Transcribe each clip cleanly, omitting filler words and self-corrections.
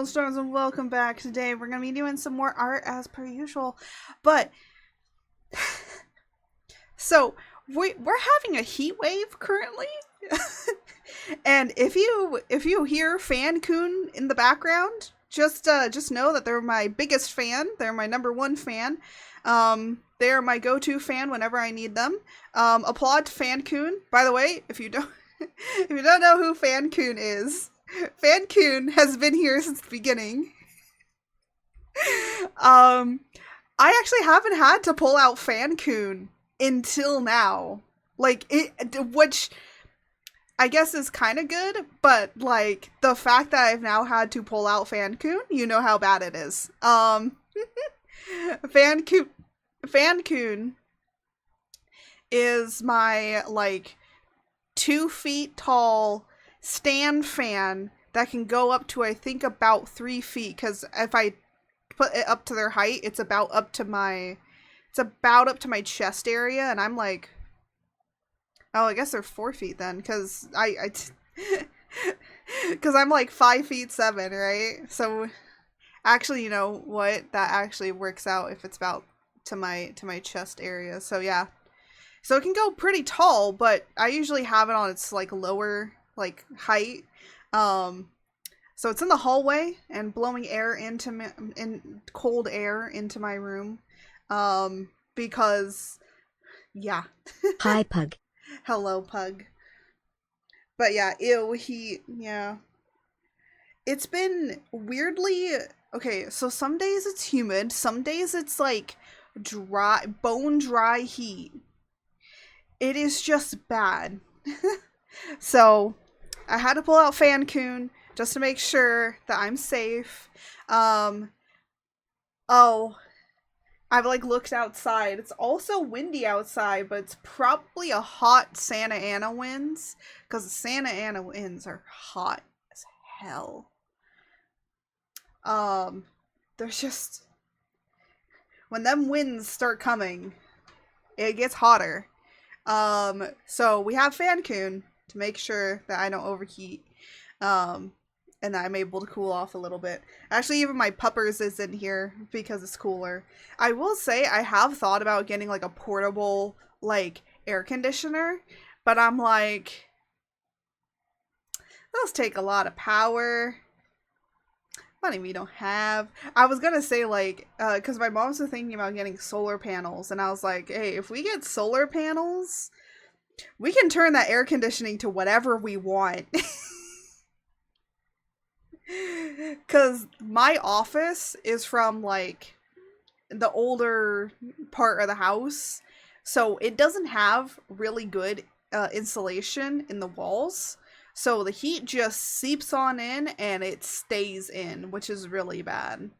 Hailstorms, and welcome back. Today we're going to be doing some more art as per usual, but so we're having a heat wave currently. And if you hear Fan Kun in the background, just know that they're my biggest fan. They're my number one fan. They are my go-to fan whenever I need them. Applaud to Fan Kun. By the way, if you don't know who Fan Kun is, Fan Kun has been here since the beginning. I actually haven't had to pull out Fan Kun until now. Which I guess is kind of good, but like the fact that I've now had to pull out Fan Kun, you know how bad it is. Fan Kun is my like 2 feet tall stand fan that can go up to I think about 3 feet, because if I put it up to their height, it's about up to my chest area, and I'm like, oh, I guess they're 4 feet then, because because I'm like 5'7", right? So actually, you know what? That actually works out if it's about to my chest area. So yeah, so it can go pretty tall, but I usually have it on its like lower like height. So it's in the hallway and blowing air cold air into my room. Because yeah. Hi, Pug. Hello, Pug. But yeah, yeah. It's been weirdly, okay, so some days it's humid, some days it's like dry, bone dry heat. It is just bad. So I had to pull out Fan Kun just to make sure that I'm safe. Oh, I've like looked outside. It's also windy outside, but it's probably a hot Santa Ana winds, because the Santa Ana winds are hot as hell. There's just, when them winds start coming, it gets hotter. So we have Fan Kun to make sure that I don't overheat, and that I'm able to cool off a little bit. Actually, even my puppers is in here because it's cooler. I will say I have thought about getting like a portable like air conditioner, but I'm like, those take a lot of power. Money we don't have. I was gonna say like, because my mom's been thinking about getting solar panels, and I was like, hey, if we get solar panels, we can turn that air conditioning to whatever we want. Because my office is from like the older part of the house, so it doesn't have really good insulation in the walls. So the heat just seeps on in and it stays in, which is really bad.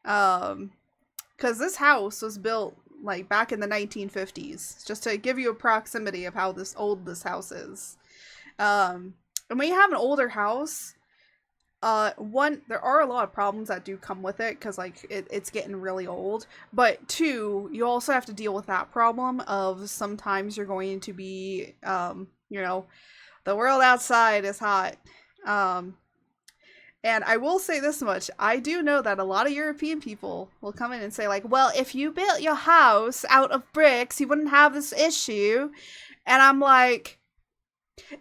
Because this house was built like back in the 1950s, just to give you a proximity of how old this house is. And when you have an older house, one, there are a lot of problems that do come with it, because like it's getting really old, but two, you also have to deal with that problem of sometimes you're going to be, you know, the world outside is hot. And I will say this much, I do know that a lot of European people will come in and say like, well, if you built your house out of bricks, you wouldn't have this issue. And I'm like,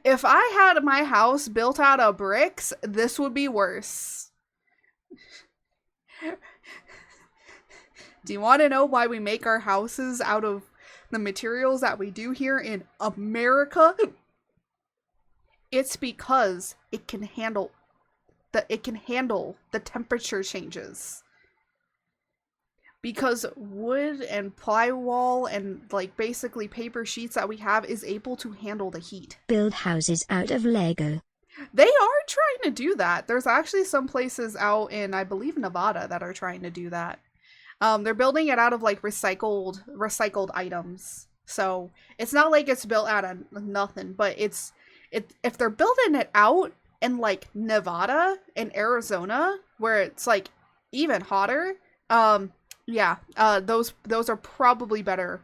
if I had my house built out of bricks, this would be worse. Do you want to know why we make our houses out of the materials that we do here in America? It's because it can handle the temperature changes. Because wood and plywood and like basically paper sheets that we have is able to handle the heat. Build houses out of Lego. They are trying to do that. There's actually some places out in, I believe, Nevada that are trying to do that. They're building it out of like recycled items. So it's not like it's built out of nothing, but if they're building it out in like Nevada and Arizona, where it's like even hotter, yeah, those are probably better.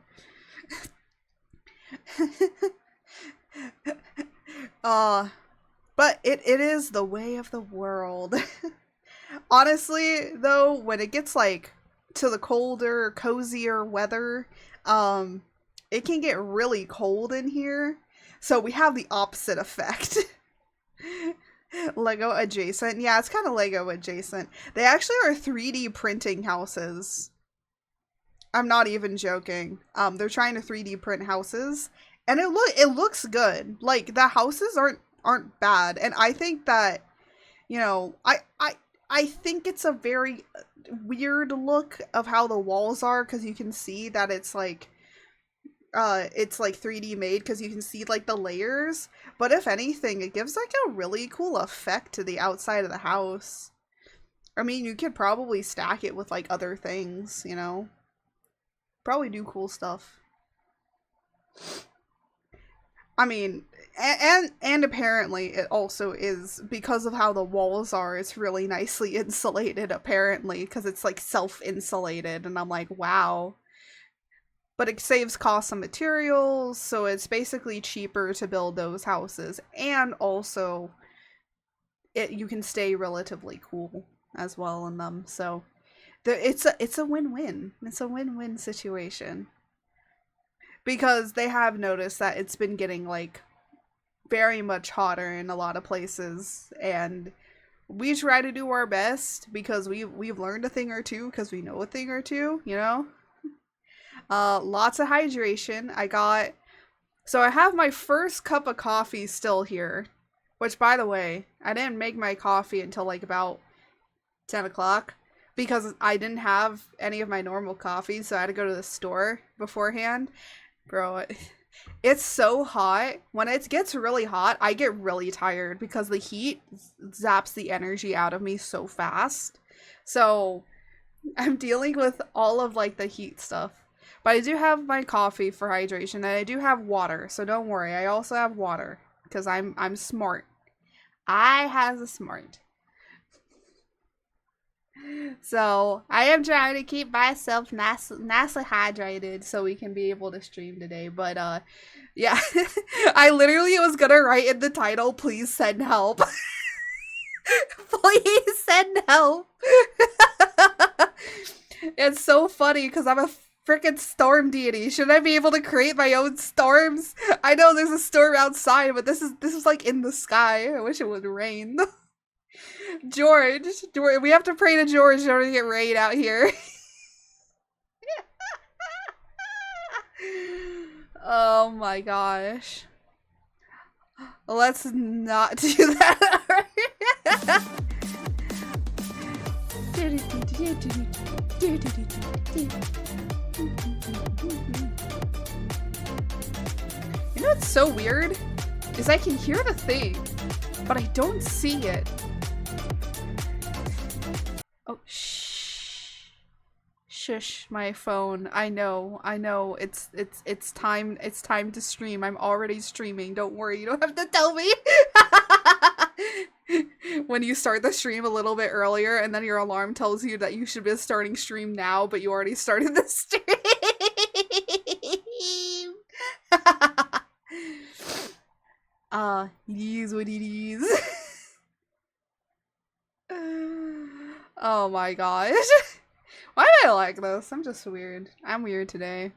But it is the way of the world. Honestly, though, when it gets like to the colder, cozier weather, um, it can get really cold in here. So we have the opposite effect. Lego adjacent. Yeah, it's kind of Lego adjacent. They actually are 3D printing houses. I'm not even joking. They're trying to 3D print houses, and it looks good. Like the houses aren't bad, and I think that I think it's a very weird look of how the walls are because you can see that it's like 3D made because you can see like the layers. But if anything, it gives like a really cool effect to the outside of the house. I mean, you could probably stack it with like other things, probably do cool stuff. I mean, and apparently it also is because of how the walls are. It's really nicely insulated apparently because it's like self-insulated, and I'm like, wow. But it saves costs on materials, so it's basically cheaper to build those houses, and also you can stay relatively cool as well in them. So it's a win-win. It's a win-win situation. Because they have noticed that it's been getting like very much hotter in a lot of places, and we try to do our best because we've learned a thing or two because we know a thing or two, Lots of hydration. So I have my first cup of coffee still here, which by the way, I didn't make my coffee until like about 10 o'clock because I didn't have any of my normal coffee, so I had to go to the store beforehand. Bro, it's so hot. When it gets really hot, I get really tired because the heat zaps the energy out of me so fast. So I'm dealing with all of like the heat stuff. But I do have my coffee for hydration, and I do have water, so don't worry. I also have water because I'm smart. I has a smart. So I am trying to keep myself nicely hydrated so we can be able to stream today. But yeah, I literally was gonna write in the title, "Please send help." Please send help. It's so funny because I'm a freaking storm deity. Should I be able to create my own storms? I know there's a storm outside, but this is like in the sky. I wish it would rain. George, we have to pray to George in order to get rain out here. Oh my gosh. Let's not do that. You know what's so weird? Is I can hear the thing, but I don't see it. Oh, shh. Shush, my phone. I know. It's time to stream. I'm already streaming. Don't worry, you don't have to tell me. When you start the stream a little bit earlier and then your alarm tells you that you should be starting stream now, but you already started the stream. It is what it is. Oh my gosh. Why do I like this? I'm just weird. I'm weird today.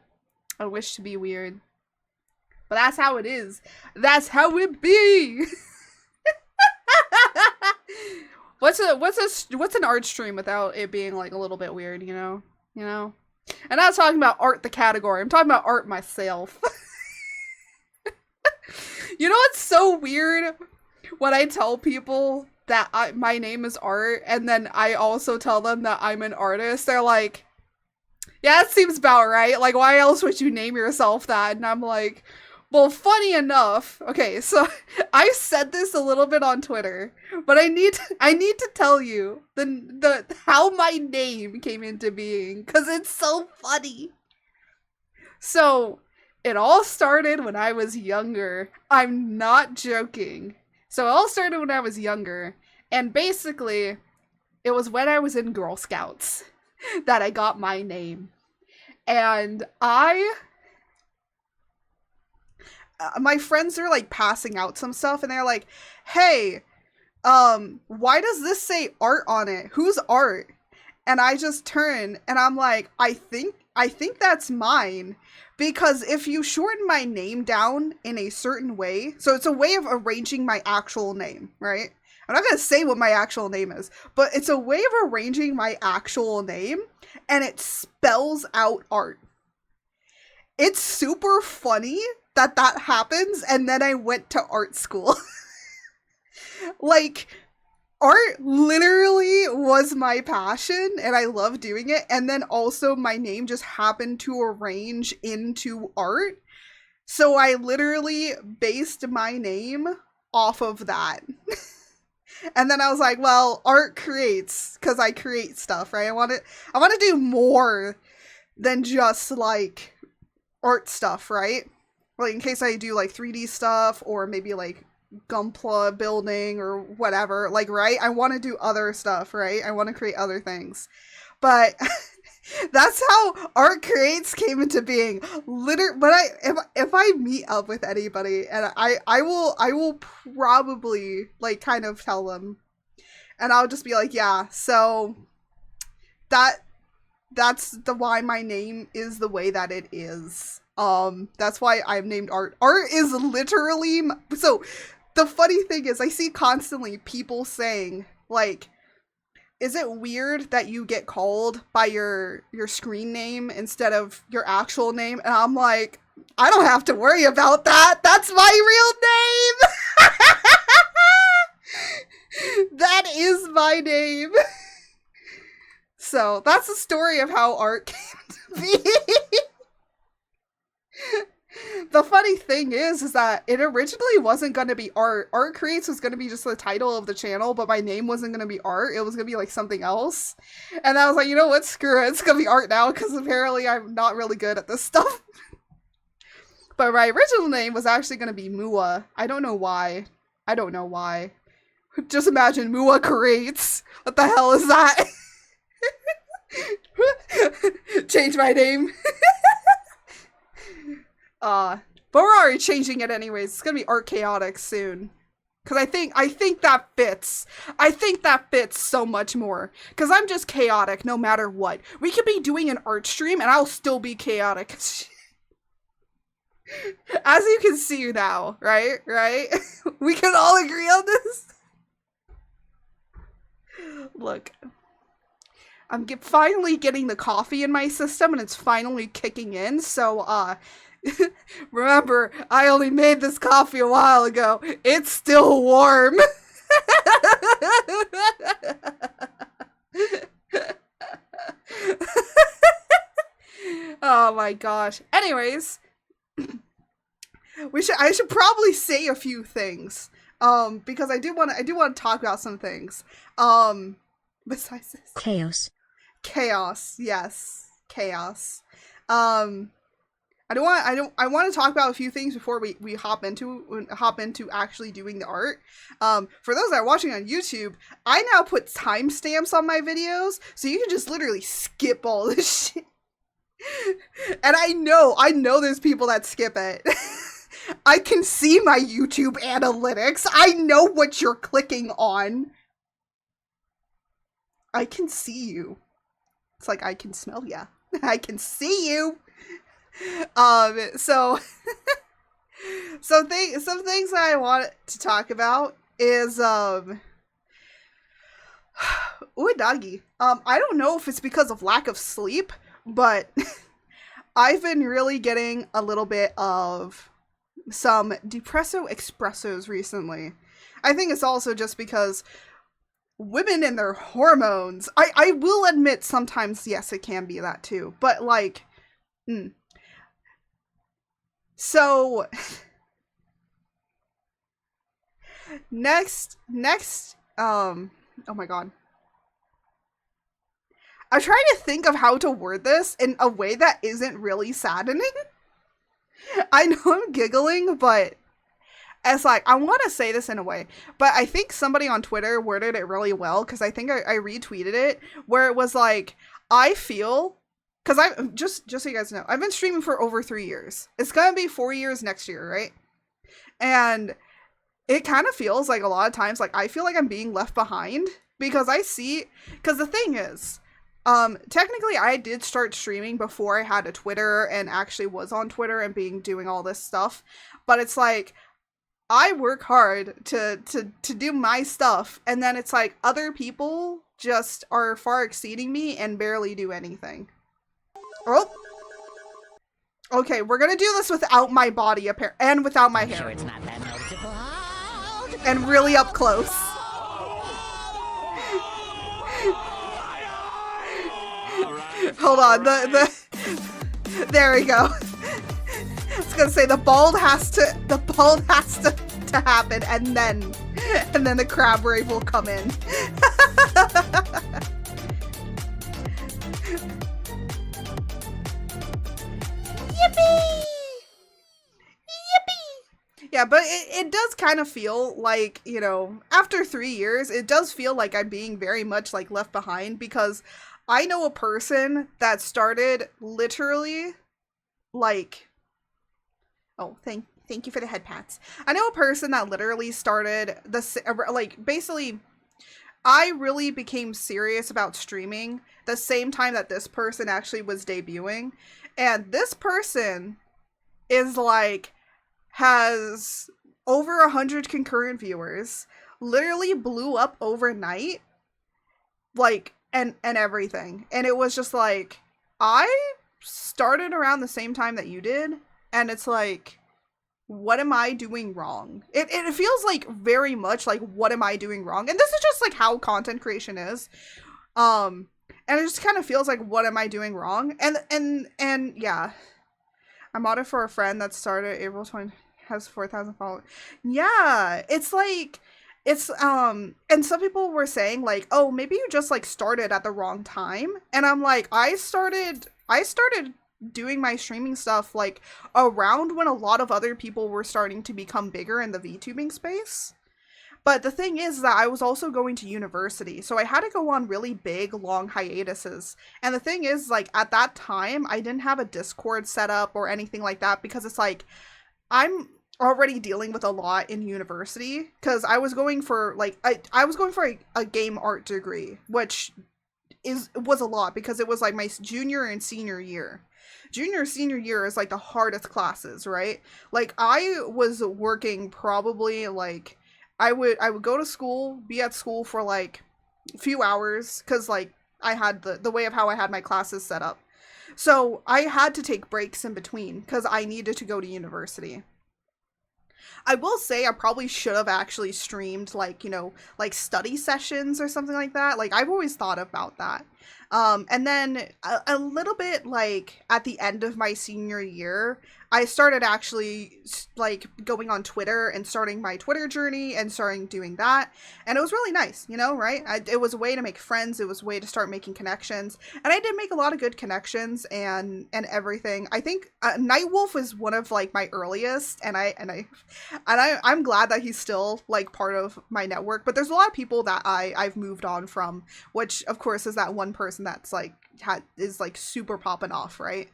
I wish to be weird. But that's how it is. That's how it be. What's an art stream without it being like a little bit weird, you know? And I'm not talking about art the category. I'm talking about art myself. You know what's so weird? When I tell people that my name is Art, and then I also tell them that I'm an artist, they're like, yeah, that seems about right. Like, why else would you name yourself that? And I'm like, well, funny enough. Okay, so I said this a little bit on Twitter, but I need to tell you the how my name came into being, because it's so funny. So it all started when I was younger. I'm not joking. So it all started when I was younger, and basically, it was when I was in Girl Scouts that I got my name. And my friends are like passing out some stuff, and they're like, hey, why does this say art on it? Who's art? And I just turn and I'm like, I think that's mine. Because if you shorten my name down in a certain way, so it's a way of arranging my actual name, right? I'm not going to say what my actual name is, but it's a way of arranging my actual name, and it spells out art. It's super funny that happens, and then I went to art school. Like, art literally was my passion, and I love doing it, and then also my name just happened to arrange into art, so I literally based my name off of that. And then I was like, well, art creates, because I create stuff, right? I want to do more than just, like, art stuff, right? Like, in case I do, like, 3D stuff, or maybe, like, Gunpla building, or whatever, like, right? I want to do other stuff, right? I want to create other things. But that's how art creates came into being. But if I meet up with anybody, and I will probably, like, kind of tell them, and I'll just be like, yeah, so that's why my name is the way that it is. That's why I'm named Art. Art is literally so. The funny thing is, I see constantly people saying, like, is it weird that you get called by your screen name instead of your actual name? And I'm like, I don't have to worry about that. That's my real name. That is my name. So that's the story of how art came to be. The funny thing is that it originally wasn't going to be Art. Art Creates was going to be just the title of the channel, but my name wasn't going to be Art. It was going to be, like, something else. And I was like, you know what? Screw it. It's going to be Art now, because apparently I'm not really good at this stuff. But my original name was actually going to be Mua. I don't know why. Just imagine Mua Creates. What the hell is that? Change my name. But we're already changing it anyways. It's gonna be Art Chaotic soon. Cause I think that fits. I think that fits so much more. Cause I'm just chaotic no matter what. We could be doing an art stream and I'll still be chaotic. As you can see now, right? We can all agree on this. Look. I'm finally getting the coffee in my system and it's finally kicking in, so, remember, I only made this coffee a while ago. It's still warm. Oh my gosh. Anyways, I should probably say a few things. Because I do want to talk about some things. Besides this. Chaos, yes. Chaos. I want to talk about a few things before we hop into actually doing the art. For those that are watching on YouTube, I now put timestamps on my videos, so you can just literally skip all this shit. And I know there's people that skip it. I can see my YouTube analytics. I know what you're clicking on. I can see you. It's like I can smell ya. I can see you. So some things that I want to talk about is Uedagi. I don't know if it's because of lack of sleep, but I've been really getting a little bit of some depresso espressos recently. I think it's also just because women and their hormones. I will admit sometimes, yes, it can be that too, but like, So, next, oh my god. I'm trying to think of how to word this in a way that isn't really saddening. I know I'm giggling, but it's like, I want to say this in a way, but I think somebody on Twitter worded it really well, because I think I retweeted it, where it was like, I feel... Because I'm just so you guys know, I've been streaming for over 3 years. It's gonna be 4 years next year, right? And it kind of feels like a lot of times, like, I feel like I'm being left behind because because the thing is, technically I did start streaming before I had a Twitter and actually was on Twitter and doing all this stuff, but it's like, I work hard to do my stuff, and then it's like other people just are far exceeding me and barely do anything. Oh, okay, we're gonna do this without my body and without my hair. Sure it's not that noticeable. And really up close. Hold on, there we go. I was gonna say the bald has to happen, and then the crab rave will come in. Yippee! Yippee! Yeah, but it does kind of feel like, you know, after 3 years, it does feel like I'm being very much like left behind, because I know a person that started literally like, oh, thank you for the head pats. I know a person that literally started like, basically, I really became serious about streaming the same time that this person actually was debuting. And this person is like, has over 100 concurrent viewers, literally blew up overnight, like, and everything. And it was just like, I started around the same time that you did, and it's like, what am I doing wrong? It feels like very much like, what am I doing wrong? And this is just like how content creation is. And it just kind of feels like, what am I doing wrong? And yeah. I modded for a friend that started April 20, has 4,000 followers. Yeah, it's like, it's, and some people were saying like, oh, maybe you just like started at the wrong time. And I'm like, I started doing my streaming stuff like around when a lot of other people were starting to become bigger in the VTubing space. But the thing is that I was also going to university, so I had to go on really big, long hiatuses. And the thing is, like, at that time, I didn't have a Discord set up or anything like that, because it's like, I'm already dealing with a lot in university, because I was going for, like, I was going for a game art degree, which was a lot, because it was, like, my junior and senior year. Senior year is, like, the hardest classes, right? Like, I was working probably, like, I would go to school, be at school for like a few hours, because like I had the way of how I had my classes set up. So I had to take breaks in between because I needed to go to university. I will say I probably should have actually streamed like, you know, like study sessions or something like that. Like, I've always thought about that. And then a little bit like at the end of my senior year, I started actually like going on Twitter and starting my Twitter journey and starting doing that. And it was really nice, you know, right? It was a way to make friends. It was a way to start making connections. And I did make a lot of good connections and everything. I think Nightwolf was one of like my earliest, and I'm glad that he's still like part of my network. But there's a lot of people that I've moved on from, which of course is that one person that's like is like super popping off, right?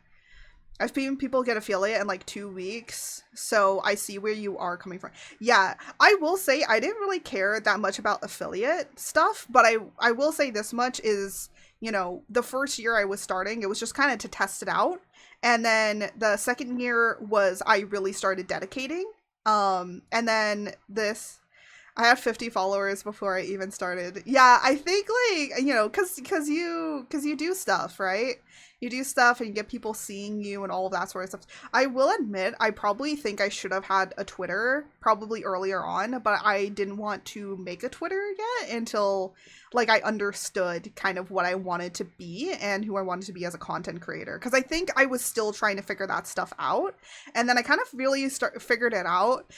I've seen people get affiliate in like 2 weeks, so I see where you are coming from. Yeah, I will say I didn't really care that much about affiliate stuff, but I will say this much is, you know, the first year I was starting, it was just kind of to test it out. And then the second year was I really started dedicating. And then I had 50 followers before I even started. Yeah, I think like, you know, cause you do stuff, right? You do stuff and you get people seeing you and all of that sort of stuff. I will admit, I probably think I should have had a Twitter probably earlier on, but I didn't want to make a Twitter yet until like I understood kind of what I wanted to be and who I wanted to be as a content creator. Because I think I was still trying to figure that stuff out. And then I kind of really figured it out.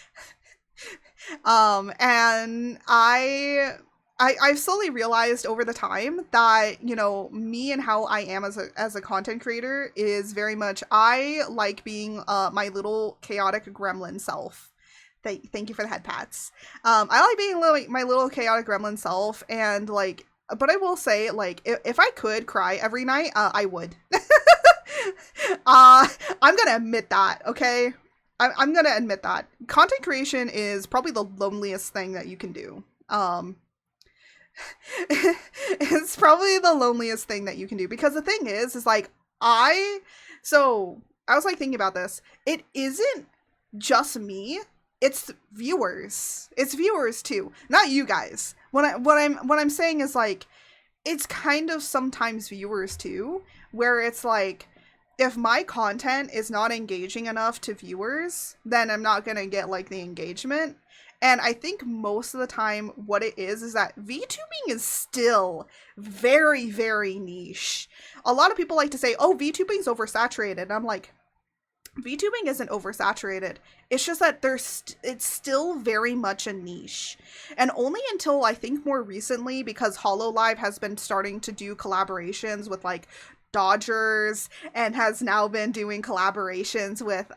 And I've slowly realized over the time that, you know, me and how I am as a content creator is very much, I like being my little chaotic gremlin self. Thank you for the head pats. I like being my little chaotic gremlin self, and like, but I will say, like, if I could cry every night, I would. I'm gonna admit that, okay? I'm gonna admit that content creation is probably the loneliest thing that you can do. It's probably the loneliest thing that you can do, because the thing is like so I was like thinking about this. It isn't just me. It's viewers. It's viewers too, not you guys. What I'm saying is like, it's kind of sometimes viewers too, where it's like, if my content is not engaging enough to viewers, then I'm not gonna get like the engagement. And I think most of the time what it is that VTubing is still very, very niche. A lot of people like to say, oh, VTubing's oversaturated. And I'm like, VTubing isn't oversaturated. It's just that it's still very much a niche. And only until I think more recently, because HoloLive has been starting to do collaborations with like Dodgers and has now been doing collaborations with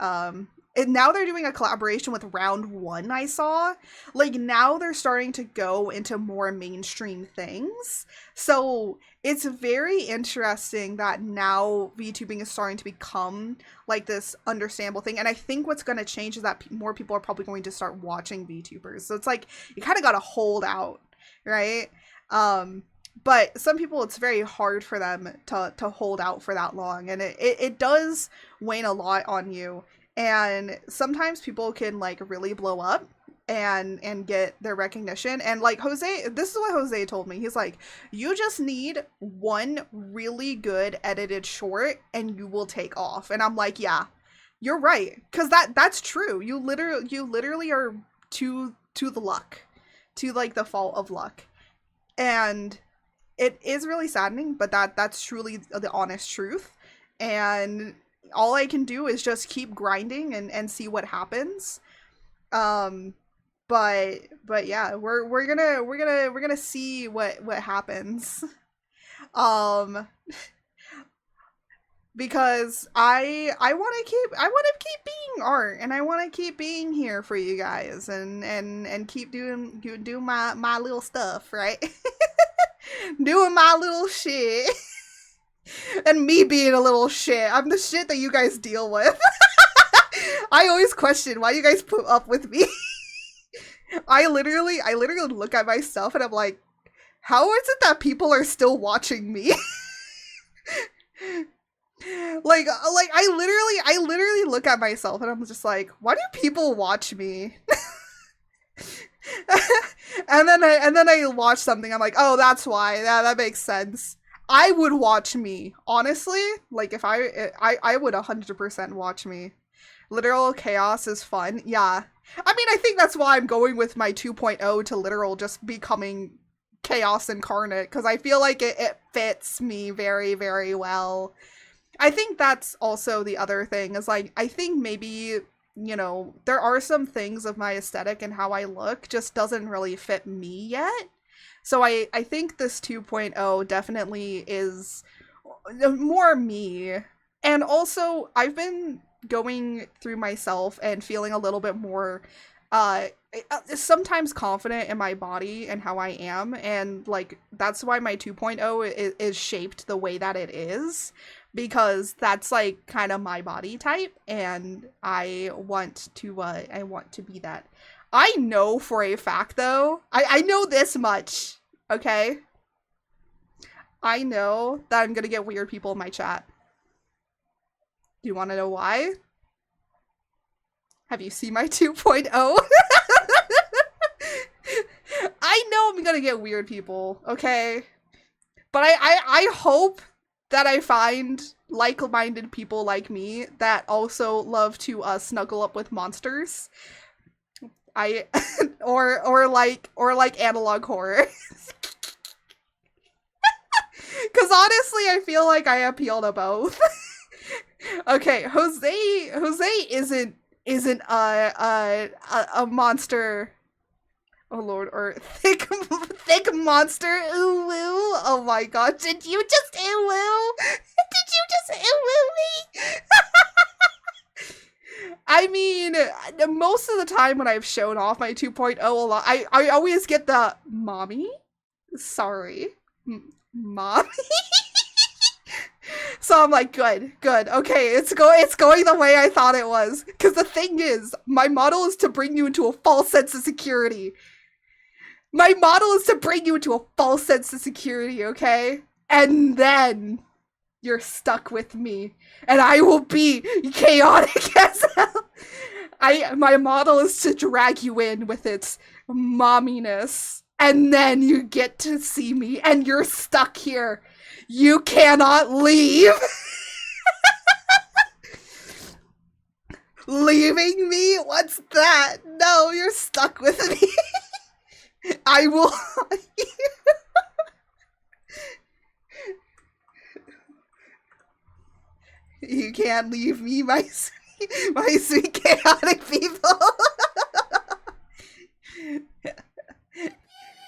and now they're doing a collaboration with Round One, I saw. Like, now they're starting to go into more mainstream things. So it's very interesting that now VTubing is starting to become like this understandable thing. And I think what's going to change is that more people are probably going to start watching VTubers. So it's like, you kind of got to hold out, right? But some people, it's very hard for them to hold out for that long. And it does wane a lot on you. And sometimes people can like really blow up and get their recognition. And like Jose, this is what Jose told me. He's like, you just need one really good edited short and you will take off. And I'm like, yeah, you're right. Cause that's true. You literally are to the luck, to like the fault of luck. And it is really saddening, but that's truly the honest truth. And all I can do is just keep grinding and see what happens. But yeah, we're gonna see what happens. Because I want to keep being art, and I want to keep being here for you guys and keep doing my little stuff, right? Doing my little shit. And me being a little shit. I'm the shit that you guys deal with. I always question why you guys put up with me. I literally look at myself and I'm like, how is it that people are still watching me? like I literally look at myself and I'm just like, why do people watch me? and then I watch something, I'm like, oh, that's why. That makes sense. I would watch me, honestly. Like, if I would 100% watch me. Literal chaos is fun. Yeah. I mean, I think that's why I'm going with my 2.0 to literal just becoming chaos incarnate, because I feel like it fits me very, very well. I think that's also the other thing, is like, I think maybe, you know, there are some things of my aesthetic and how I look just doesn't really fit me yet. So I think this 2.0 definitely is more me. And also, I've been going through myself and feeling a little bit more sometimes confident in my body and how I am. And like, that's why my 2.0 is shaped the way that it is. Because that's like kind of my body type. And I want to be that. I know for a fact, though, I know this much, okay? I know that I'm gonna get weird people in my chat. Do you want to know why? Have you seen my 2.0? I know I'm gonna get weird people, okay? But I hope that I find like-minded people like me that also love to snuggle up with monsters. or like analog horror. Cause honestly, I feel like I appeal to both. Okay, Jose isn't a monster. Oh lord, or thick monster. Ooh woo. Oh my god, did you just ooh woo? Did you just ooh woo me? I mean, most of the time when I've shown off my 2.0 a lot, I always get the mommy? Sorry. Mommy? So I'm like, good. Okay, it's going the way I thought it was. Because the thing is, my model is to bring you into a false sense of security. Okay? And then you're stuck with me. And I will be chaotic as hell. My model is to drag you in with its momminess. And then you get to see me, and you're stuck here. You cannot leave. Leaving me? What's that? No, you're stuck with me. I will. You can't leave me, my sweet chaotic people.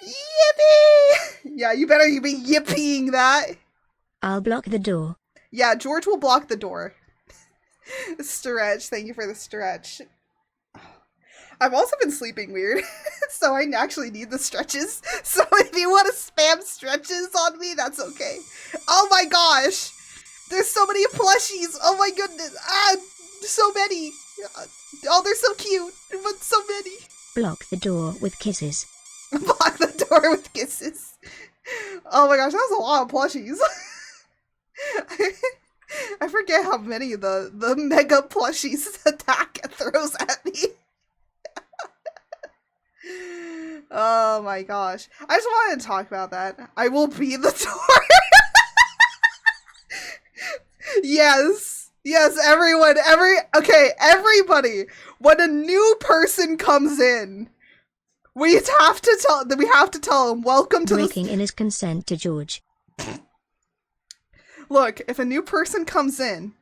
Yippee! Yeah, you better be yipping that. I'll block the door. Yeah, George will block the door. Stretch, thank you for the stretch. I've also been sleeping weird, so I actually need the stretches. So if you want to spam stretches on me, that's okay. Oh my gosh! There's so many plushies! Oh my goodness! So many! Oh, they're so cute, but so many. Block the door with kisses. Block the door with kisses. Oh my gosh, that was a lot of plushies. I forget how many the mega plushies attack throws at me. Oh my gosh. I just wanted to talk about that. I will be the door. Yes, everyone, everybody. When a new person comes in, we have to tell them, welcome to breaking in his consent to George. Look, if a new person comes in,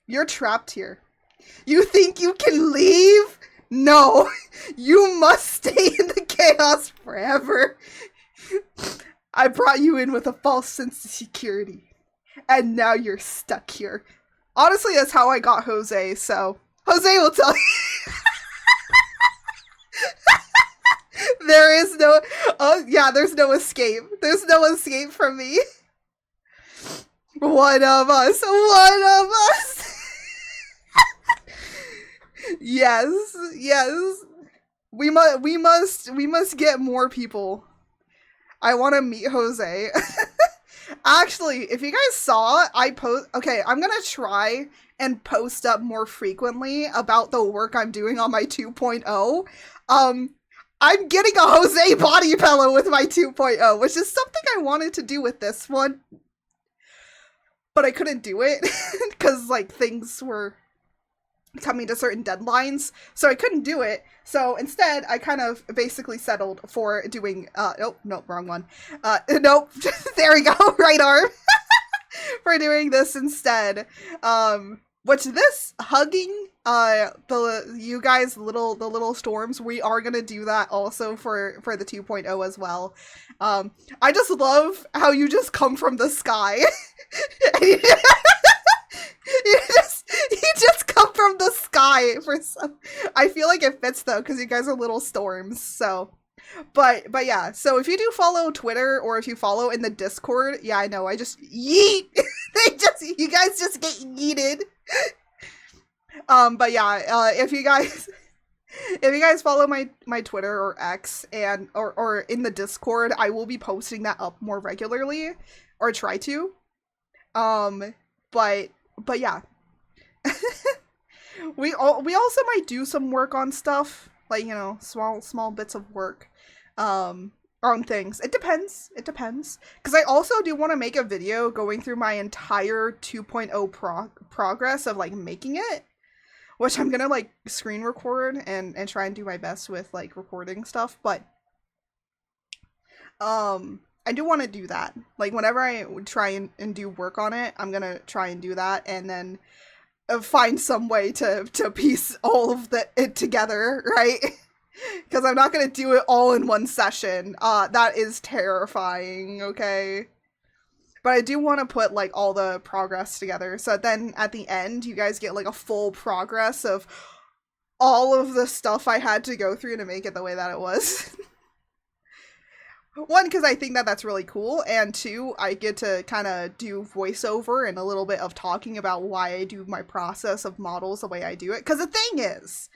you're trapped here. You think you can leave? No, you must stay in the chaos forever. I brought you in with a false sense of security, and now you're stuck here. Honestly, that's how I got Jose, so Jose will tell you. There is no, there's no escape. There's no escape from me. One of us. Yes. We must get more people. I want to meet Jose. Actually, if you guys saw, I'm gonna try and post up more frequently about the work I'm doing on my 2.0. I'm getting a Jose body pillow with my 2.0, which is something I wanted to do with this one. But I couldn't do it because like things were coming to certain deadlines, so I couldn't do it. So instead, I kind of basically settled for doing nope, wrong one. Nope, there we go, right arm. For doing this instead. Which this hugging you guys, the little storms, we are gonna do that also for the 2.0 as well. I just love how you just come from the sky. You just come from the sky for some. I feel like it fits though, because you guys are little storms. So, but yeah. So if you do follow Twitter or if you follow in the Discord, yeah, I know. I just yeet. You guys just get yeeted. But yeah. If you guys follow my Twitter or X and or in the Discord, I will be posting that up more regularly, or try to. But yeah. we also might do some work on stuff, like, you know, small bits of work on things. It depends because I also do want to make a video going through my entire 2.0 progress of like making it, which I'm gonna like screen record and try and do my best with like recording stuff. But I do want to do that. Like whenever I try and do work on it, I'm gonna try and do that, and then find some way to piece all of it together, right? Because I'm not gonna do it all in one session. That is terrifying, okay? But I do want to put like all the progress together, so then at the end you guys get like a full progress of all of the stuff I had to go through to make it the way that it was. One, because I think that that's really cool, and two, I get to kind of do voiceover and a little bit of talking about why I do my process of models the way I do it. Because the thing is,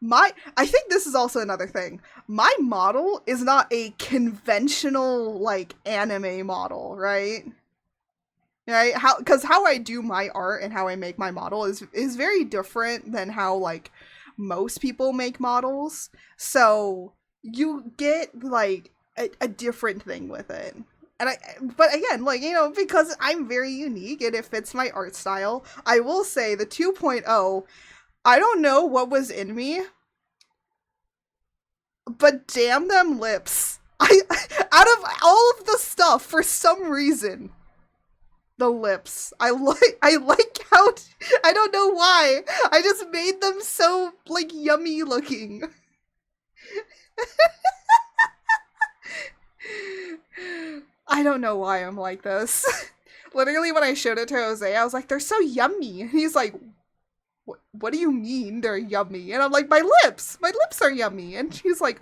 I think this is also another thing. My model is not a conventional, like, anime model, right? Right? Because how I do my art and how I make my model is very different than how, like, most people make models. So you get, like, a different thing with it. But again, like, you know, because I'm very unique and it fits my art style, I will say the 2.0, I don't know what was in me, but damn them lips. Out of all of the stuff, for some reason, the lips. I like how, I don't know why, I just made them so, like, yummy looking. I don't know why I'm like this. Literally, when I showed it to Jose, I was like, they're so yummy. And he's like, what do you mean they're yummy? And I'm like, my lips are yummy. And she's like,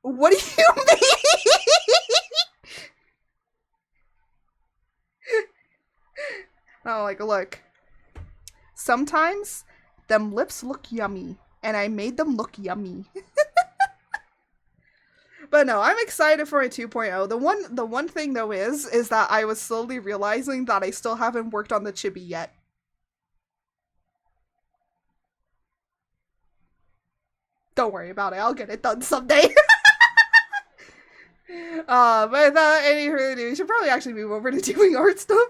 what do you mean? And I'm like, look, sometimes them lips look yummy, and I made them look yummy. But no, I'm excited for a 2.0. The one thing though is that I was slowly realizing that I still haven't worked on the chibi yet. Don't worry about it. I'll get it done someday. But without any further ado, we should probably actually move over to doing art stuff.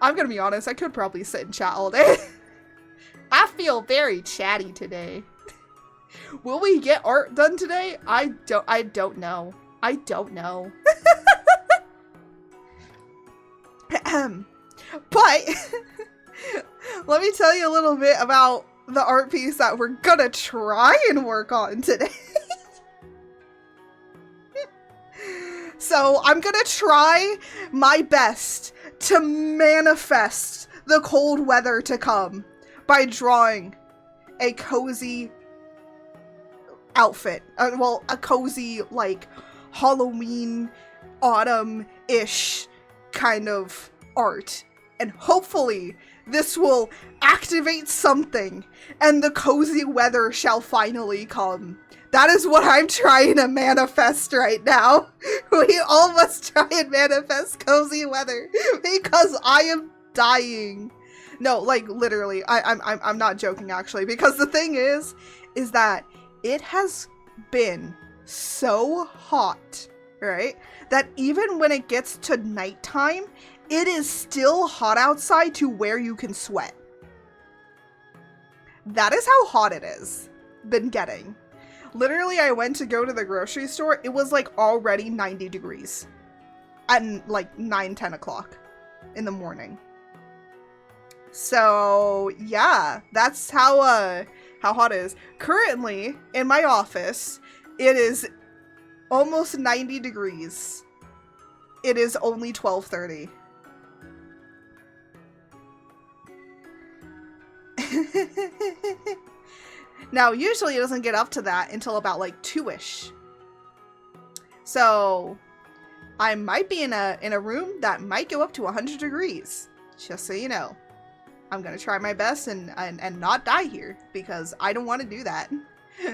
I'm gonna be honest, I could probably sit and chat all day. I feel very chatty today. Will we get art done today? I don't know. I don't know. But let me tell you a little bit about the art piece that we're gonna try and work on today. So I'm gonna try my best to manifest the cold weather to come by drawing a cozy outfit. Well, a cozy, like, Halloween, autumn-ish kind of art. And hopefully this will activate something and the cozy weather shall finally come. That is what I'm trying to manifest right now. We all must try and manifest cozy weather because I am dying. No, like, literally, I'm not joking actually, because the thing is that it has been so hot, right? That even when it gets to nighttime, it is still hot outside to where you can sweat. That is how hot it is been getting. Literally, I went to go to the grocery store. It was like already 90 degrees at like 9-10 o'clock in the morning. So yeah, that's how hot it is. Currently, in my office, it is almost 90 degrees. It is only 12:30. Now, usually it doesn't get up to that until about like 2-ish. So, I might be in a room that might go up to 100 degrees. Just so you know. I'm gonna try my best and not die here, because I don't want to do that.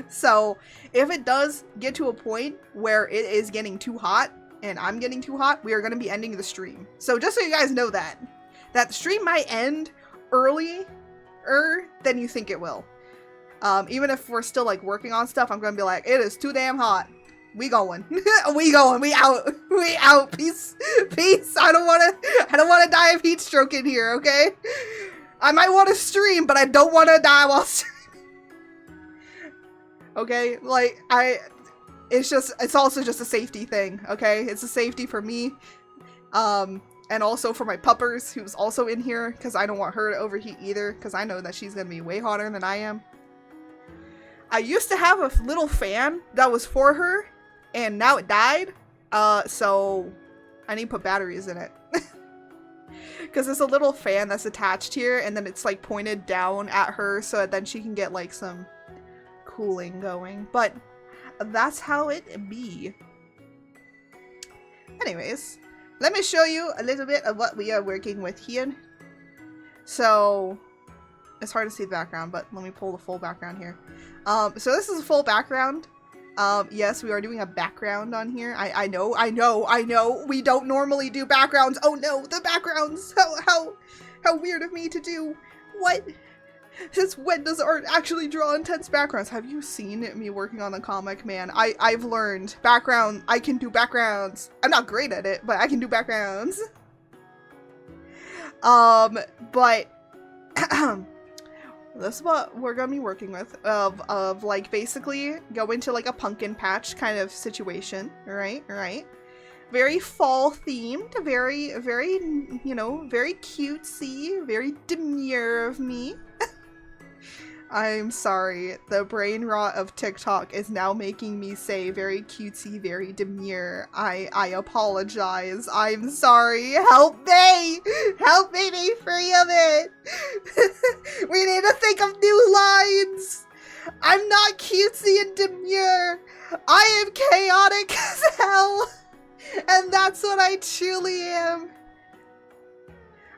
So, if it does get to a point where it is getting too hot, and I'm getting too hot, we are gonna be ending the stream. So just so you guys know that the stream might end earlier than you think it will. Even if we're still like working on stuff, I'm gonna be like, it is too damn hot. We going. We going. We out. We out. Peace. Peace. I don't wanna die of heat stroke in here, okay? I might want to stream, but I don't want to die while streaming. Okay? Like, it's also just a safety thing, okay? It's a safety for me. And also for my puppers, who's also in here, because I don't want her to overheat either, because I know that she's gonna be way hotter than I am. I used to have a little fan that was for her, and now it died, so I need to put batteries in it. Because there's a little fan that's attached here, and then it's like pointed down at her, so that then she can get like some cooling going. But That's how it be. Anyways, let me show you a little bit of what we are working with here. So, it's hard to see the background, but let me pull the full background here. So this is a full background. Yes, we are doing a background on here. I know. We don't normally do backgrounds. Oh no, the backgrounds! How weird of me to do. What? Since when does art actually draw intense backgrounds? Have you seen me working on the comic, man? I've learned I can do backgrounds. I'm not great at it, but I can do backgrounds. But that's what we're gonna be working with, of like basically go into like a pumpkin patch kind of situation, right? Very fall themed, very, you know, very cutesy, very demure of me. I'm sorry, the brain rot of TikTok is now making me say very cutesy, very demure. I apologize. I'm sorry. Help me! Help me be free of it! We need to think of new lines! I'm not cutesy and demure! I am chaotic as hell! And that's what I truly am!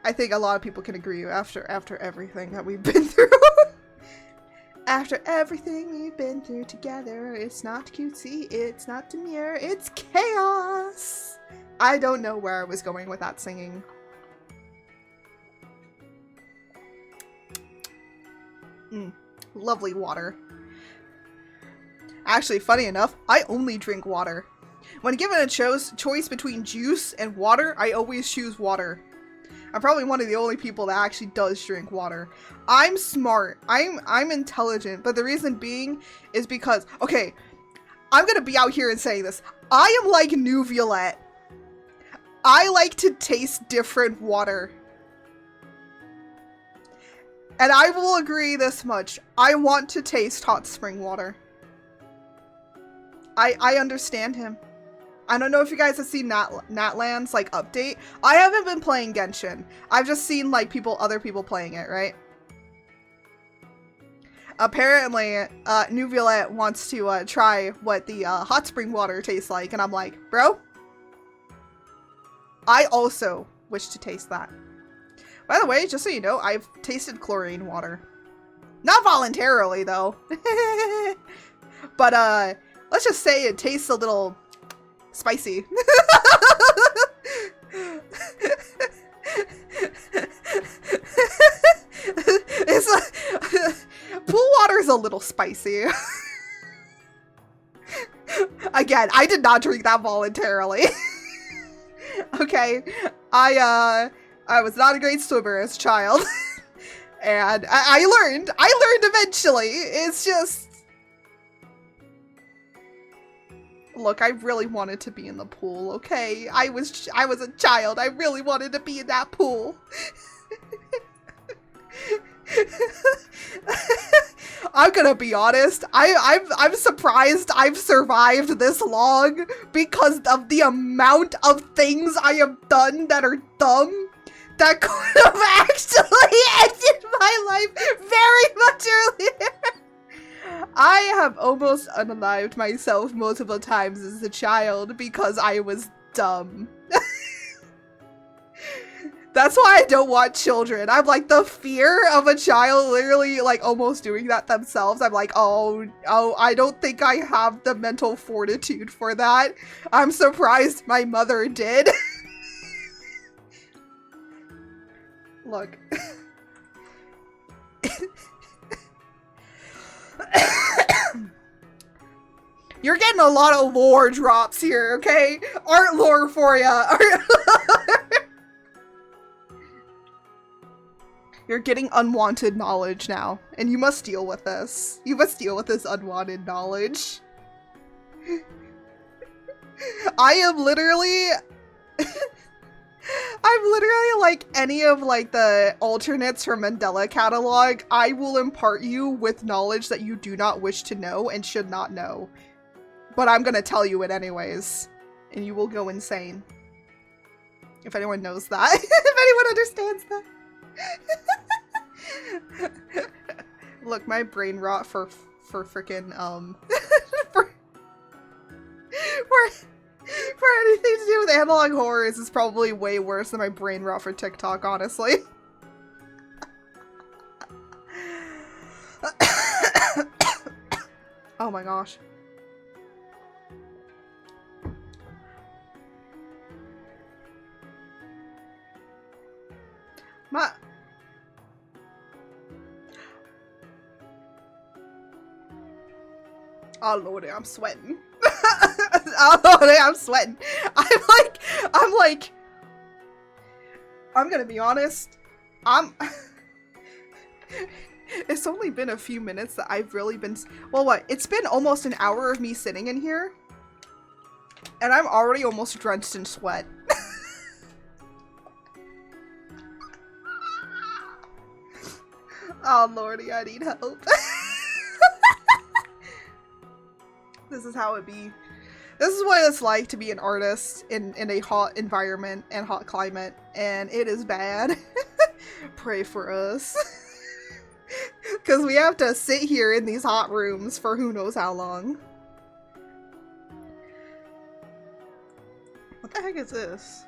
I think a lot of people can agree after everything that we've been through. After everything we've been through together, it's not cutesy, it's not demure, it's chaos! I don't know where I was going with that singing. Lovely water. Actually, funny enough, I only drink water. When given a choice between juice and water, I always choose water. I'm probably one of the only people that actually does drink water. I'm smart. I'm intelligent, but the reason being is because, okay, I'm gonna be out here and saying this. I am like New Violette. I like to taste different water. And I will agree this much. I want to taste hot spring water. I understand him. I don't know if you guys have seen Natlan's like update. I haven't been playing Genshin. I've just seen like other people playing it, right? Apparently, New Violette wants to try what the hot spring water tastes like, and I'm like, bro, I also wish to taste that. By the way, just so you know, I've tasted chlorine water. Not voluntarily, though. But, let's just say it tastes a little spicy. Pool water's a little spicy. Again, I did not drink that voluntarily. Okay, I was not a great swimmer as a child. And I learned eventually. It's just, look, I really wanted to be in the pool, okay? I was a child. I really wanted to be in that pool. I'm gonna be honest. I'm surprised I've survived this long because of the amount of things I have done that are dumb that could have actually ended my life very much earlier. I have almost unalived myself multiple times as a child because I was dumb. That's why I don't want children. I'm like, the fear of a child literally like almost doing that themselves. I'm like, oh, I don't think I have the mental fortitude for that. I'm surprised my mother did. Look. You're getting a lot of lore drops here, okay? Art lore for ya. You're getting unwanted knowledge now, and you must deal with this. You must deal with this unwanted knowledge. I am literally... I'm literally like any of like the alternates from Mandela catalog. I will impart you with knowledge that you do not wish to know and should not know. But I'm gonna tell you it anyways. And you will go insane. If anyone knows that. If anyone understands that. Look, my brain rot for frickin' for anything to do with analog horrors is probably way worse than my brain rot for TikTok, honestly. Oh my gosh. Oh lordy, I'm sweating. Oh lordy, I'm sweating. I'm gonna be honest. It's only been a few minutes that I've really been, well what, it's been almost an hour of me sitting in here. And I'm already almost drenched in sweat. Oh lordy, I need help. This is how it be. This is what it's like to be an artist in a hot environment and hot climate, and it is bad. Pray for us. Because we have to sit here in these hot rooms for who knows how long. What the heck is this?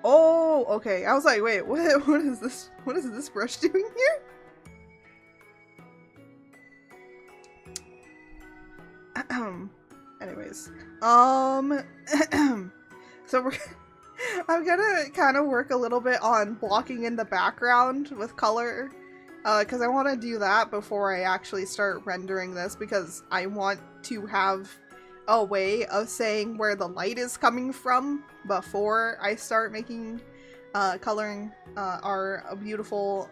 Oh, okay. I was like, wait, what is this? What is this brush doing here? Anyways, so I'm gonna kind of work a little bit on blocking in the background with color, because I want to do that before I actually start rendering this, because I want to have a way of saying where the light is coming from before I start making, coloring, our beautiful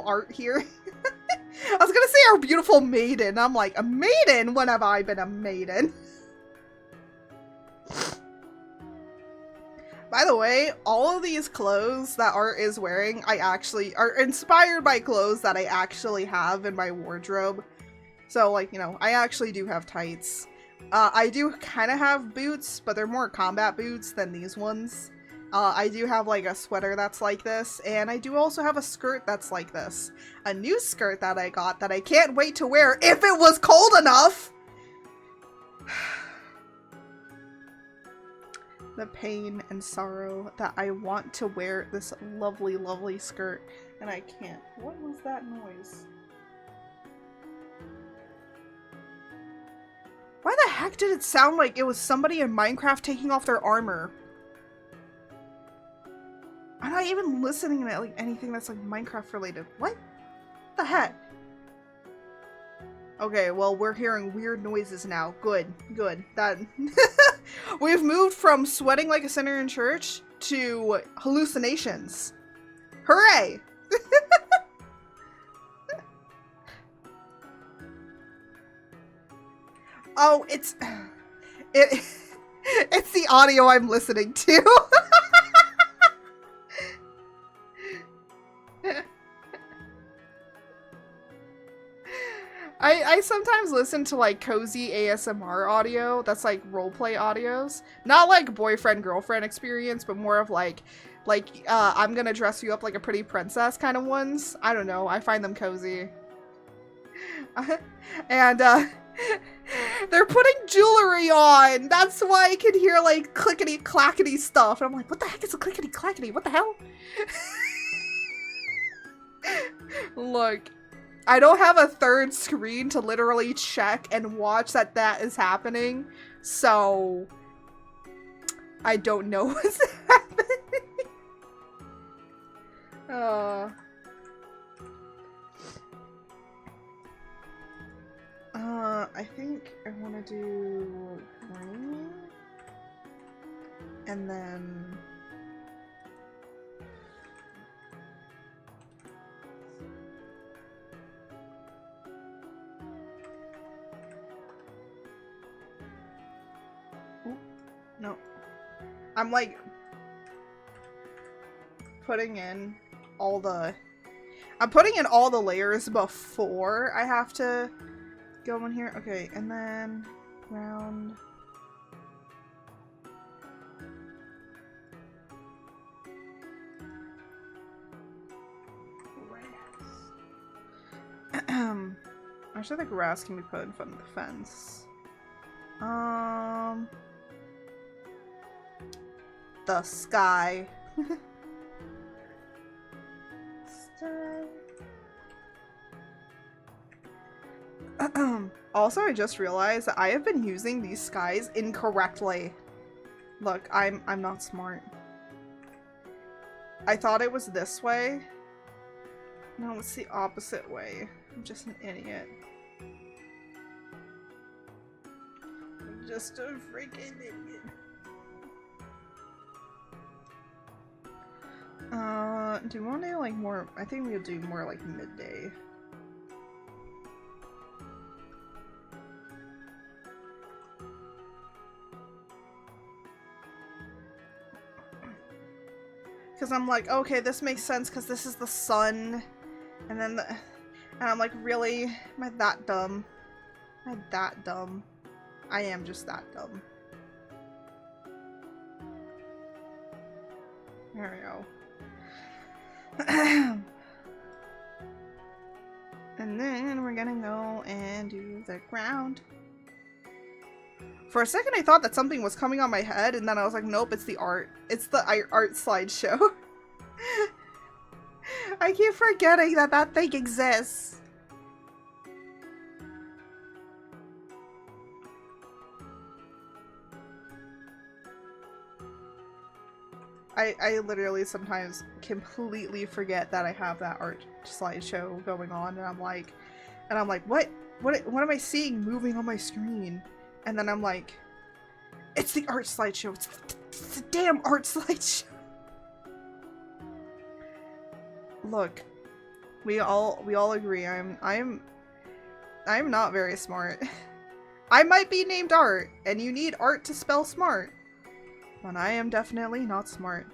art here. I was gonna say our beautiful maiden. I'm like, a maiden? When have I been a maiden? By the way, all of these clothes that Art is wearing, I actually are inspired by clothes that I actually have in my wardrobe. So, like, you know, I actually do have tights. I do kind of have boots, but they're more combat boots than these ones. I do have like a sweater that's like this, and I do also have a skirt that's like this. A new skirt that I got that I can't wait to wear if it was cold enough! The pain and sorrow that I want to wear this lovely, lovely skirt, and I can't. What was that noise? Why the heck did it sound like it was somebody in Minecraft taking off their armor? I'm not even listening to like anything that's like Minecraft related. What the heck? Okay, well, we're hearing weird noises now. Good, good. That we've moved from sweating like a sinner in church to hallucinations. Hooray! Oh, it's the audio I'm listening to. I sometimes listen to like cozy ASMR audio that's like roleplay audios. Not like boyfriend-girlfriend experience, but more of like I'm gonna dress you up like a pretty princess kind of ones. I don't know, I find them cozy. And they're putting jewelry on! That's why I can hear like clickety-clackety stuff. And I'm like, what the heck is a clickety-clackety? What the hell? Look. I don't have a third screen to literally check and watch that is happening, so I don't know what's happening. I think I want to do green, and then no. I'm like putting in all the layers before I have to go in here. Okay, and then round. I'm sure the grass can be put in front of the fence. the sky. Also, I just realized that I have been using these skies incorrectly. Look, I'm not smart. I thought it was this way. No, it's the opposite way. I'm just an idiot. I'm just a freaking idiot. Do you want to like more? I think we'll do more like midday. Because I'm like, okay, this makes sense because this is the sun. And then and I'm like, really? Am I that dumb? Am I that dumb? I am just that dumb. There we go. And then we're gonna go and do the ground. For a second I thought that something was coming on my head, and then I was like, nope, it's the art. It's the art slideshow. I keep forgetting that that thing exists. I literally sometimes completely forget that I have that art slideshow going on, and I'm like, what am I seeing moving on my screen? And then I'm like, it's the art slideshow. It's the damn art slideshow. Look, we all agree I'm not very smart. I might be named Art, and you need art to spell smart. But I am definitely not smart.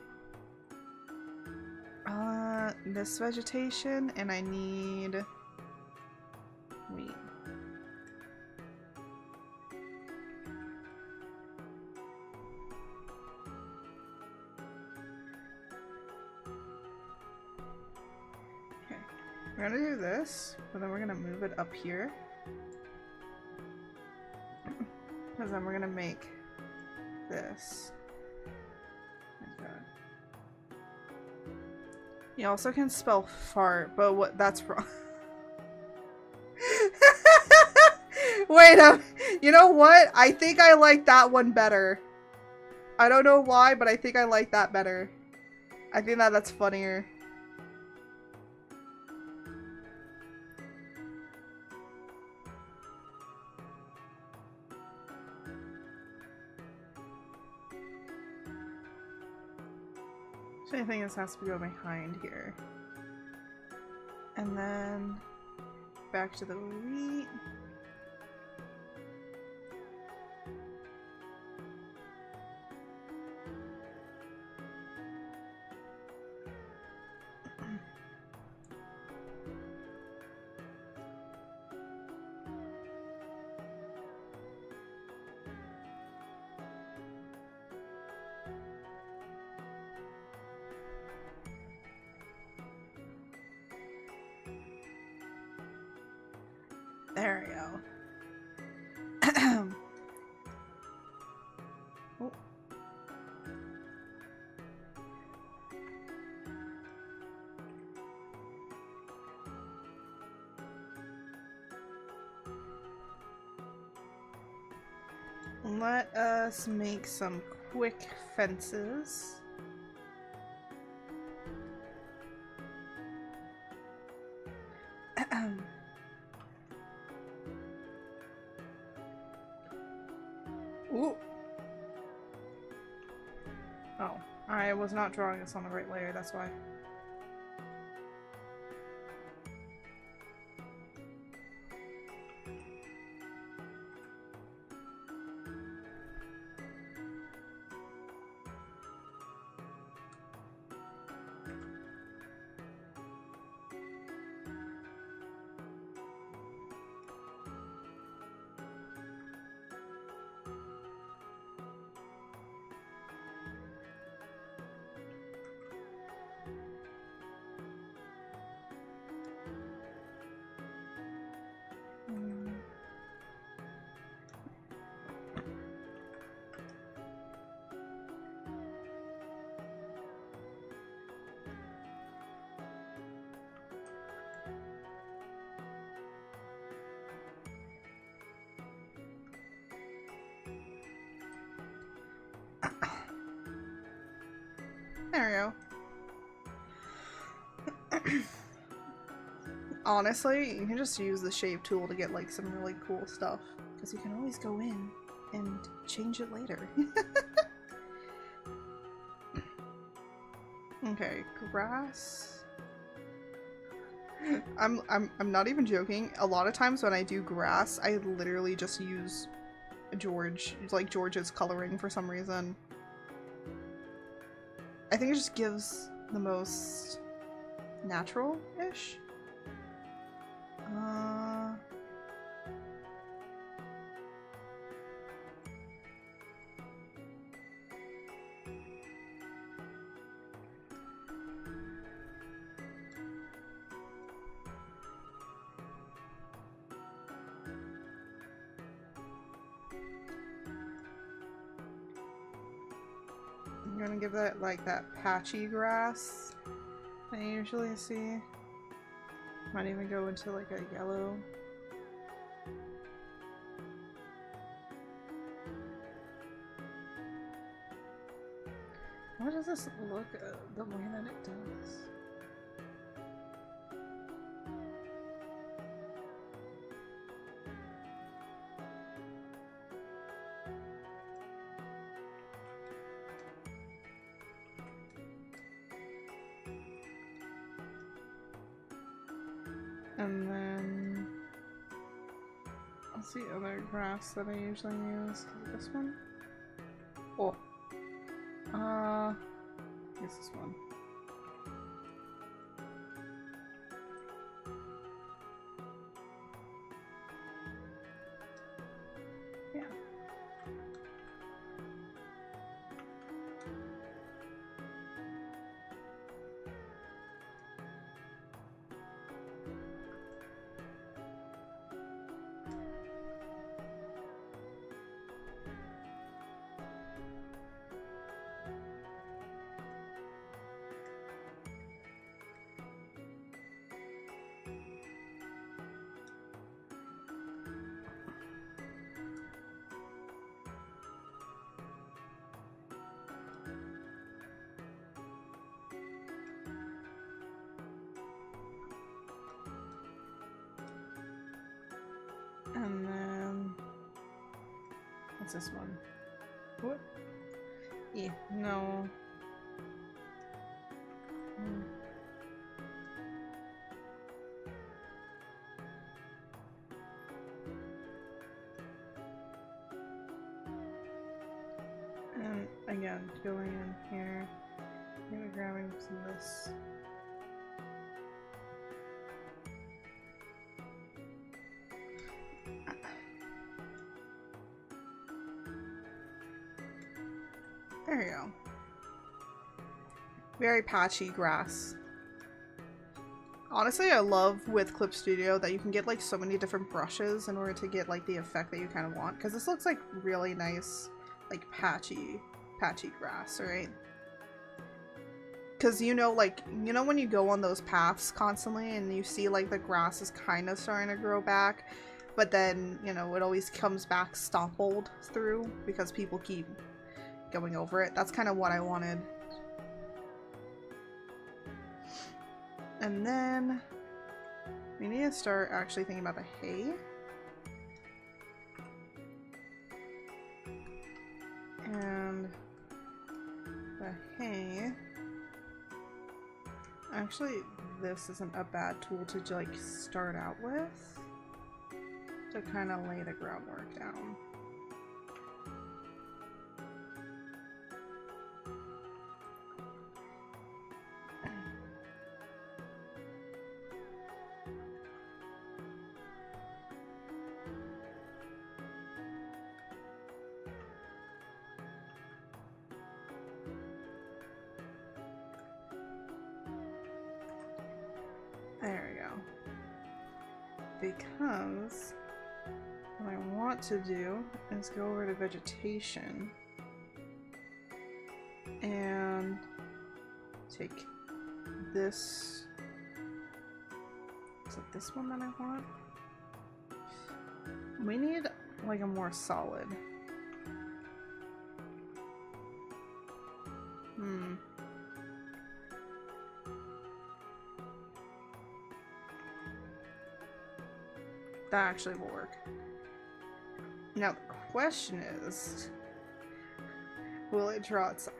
This vegetation, and I need wheat. Okay, we're gonna do this, but then we're gonna move it up here. Because then we're gonna make this. You also can spell fart, but what? That's wrong. Wait a you know what? I think I like that one better. I don't know why, but I think I like that better. I think that that's funnier. So I think this has to go behind here. And then back to the wheat. There we go. Oh. Let us make some quick fences. Ooh. Oh, I was not drawing this on the right layer, that's why. There we go. Honestly, you can just use the shape tool to get like some really cool stuff. Because you can always go in and change it later. Okay, grass. I'm not even joking. A lot of times when I do grass, I literally just use George's coloring for some reason. I think it just gives the most natural-ish. I'm gonna give that like that patchy grass I usually see. Might even go into like a yellow. Why does this look the way that it does? And then what's the other grass that I usually use? Is it this one? Oh. It's this one. Yeah. And then what's this one? What? Yeah, no. And again, going in here, maybe grabbing some of this. There you go. Very patchy grass. Honestly, I love with Clip Studio that you can get like so many different brushes in order to get like the effect that you kind of want. Because this looks like really nice, like patchy grass, right? Because you know when you go on those paths constantly and you see like the grass is kind of starting to grow back, but then, you know, it always comes back stompled through because people keep going over it. That's kind of what I wanted. And then we need to start actually thinking about the hay. And the hay, actually this isn't a bad tool to like start out with, to kind of lay the groundwork down. There we go. Because what I want to do is go over to vegetation and take this. Is it this one that I want? We need like a more solid. That actually will work. Now the question is, will it draw itself?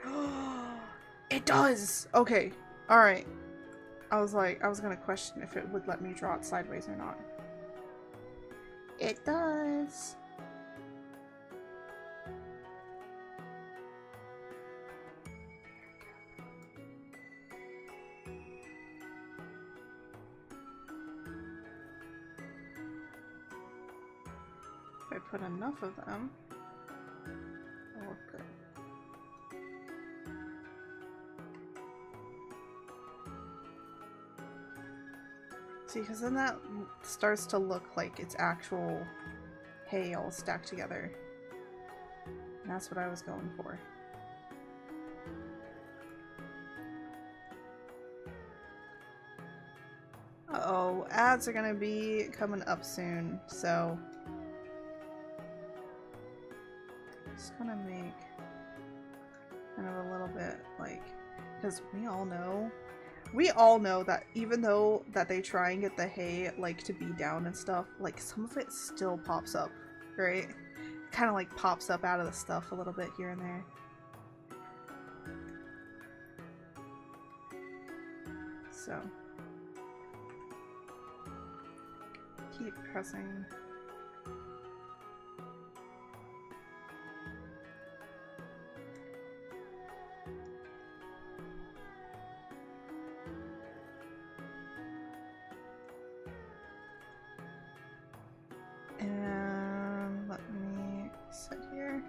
It does! Okay, alright. I was gonna question if it would let me draw it sideways or not. It does! If I put enough of them, it'll look good. See, because then that starts to look like it's actual hay all stacked together. And that's what I was going for. Uh-oh, ads are gonna be coming up soon, so just gonna make kind of a little bit like, because we all know that even though that they try and get the hay like to be down and stuff, like some of it still pops up, right? Kind of like pops up out of the stuff a little bit here and there. So keep pressing. And let me sit here.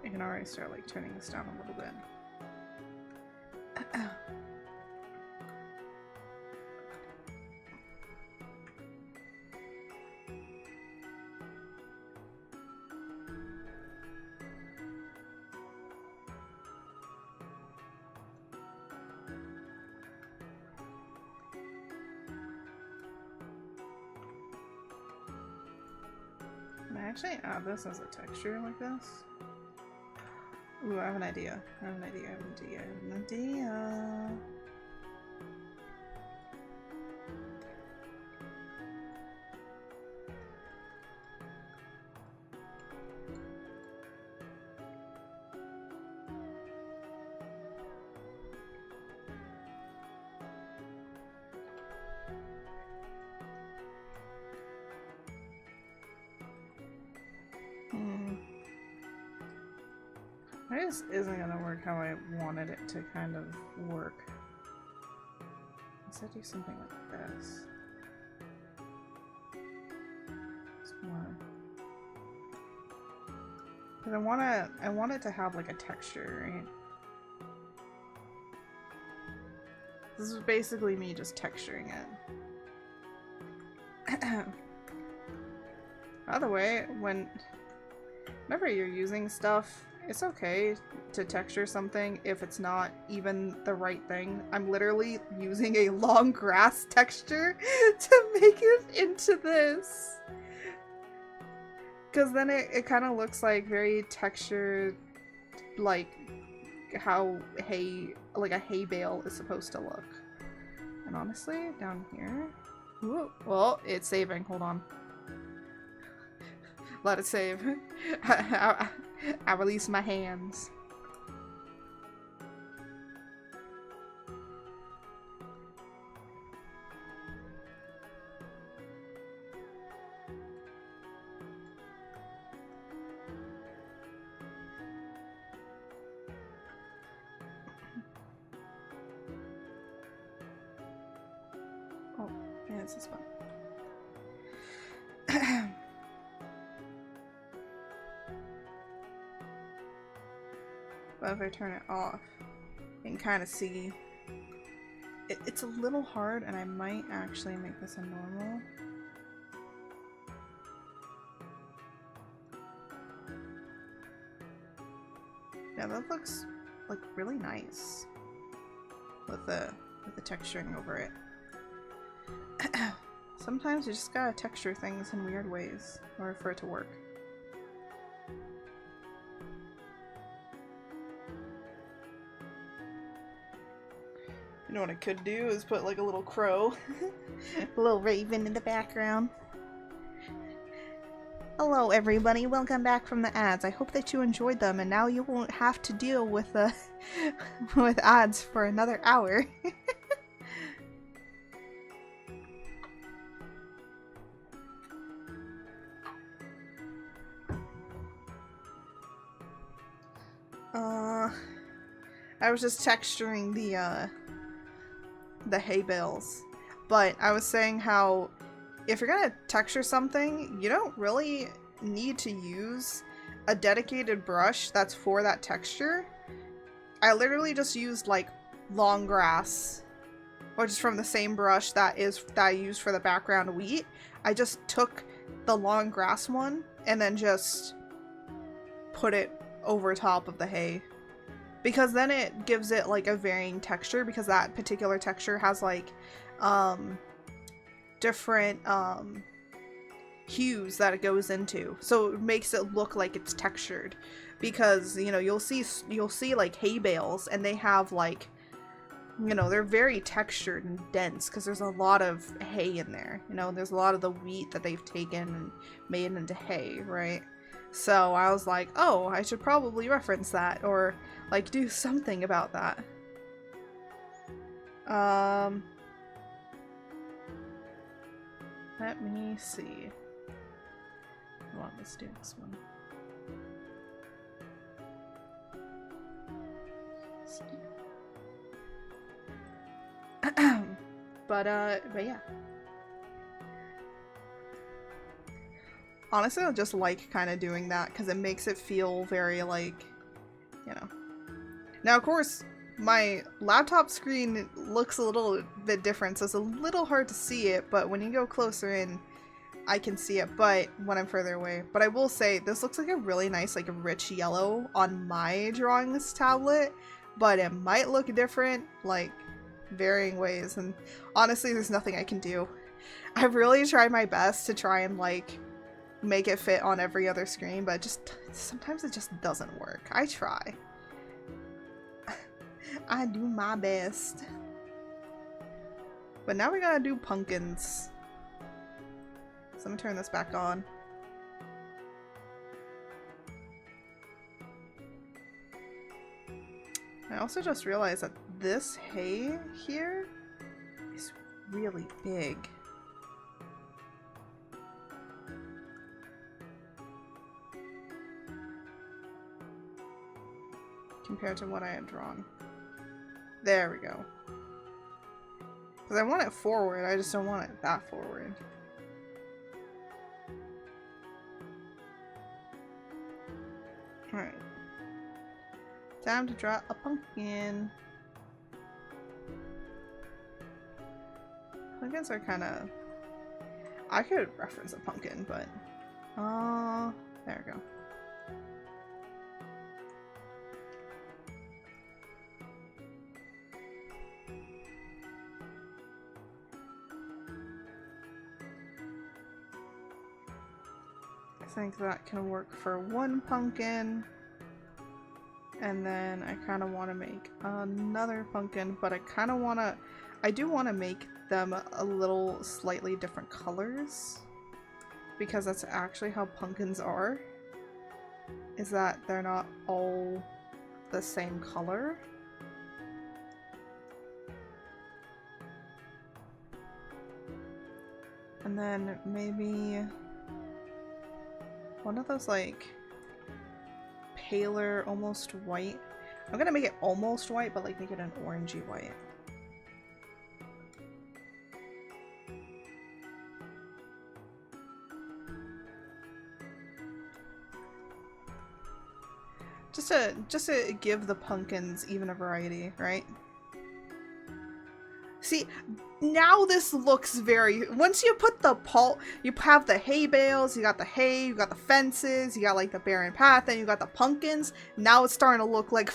I can already start like turning this down a little bit. Can I actually add this as a texture like this? Ooh, I have an idea. I have an idea. This isn't gonna work how I wanted it to kind of work. Let's do something like this. It's more. Because I want it to have like a texture, right? This is basically me just texturing it. By the way, whenever you're using stuff, it's okay to texture something if it's not even the right thing. I'm literally using a long grass texture to make it into this. Because then it kind of looks like very textured, like how like a hay bale is supposed to look. And honestly, down here... Ooh, well, it's saving. Hold on. Let it save. I release my hands. Oh, yeah, this is fun. But if I turn it off, you can kind of see it's a little hard, and I might actually make this a normal. Yeah, that looks like really nice with the texturing over it. Sometimes you just gotta texture things in weird ways in order for it to work. know what I could do is put like a little crow, a little raven in the background. Hello everybody, welcome back from the ads. I hope that you enjoyed them and now you won't have to deal with with ads for another hour. I was just texturing the hay bales, but I was saying how if you're gonna texture something, you don't really need to use a dedicated brush that's for that texture. I literally just used like long grass, which is from the same brush that I used for the background wheat. I just took the long grass one and then just put it over top of the hay. Because then it gives it like a varying texture, because that particular texture has like different hues that it goes into, so it makes it look like it's textured. Because, you know, you'll see like hay bales and they have like, you know, they're very textured and dense because there's a lot of hay in there. You know, there's a lot of the wheat that they've taken and made into hay, right? So I was like, oh, I should probably reference that or like do something about that. Let me see. Well, let's do this one. But yeah. Honestly, I just like kind of doing that because it makes it feel very like, you know. Now, of course, my laptop screen looks a little bit different, so it's a little hard to see it, but when you go closer in, I can see it, but when I'm further away. But I will say, this looks like a really nice, like, rich yellow on my drawings tablet, but it might look different, like, varying ways, and honestly, there's nothing I can do. I've really tried my best to try and, like, make it fit on every other screen, but just sometimes it just doesn't work. I try. I do my best. But now we gotta do pumpkins. So let me turn this back on. I also just realized that this hay here is really big. Compared to what I had drawn. There we go. Because I want it forward, I just don't want it that forward. Alright. Time to draw a pumpkin. Pumpkins are kind of... I could reference a pumpkin, but... there we go. I think that can work for one pumpkin, and then I kind of want to make another pumpkin, but I do want to make them a little slightly different colors, because that's actually how pumpkins are, is that they're not all the same color. And then maybe one of those, like, paler, almost white. I'm gonna make it almost white, but, like, make it an orangey white. Just to give the pumpkins even a variety, right? See, now this looks very... Once you put the you have the hay bales, you got the hay, you got the fences, you got like the barren path, and you got the pumpkins. Now it's starting to look like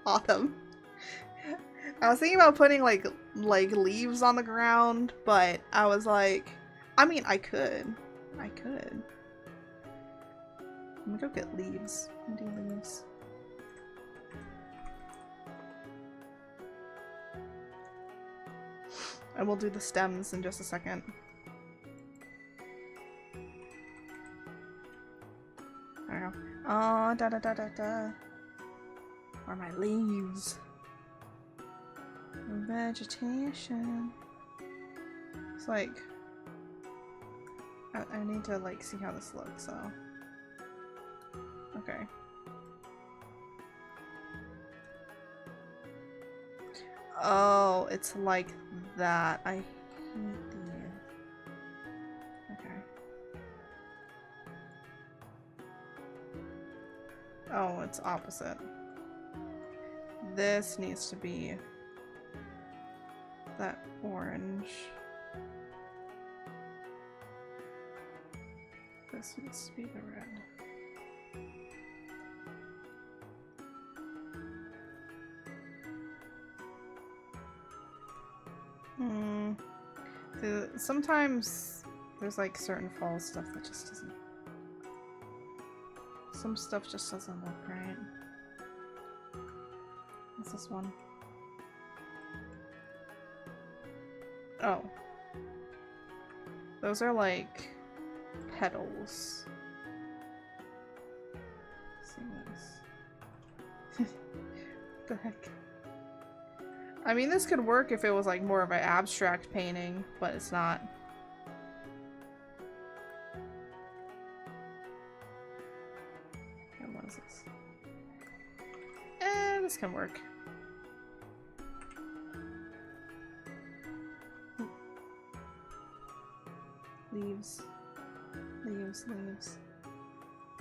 autumn. I was thinking about putting like leaves on the ground, but I was like, I mean, I could. Let me go get leaves. Let me do leaves. And we'll do the stems in just a second. There we go. Oh, da da da da da. Are my leaves? Vegetation. It's like I need to like see how this looks. So okay. Oh, it's like that. I hate these. Okay. Oh, it's opposite. This needs to be that orange. This needs to be the red. Sometimes there's like certain fall stuff that just doesn't. Some stuff just doesn't look right. What's this one? Oh. Those are like petals. Let's see this. What the heck? I mean, this could work if it was like more of an abstract painting, but it's not. And what is this? This can work. Leaves. Leaves, leaves.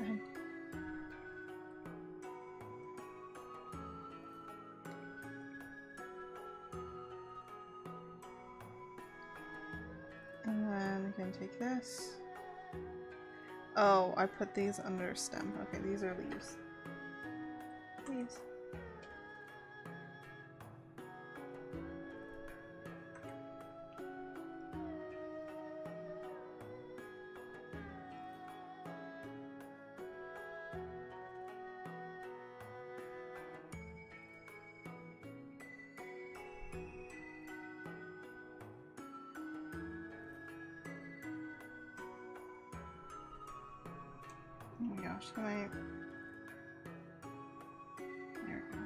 Okay. And then we can take this. Oh, I put these under stem. Okay, these are leaves. Leaves. Oh my gosh, can I... There we go.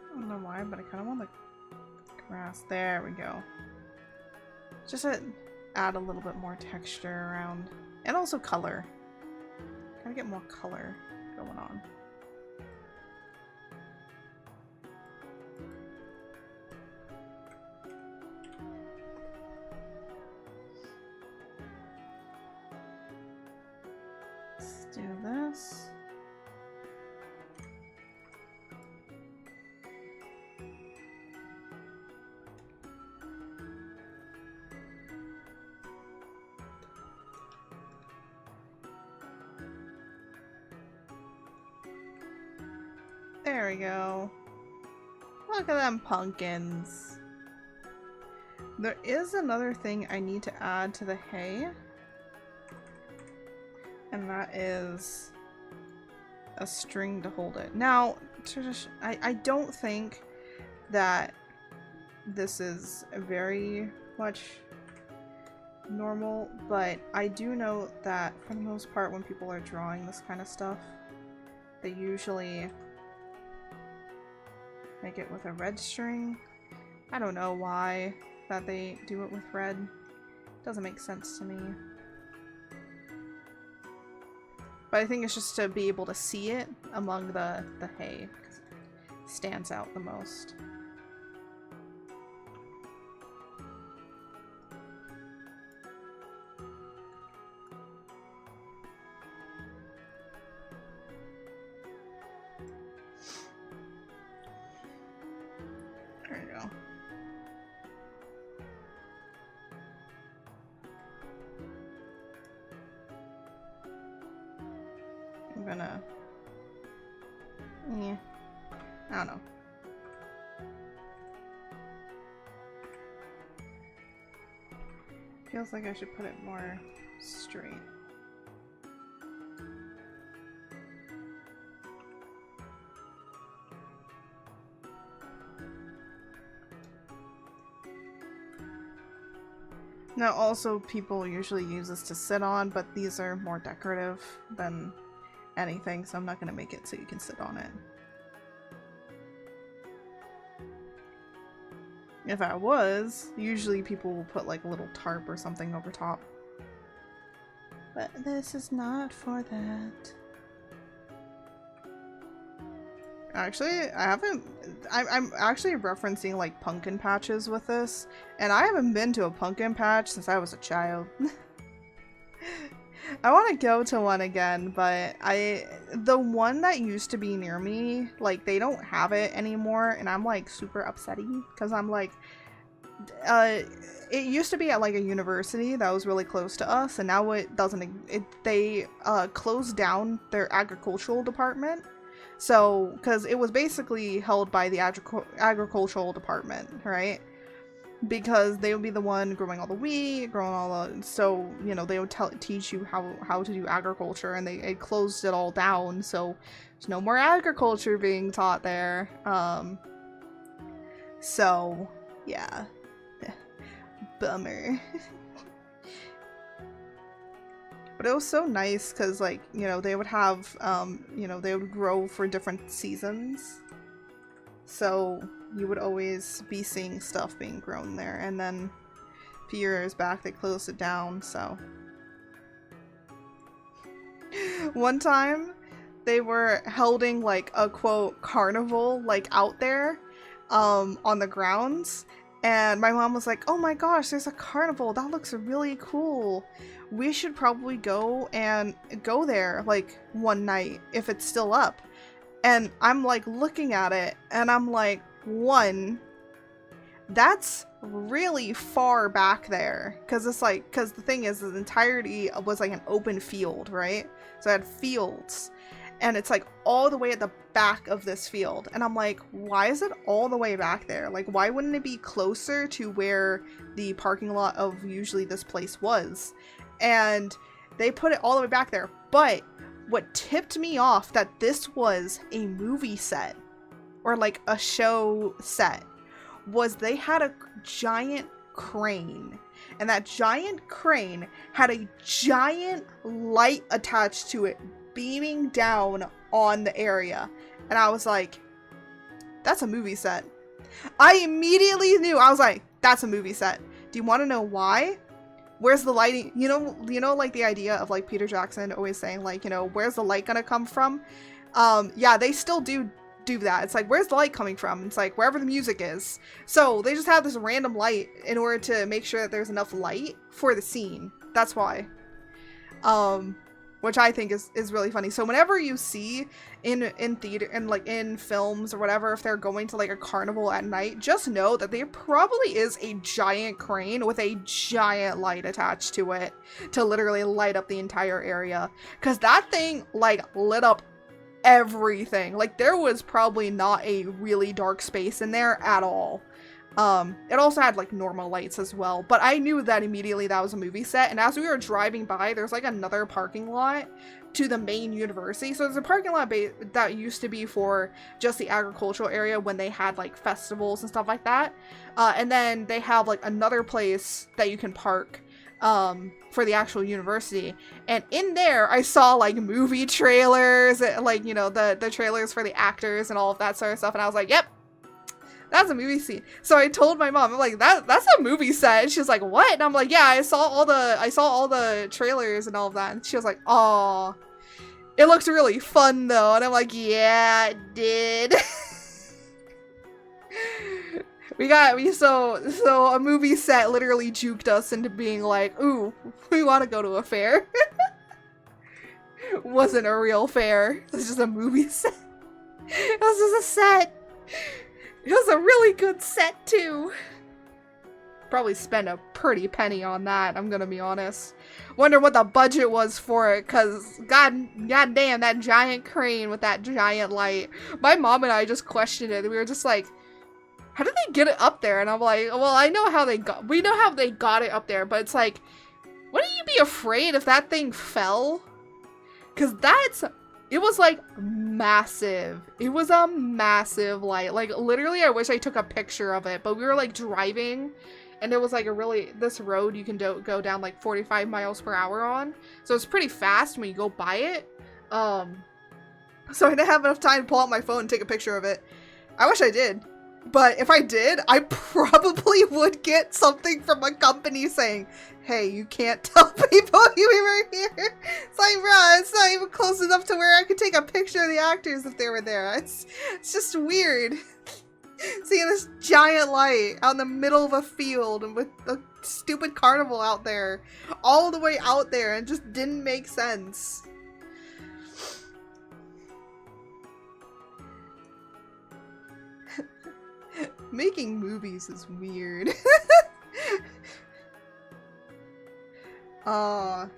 I don't know why, but I kind of want the grass. There we go. Just to add a little bit more texture around. And also color. Gotta get more color going on. Do this. There we go. Look at them pumpkins. There is another thing I need to add to the hay. And that is a string to hold it. Now, I don't think that this is very much normal, but I do know that for the most part when people are drawing this kind of stuff, they usually make it with a red string. I don't know why that they do it with red. Doesn't make sense to me. But I think it's just to be able to see it among the hay, because it stands out the most. There you go. I'm gonna... yeah. I don't know. Feels like I should put it more straight. Now, also, people usually use this to sit on, but these are more decorative than anything, so I'm not going to make it so you can sit on it. If I was, usually people will put like a little tarp or something over top. But this is not for that. Actually, I'm actually referencing like pumpkin patches with this, and I haven't been to a pumpkin patch since I was a child. I want to go to one again, but the one that used to be near me, like they don't have it anymore, and I'm like super upsetty because I'm like, it used to be at like a university that was really close to us, and now it doesn't. They closed down their agricultural department. So, because it was basically held by the agricultural department, right? Because they would be the one growing all the wheat, growing all the, so, you know, they would teach you how to do agriculture, and they closed it all down, so there's no more agriculture being taught there. So, yeah. Bummer. But it was so nice because, like, you know, they would have, you know, they would grow for different seasons. So you would always be seeing stuff being grown there. And then a few years back, they closed it down, so. One time, they were holding, like, a, quote, carnival, like, out there, on the grounds. And my mom was like, oh my gosh, there's a carnival. That looks really cool. We should probably go there, like, one night if it's still up. And I'm, like, looking at it, and I'm like, one, that's really far back there. Because it's like, because the thing is, the entirety was, like, an open field, right? So I had fields. And it's, like, all the way at the back of this field. And I'm like, why is it all the way back there? Like, why wouldn't it be closer to where the parking lot of usually this place was? And they put it all the way back there. But what tipped me off that this was a movie set, or like a show set, was they had a giant crane. And that giant crane had a giant light attached to it, beaming down on the area. And I was like, that's a movie set. I immediately knew. I was like, that's a movie set. Do you want to know why? Where's the lighting? You know, like the idea of like Peter Jackson always saying like, you know, where's the light gonna come from? Yeah, they still do that. It's like, where's the light coming from? It's like wherever the music is. So they just have this random light in order to make sure that there's enough light for the scene. That's why. Which I think is really funny. So whenever you see in theater and like in films or whatever, if they're going to like a carnival at night, just know that there probably is a giant crane with a giant light attached to it to literally light up the entire area. Because that thing like lit up everything. Like there was probably not a really dark space in there at all. It also had like normal lights as well, but I knew that immediately that was a movie set. And as we were driving by, there's like another parking lot to the main university. So there's a parking lot that used to be for just the agricultural area when they had like festivals and stuff like that. And then they have like another place that you can park for the actual university. And in there I saw like movie trailers, like, you know, the trailers for the actors and all of that sort of stuff. And I was like, yep, that's a movie scene. So I told my mom, I'm like, that's a movie set. And she's like, what? And I'm like, yeah, I saw all the trailers and all of that. And she was like, aw, it looks really fun though. And I'm like, yeah, it did. So a movie set literally juked us into being like, ooh, we want to go to a fair. Wasn't a real fair. It was just a movie set. It was just a set. It was a really good set, too. Probably spent a pretty penny on that, I'm gonna be honest. Wonder what the budget was for it, cause god damn, that giant crane with that giant light. My mom and I just questioned it. We were just like, how did they get it up there? And I'm like, well, we know how they got it up there, but it's like, wouldn't you be afraid if that thing fell? Cause it was like massive. It was a massive light. Like literally I wish I took a picture of it, but we were like driving and it was like this road you can go down like 45 miles per hour on, so it's pretty fast when you go by it. So I didn't have enough time to pull out my phone and take a picture of it. I wish I did. But if I did, I probably would get something from a company saying, hey, you can't tell people you were here. It's like, bro, it's not even close enough to where I could take a picture of the actors if they were there. It's just weird. Seeing this giant light out in the middle of a field and with the stupid carnival out there. All the way out there, and just didn't make sense. Making movies is weird. What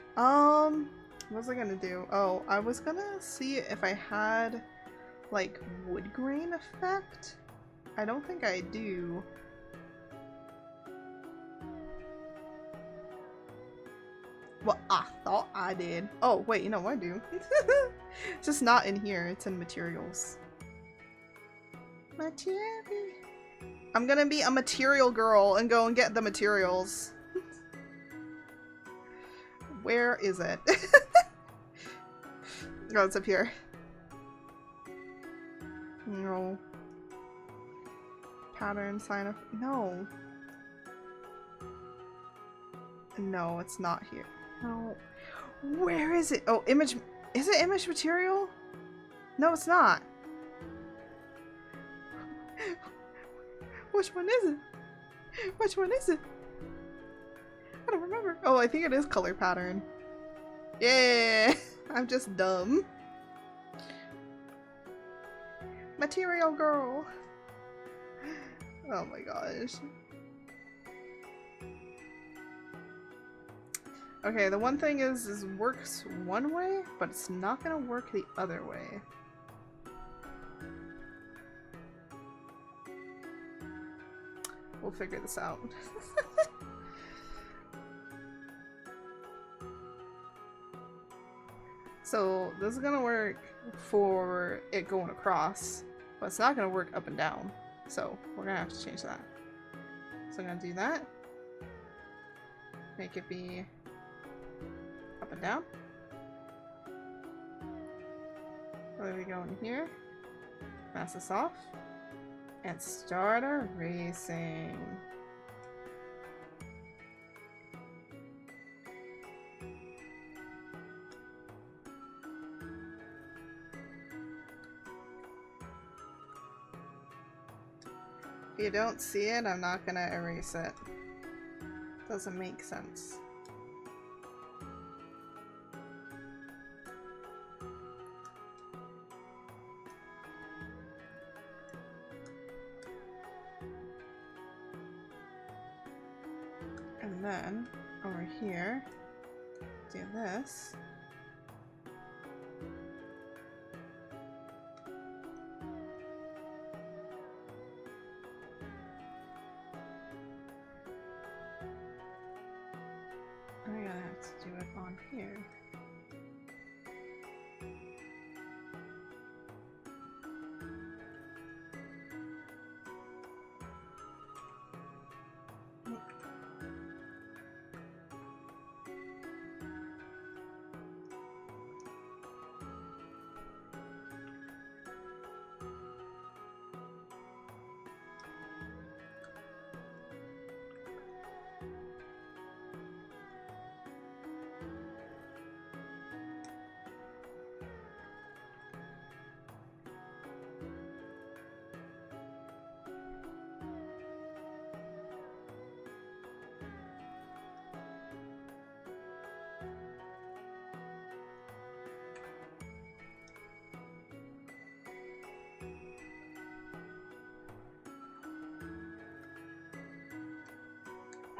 was I gonna do? Oh, I was gonna see if I had, like, wood grain effect. I don't think I do. Well, I thought I did. Oh, wait, you know what I do? It's just not in here, it's in materials. Material. I'm gonna be a material girl and go and get the materials. Where is it? Oh, it's up here. No. Pattern, sign up. No. No, it's not here. No. Where is it? Oh, image. Is it image material? No, it's not. Which one is it? Which one is it? I don't remember. Oh, I think it is color pattern. Yeah, I'm just dumb. Material girl. Oh my gosh. Okay, the one thing is works one way, but it's not gonna work the other way. We'll figure this out. So this is gonna work for it going across, but it's not gonna work up and down. So we're gonna have to change that. So I'm gonna do that. Make it be up and down. So there we go in here. Mask this off. And start erasing. If you don't see it, I'm not gonna erase it. Doesn't make sense. And then, over here, do this. I'm gonna have to do it on here.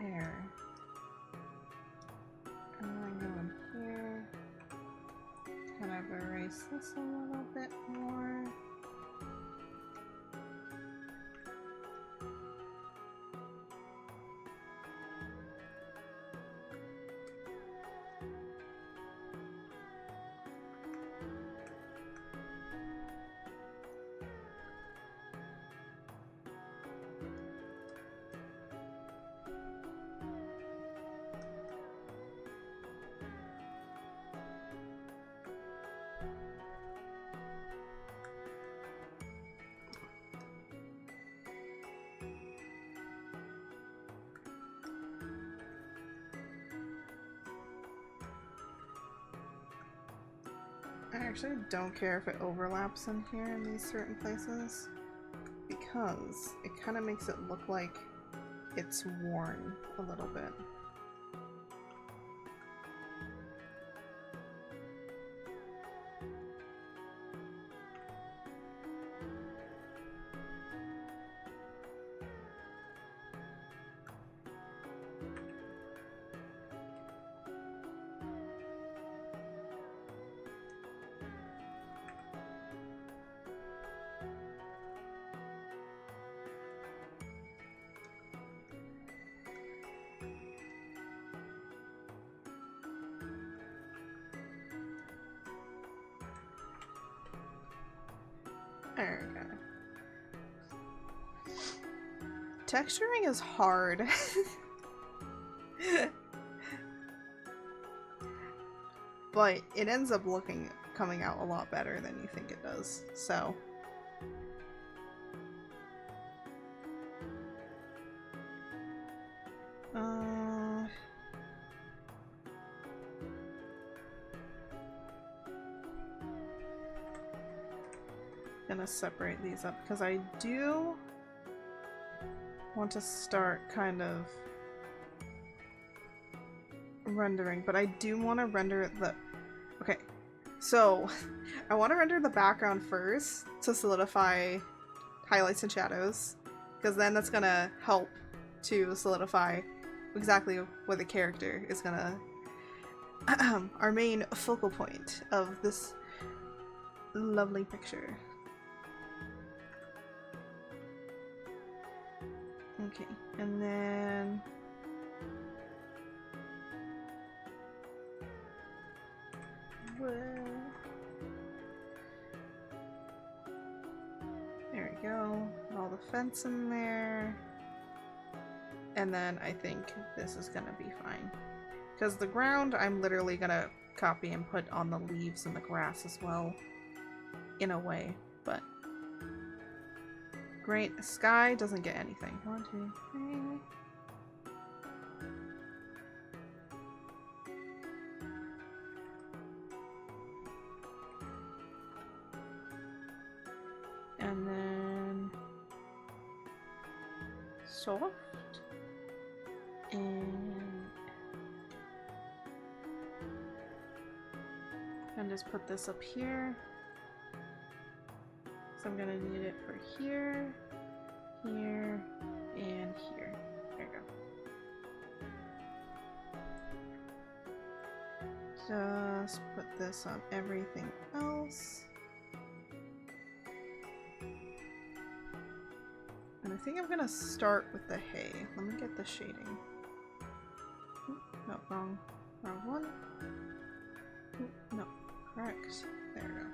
There. And then go in here. Kind of erase this a little bit more. I actually don't care if it overlaps in here in these certain places, because it kind of makes it look like it's worn a little bit. There we go. Texturing is hard. But it ends up coming out a lot better than you think it does, so. Gonna separate these up because I do want to start kind of rendering, but I do want to render the... Okay, so I want to render the background first to solidify highlights and shadows, because then that's gonna help to solidify exactly what the character is gonna... our main focal point of this lovely picture. Okay, and then... Whoa. There we go. All the fence in there. And then I think this is gonna be fine. Because the ground, I'm literally gonna copy and put on the leaves and the grass as well. In a way, but... Great. Sky doesn't get anything. 1, 2, 3. And then soft. And just put this up here. So I'm gonna need it for here, here, and here. There you go. Just put this on everything else. And I think I'm gonna start with the hay. Let me get the shading. Oop, no, wrong one. Oop, no, correct. There we go.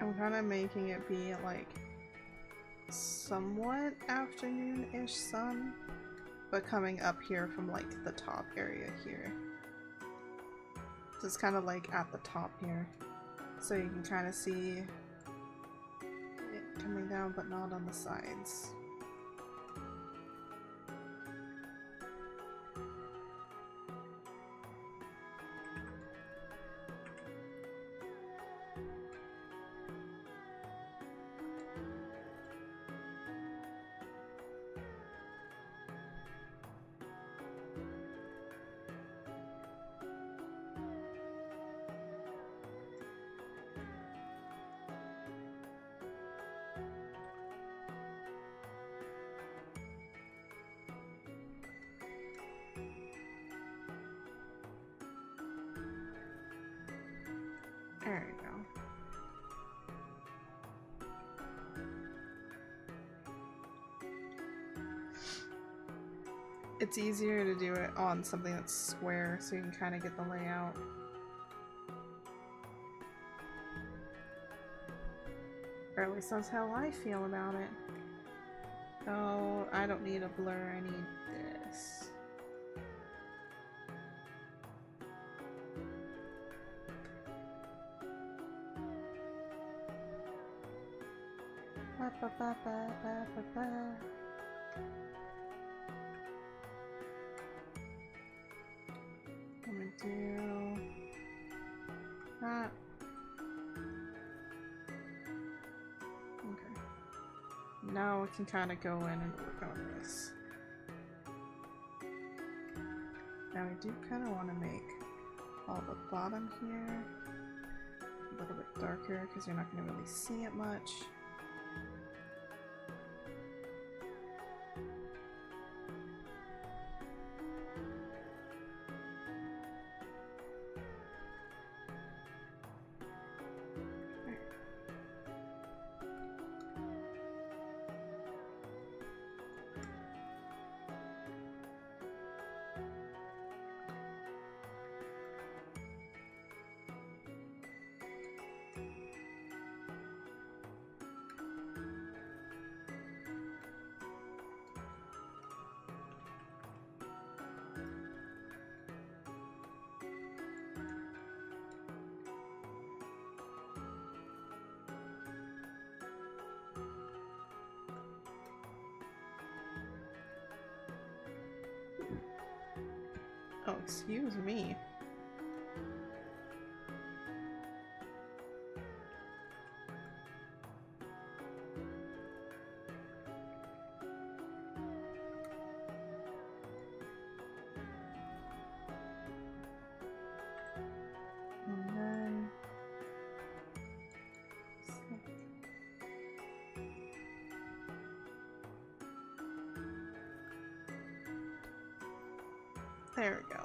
I'm kind of making it be like somewhat afternoon-ish sun, but coming up here from like the top area here. So it's kind of like at the top here. So you can kind of see it coming down, but not on the sides. There we go. It's easier to do it on something that's square so you can kind of get the layout. Or at least that's how I feel about it. Oh, I don't need a blur, I need this. Ba, ba, ba, ba, ba, ba, ba. I'm gonna do that. Okay. Now we can kind of go in and work on this. Now I do kind of want to make all the bottom here a little bit darker because you're not going to really see it much. Oh, excuse me. And then there we go.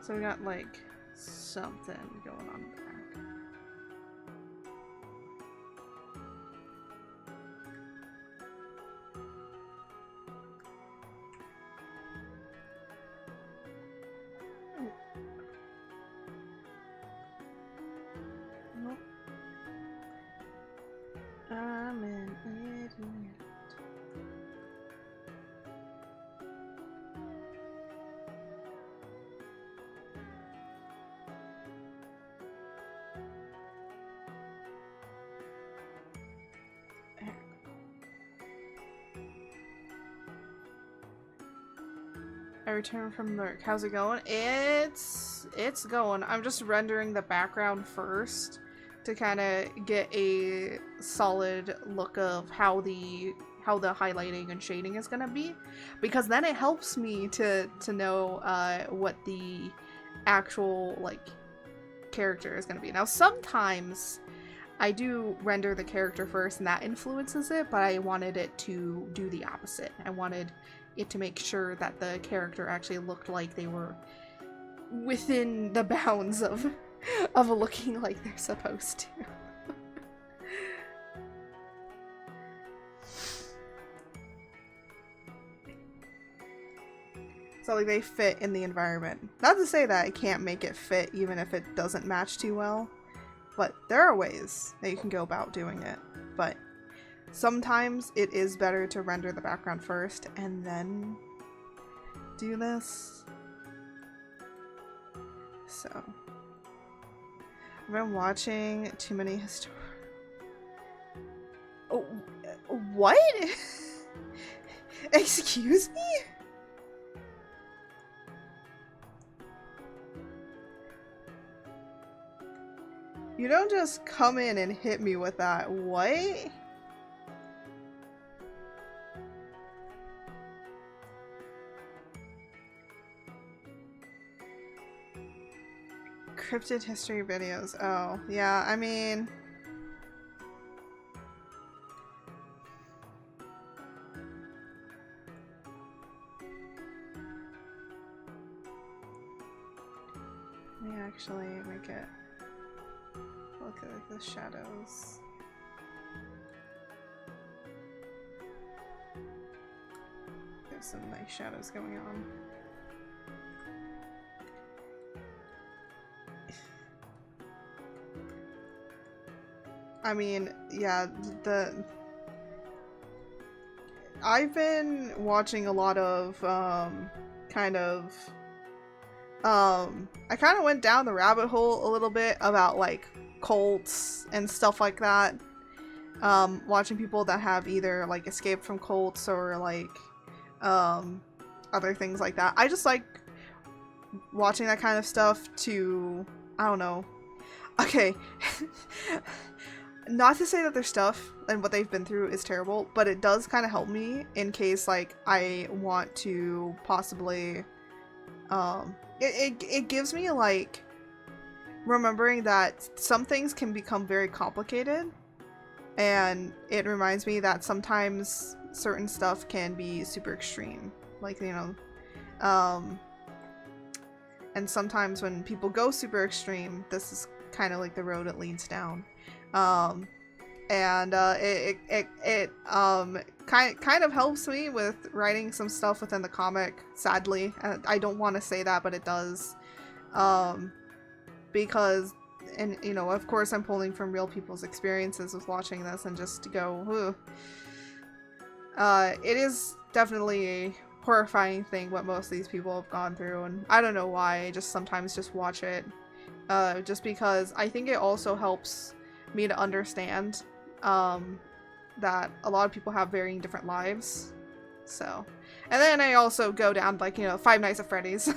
So we got like something going on in the back. Nope. I'm an idiot. I returned from work. How's it going? It's going. I'm just rendering the background first to kind of get a solid look of how the highlighting and shading is gonna be, because then it helps me to know what the actual like character is gonna be. Now sometimes I do render the character first and that influences it, but I wanted it to do the opposite. I wanted it to make sure that the character actually looked like they were within the bounds of looking like they're supposed to. So like they fit in the environment. Not to say that I can't make it fit even if it doesn't match too well, but there are ways that you can go about doing it. But sometimes it is better to render the background first and then do this. So I've been watching too many Oh, what? Excuse me? You don't just come in and hit me with that. What? Cryptid history videos. Oh, yeah, I mean... Let me actually make it look like the shadows. There's some nice shadows going on. I mean, yeah, I've been watching a lot of, I kind of went down the rabbit hole a little bit about, like, cults and stuff like that. Watching people that have either, like, escaped from cults or, like, other things like that. I just like watching that kind of stuff to, I don't know. Okay. Not to say that their stuff and what they've been through is terrible, but it does kind of help me in case, like, I want to possibly, it gives me, like, remembering that some things can become very complicated, and it reminds me that sometimes certain stuff can be super extreme, like, you know, and sometimes when people go super extreme, this is kind of like the road it leads down. It kind of helps me with writing some stuff within the comic, sadly. I don't want to say that, but it does. Because, and, you know, of course I'm pulling from real people's experiences with watching this, and just to go, it is definitely a horrifying thing what most of these people have gone through, and I don't know why, I just sometimes just watch it. Just because I think it also helps me to understand that a lot of people have varying different lives. So, and then I also go down, like, you know, Five Nights at Freddy's. And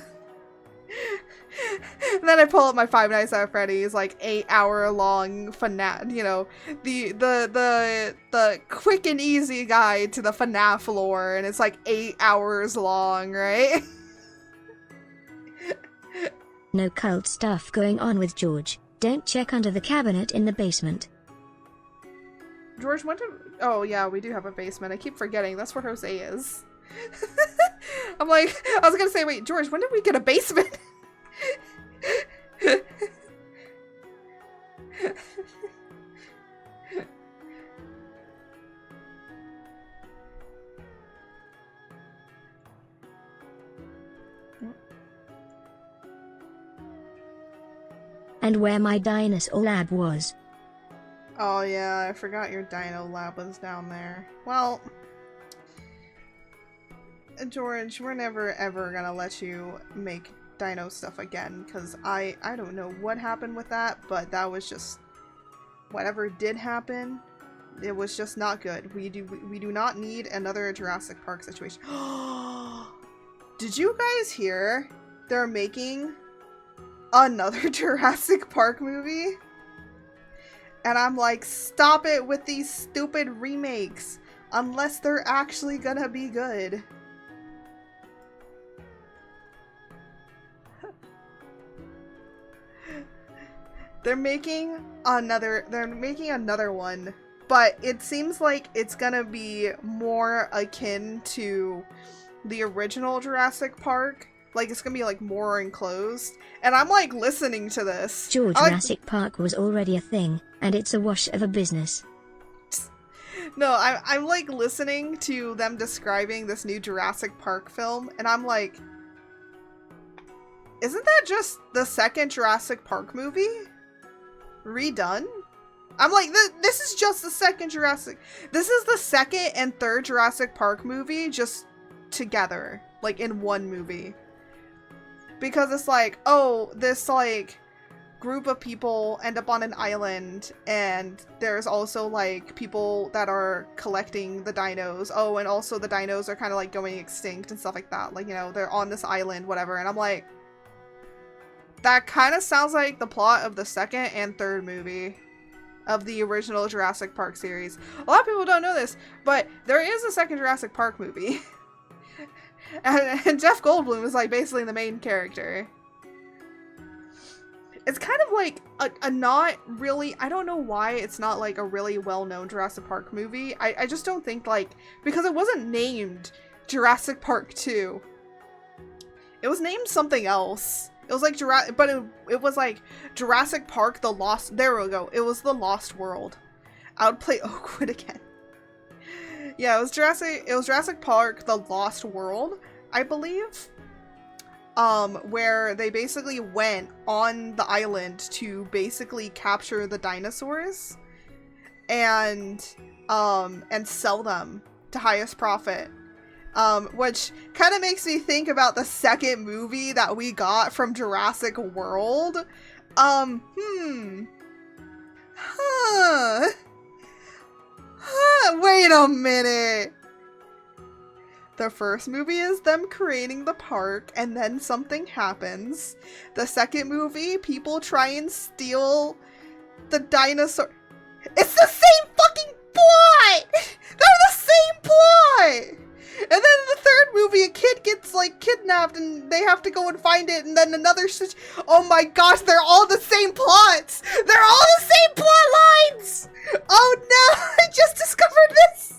then I pull up my Five Nights at Freddy's, like, 8-hour long FNAF, you know, the quick and easy guide to the FNAF lore, and it's like 8 hours long, right? No cult stuff going on with George. Don't check under the cabinet in the basement. George, when did... Oh, yeah, we do have a basement. I keep forgetting. That's where Jose is. I'm like... I was gonna say, wait, George, when did we get a basement? And where my dinosaur lab was. Oh yeah, I forgot your dino lab was down there. Well, George, we're never ever gonna let you make dino stuff again, because I don't know what happened with that, but that was just, whatever did happen, it was just not good. We do not need another Jurassic Park situation. Did you guys hear they're making another Jurassic Park movie? And I'm like, stop it with these stupid remakes, unless they're actually gonna be good. They're making another one, but it seems like it's gonna be more akin to the original Jurassic Park. Like, it's gonna be, like, more enclosed. And I'm, like, listening to this. Jurassic Park was already a thing, and it's a wash of a business. No, I'm, like, listening to them describing this new Jurassic Park film, and I'm like, isn't that just the second Jurassic Park movie? Redone? I'm like, this is just the second Jurassic... This is the second and third Jurassic Park movie just together. Like, in one movie. Because it's like, oh, this, like, group of people end up on an island, and there's also, like, people that are collecting the dinos. Oh, and also the dinos are kind of, like, going extinct and stuff like that. Like, you know, they're on this island, whatever. And I'm like, that kind of sounds like the plot of the second and third movie of the original Jurassic Park series. A lot of people don't know this, but there is a second Jurassic Park movie. And Jeff Goldblum is, like, basically the main character. It's kind of like a not really, I don't know why it's not, like, a really well-known Jurassic Park movie. I just don't think, like, because it wasn't named Jurassic Park 2. It was named something else. It was like it was like Jurassic Park The Lost, there we go. It was The Lost World. I would play Oakwood again. Yeah, it was Jurassic Park The Lost World, I believe. Where they basically went on the island to basically capture the dinosaurs. and sell them to highest profit. Which kind of makes me think about the second movie that we got from Jurassic World. Wait a minute. The first movie is them creating the park, and then something happens. The second movie, people try and steal the dinosaur. It's the same fucking plot! They're the same plot! And then in the third movie, a kid gets, like, kidnapped, and they have to go and find it, and then another oh my gosh, they're all the same plots! They're all the same plot lines! Oh no, I just discovered this!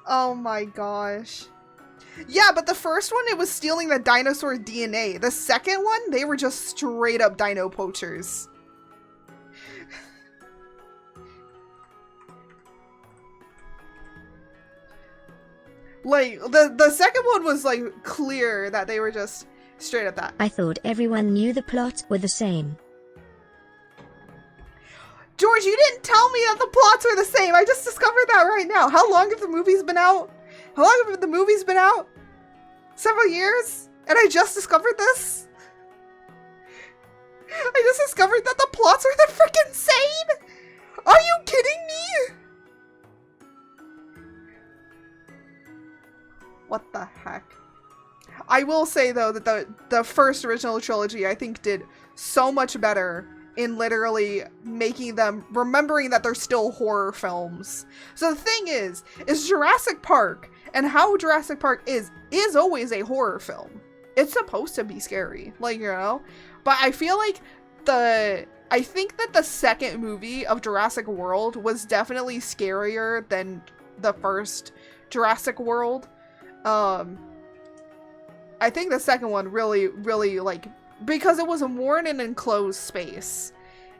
Oh my gosh. Yeah, but the first one, it was stealing the dinosaur DNA. The second one, they were just straight up dino poachers. Like, the second one was, like, clear that they were just straight up that. I thought everyone knew the plots were the same. George, you didn't tell me that the plots were the same. I just discovered that right now. How long have the movies been out? How long have the movies been out? Several years? And I just discovered this? I just discovered that the plots are the freaking same? Are you kidding me? What the heck? I will say, though, that the first original trilogy, I think, did so much better in literally making them, remembering that they're still horror films. So the thing is Jurassic Park, and how Jurassic Park is always a horror film. It's supposed to be scary, like, you know? But I feel like I think that the second movie of Jurassic World was definitely scarier than the first Jurassic World. I think the second one really, like, because it was more in an enclosed space.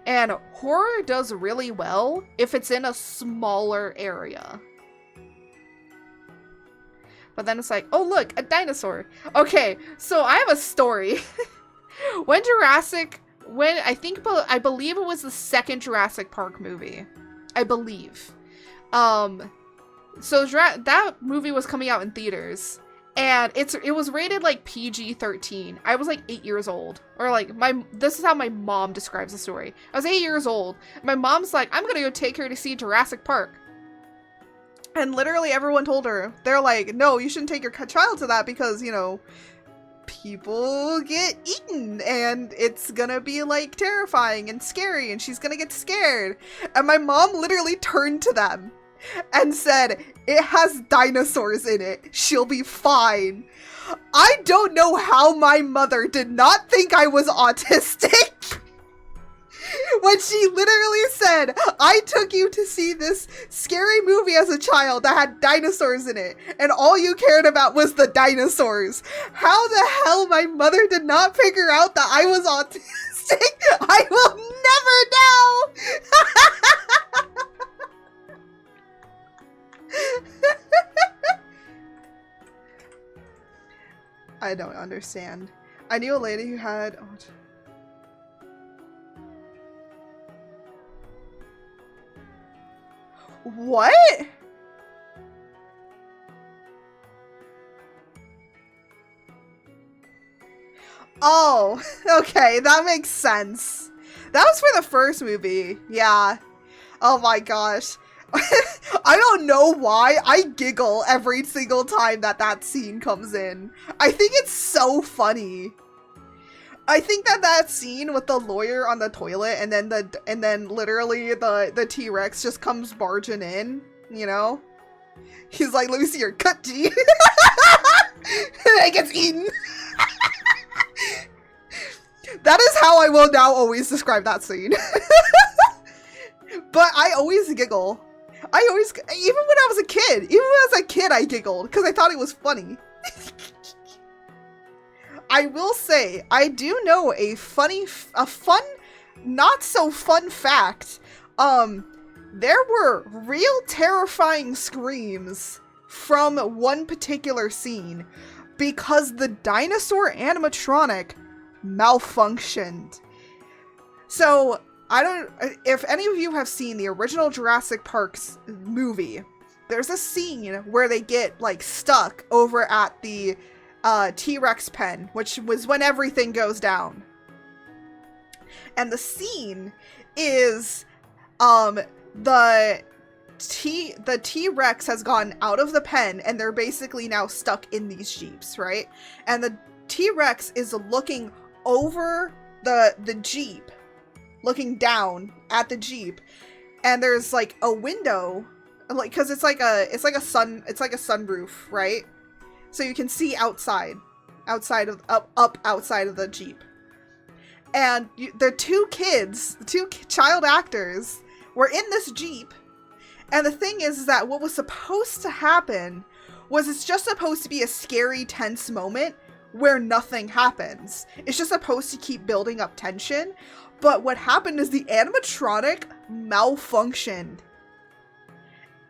And horror does really well if it's in a smaller area. But then it's like, oh look, a dinosaur. Okay, so I have a story. I believe it was the second Jurassic Park movie. I believe. So that movie was coming out in theaters. And it was rated like PG-13. I was like 8 years old. Or like, this is how my mom describes the story. I was 8 years old. My mom's like, I'm gonna go take her to see Jurassic Park. And literally everyone told her, they're like, no, you shouldn't take your child to that because, you know, people get eaten and it's gonna be like terrifying and scary and she's gonna get scared. And my mom literally turned to them and said, it has dinosaurs in it. She'll be fine. I don't know how my mother did not think I was autistic when she literally said, I took you to see this scary movie as a child that had dinosaurs in it, and all you cared about was the dinosaurs. How the hell my mother did not figure out that I was autistic, I will never know! I don't understand. I knew a lady who had... What? Oh, okay, that makes sense. That was for the first movie. Yeah. Oh my gosh. I don't know why I giggle every single time that scene comes in. I think it's so funny. I think that scene with the lawyer on the toilet and then literally the T-Rex just comes barging in, you know? He's like, let me see your cut, G. And it gets eaten. That is how I will now always describe that scene. But I always giggle. Even when I was a kid, I giggled because I thought it was funny. I will say, I do know a fun, not so fun fact. There were real terrifying screams from one particular scene, because the dinosaur animatronic malfunctioned. So, if any of you have seen the original Jurassic Park's movie, there's a scene where they get, like, stuck over at the T-Rex pen, which was when everything goes down. And the scene is, the T-Rex has gotten out of the pen, and they're basically now stuck in these Jeeps, right? And the T-Rex is looking over the Jeep, looking down at the Jeep, and there's like a window, like, because it's like a sunroof, right? So you can see outside of the Jeep. And the two child actors were in this Jeep. And the thing is that what was supposed to happen was it's just supposed to be a scary, tense moment where nothing happens. It's just supposed to keep building up tension. But what happened is the animatronic malfunctioned.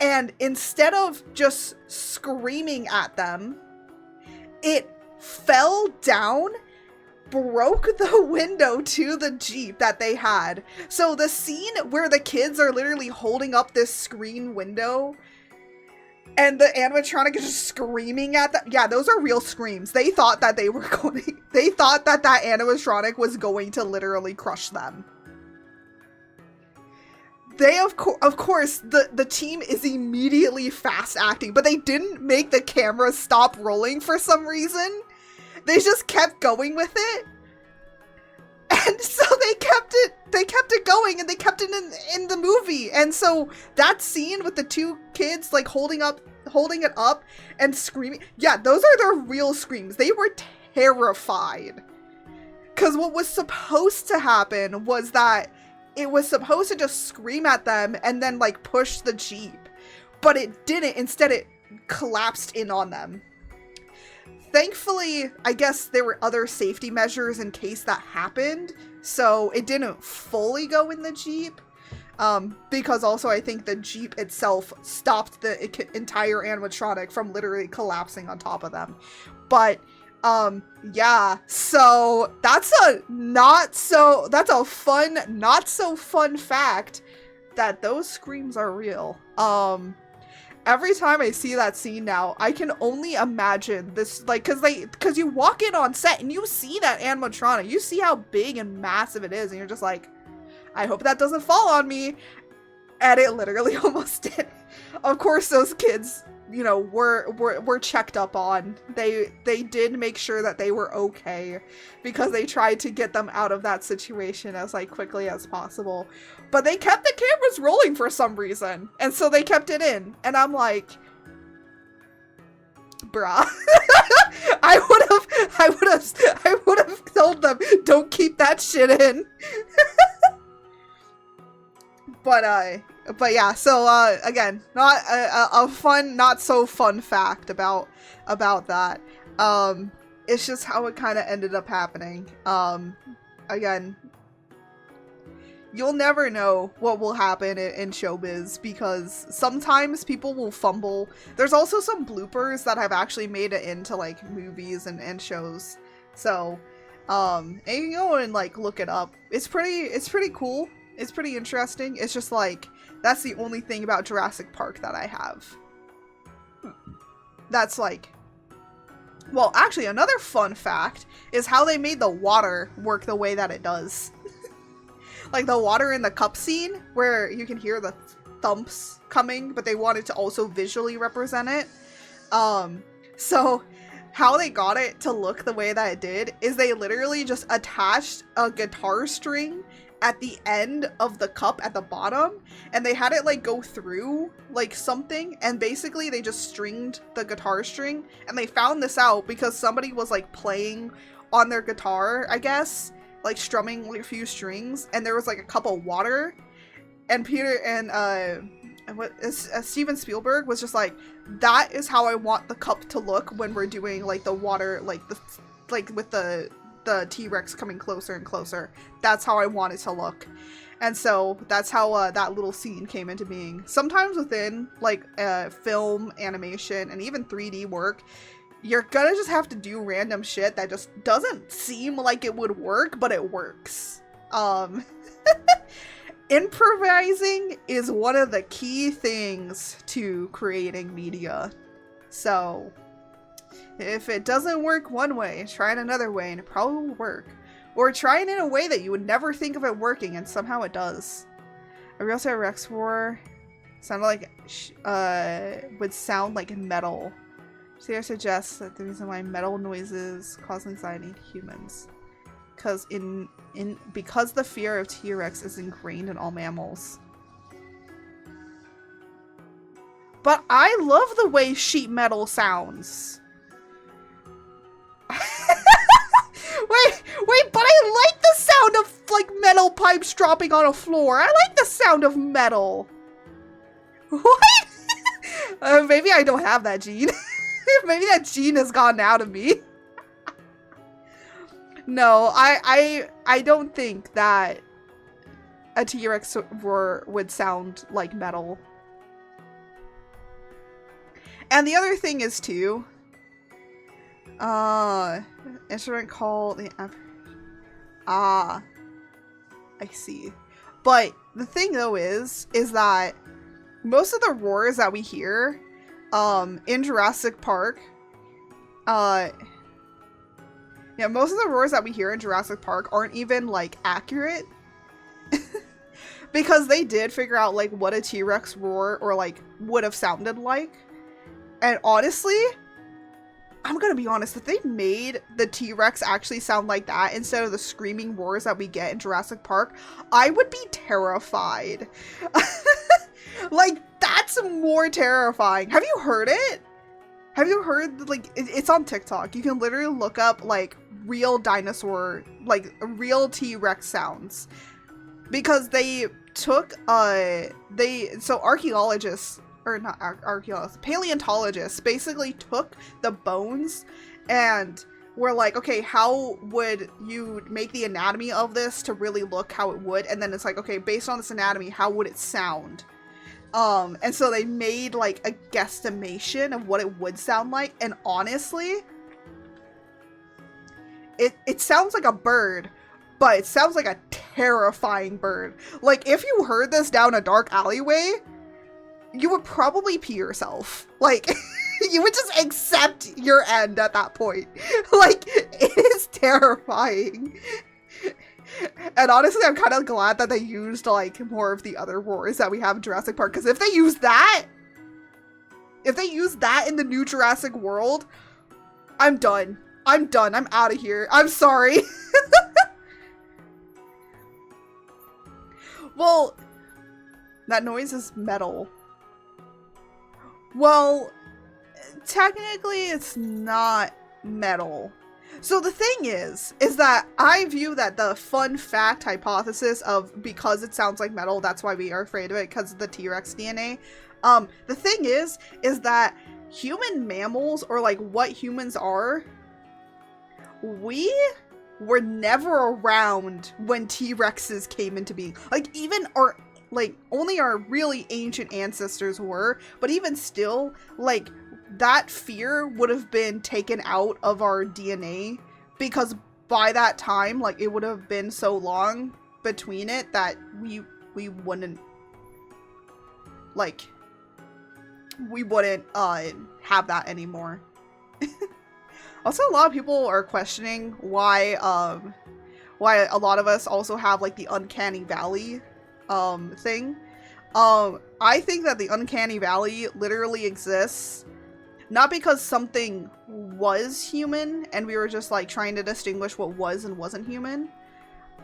And instead of just screaming at them, it fell down, broke the window to the Jeep that they had. So the scene where the kids are literally holding up this screen window and the animatronic is just screaming at them. Yeah, those are real screams. They thought that they thought that animatronic was going to literally crush them. They, of course, the team is immediately fast acting, but they didn't make the camera stop rolling for some reason. They just kept going with it. And so they kept it going, and they kept it in the movie. And so that scene with the two kids like holding it up and screaming. Yeah, those are their real screams. They were terrified. 'Cause what was supposed to happen was that it was supposed to just scream at them and then like push the Jeep. But it didn't. Instead it collapsed in on them. Thankfully, I guess there were other safety measures in case that happened, so it didn't fully go in the Jeep, because also I think the Jeep itself stopped the entire animatronic from literally collapsing on top of them. But, yeah, so that's a not so fun fact that those screams are real. Every time I see that scene now, I can only imagine this, like, cause you walk in on set and you see that animatronic, you see how big and massive it is, and you're just like, I hope that doesn't fall on me, and it literally almost did. Of course, those kids, you know, were checked up on. They did make sure that they were okay, because they tried to get them out of that situation as like quickly as possible. But they kept the cameras rolling for some reason, and so they kept it in. And I'm like, bruh. I would have told them, don't keep that shit in. But yeah, so again, not a fun, not so fun fact about that. It's just how it kind of ended up happening. Again, you'll never know what will happen in showbiz, because sometimes people will fumble. There's also some bloopers that have actually made it into like movies and shows. So, and you can go and like look it up. It's pretty cool. It's pretty interesting. It's just like, that's the only thing about Jurassic Park that I have. That's like, well, actually another fun fact is how they made the water work the way that it does. Like the water in the cup scene where you can hear the thumps coming, but they wanted to also visually represent it. So how they got it to look the way that it did is they literally just attached a guitar string at the end of the cup at the bottom, and they had it like go through like something, and basically they just stringed the guitar string. And they found this out because somebody was like playing on their guitar, I guess, like strumming like a few strings, and there was like a cup of water, and Steven Spielberg was just like, that is how I want the cup to look when we're doing like the water, like with the T-Rex coming closer and closer. That's how I want it to look. And so that's how that little scene came into being. Sometimes within like film, animation, and even 3D work, you're gonna just have to do random shit that just doesn't seem like it would work, but it works. Improvising is one of the key things to creating media. So, if it doesn't work one way, try it another way and it probably will work. Or try it in a way that you would never think of it working and somehow it does. A real Rex War sounded like, would sound like metal. Sarah suggests that the reason why metal noises cause anxiety in humans. Because the fear of T-Rex is ingrained in all mammals. But I love the way sheet metal sounds. Wait, but I like the sound of, like, metal pipes dropping on a floor. I like the sound of metal. What? Maybe I don't have that gene. Maybe that gene has gone out of me. No, I don't think that a T-Rex roar would sound like metal. And the other thing is too, instrument called the I see. But the thing though is that most of the roars that we hear in Jurassic Park, yeah, most of the roars that we hear in Jurassic Park aren't even, like, accurate. Because they did figure out, like, what a T-Rex roar or, like, would have sounded like. And honestly, I'm gonna be honest, if they made the T-Rex actually sound like that instead of the screaming roars that we get in Jurassic Park, I would be terrified. Like, that's more terrifying. Have you heard it? Have you heard, like, it's on TikTok. You can literally look up, like, real dinosaur, like, real T-Rex sounds. Because they took, so archaeologists, or not archaeologists, paleontologists basically took the bones and were like, okay, how would you make the anatomy of this to really look how it would? And then it's like, okay, based on this anatomy, how would it sound? And so they made, like, a guesstimation of what it would sound like, and honestly, it sounds like a bird, but it sounds like a terrifying bird. Like, if you heard this down a dark alleyway, you would probably pee yourself. Like, you would just accept your end at that point. Like, it is terrifying. And honestly, I'm kind of glad that they used, like, more of the other roars that we have in Jurassic Park. Because if they use that in the new Jurassic World, I'm done. I'm done. I'm out of here. I'm sorry. Well, that noise is metal. Well, technically it's not metal. So the thing is that I view that the fun fact hypothesis of because it sounds like metal, that's why we are afraid of it, because of the T-Rex DNA. The thing is that human mammals, or like what humans are, we were never around when T-Rexes came into being. Like, even our, like, only our really ancient ancestors were, but even still, like, that fear would have been taken out of our DNA, because by that time, like, it would have been so long between it that we wouldn't, like, we wouldn't have that anymore. Also, a lot of people are questioning why a lot of us also have, like, the uncanny valley thing. I think that the uncanny valley literally exists not because something was human and we were just, like, trying to distinguish what was and wasn't human.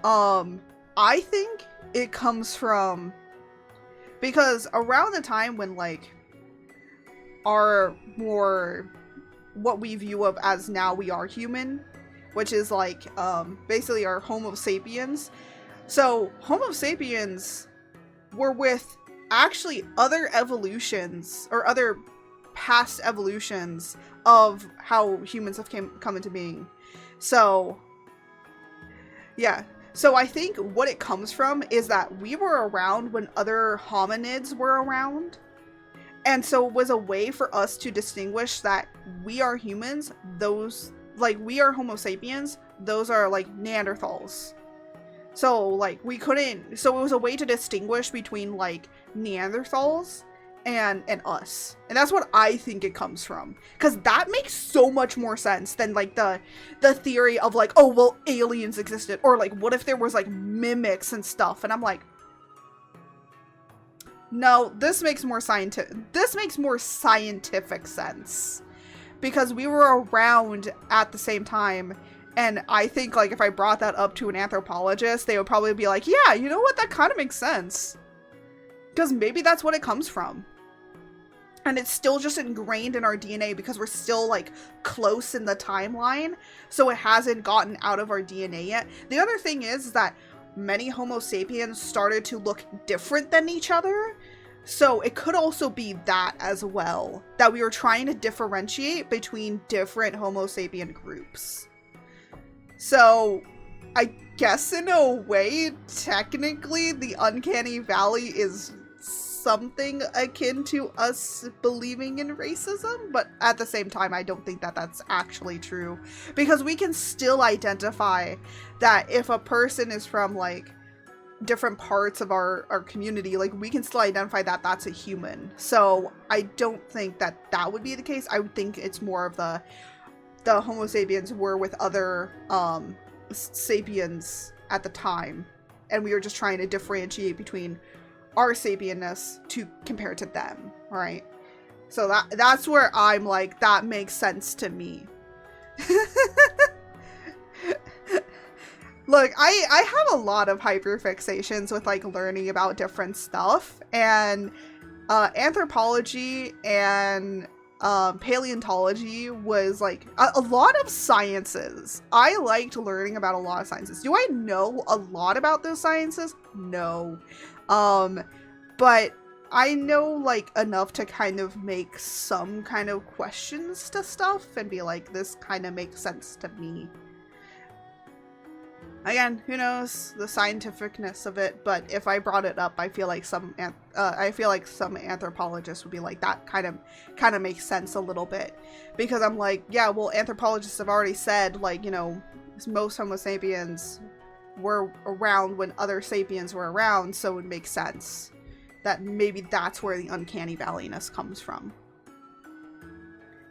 I think it comes from, because around the time when, like, our more, what we view of as now we are human, which is, like, basically our Homo sapiens. So Homo sapiens were with actually other evolutions, or other past evolutions of how humans have come into being. So yeah, so I think what it comes from is that we were around when other hominids were around, And so it was a way for us to distinguish that we are humans, those, like, we are Homo sapiens, those are, like, Neanderthals. So, like, we couldn't, so it was a way to distinguish between, like, Neanderthals and us. And that's what I think it comes from. Because that makes so much more sense than, like, the theory of, like, oh, well, aliens existed. Or, like, what if there was, like, mimics and stuff? And I'm like, no, this makes more scientific sense. Because we were around at the same time. And I think, like, if I brought that up to an anthropologist, they would probably be like, yeah, you know what? That kind of makes sense. Because maybe that's what it comes from. And it's still just ingrained in our DNA because we're still, like, close in the timeline. So it hasn't gotten out of our DNA yet. The other thing is that many Homo sapiens started to look different than each other. So it could also be that as well. That we were trying to differentiate between different Homo sapien groups. So I guess in a way, technically, the uncanny valley is something akin to us believing in racism, but at the same time, I don't think that that's actually true, because we can still identify that if a person is from, like, different parts of our community, like, we can still identify that that's a human. So I don't think that that would be the case. I would think it's more of the Homo sapiens were with other sapiens at the time, and we were just trying to differentiate between our sapienness to compare to them, right? So that's where I'm like, that makes sense to me. Look, I have a lot of hyperfixations with, like, learning about different stuff, and anthropology and paleontology was, like, a lot of sciences. I liked learning about a lot of sciences. Do I know a lot about those sciences? No. But I know, like, enough to kind of make some kind of questions to stuff and be like, this kind of makes sense to me. Again, who knows the scientificness of it, but if I brought it up, I feel like some anthropologists would be like, that kind of makes sense a little bit, because I'm like, yeah, well, anthropologists have already said, like, you know, most Homo sapiens were around when other sapiens were around, so it makes sense that maybe that's where the uncanny valleyness comes from,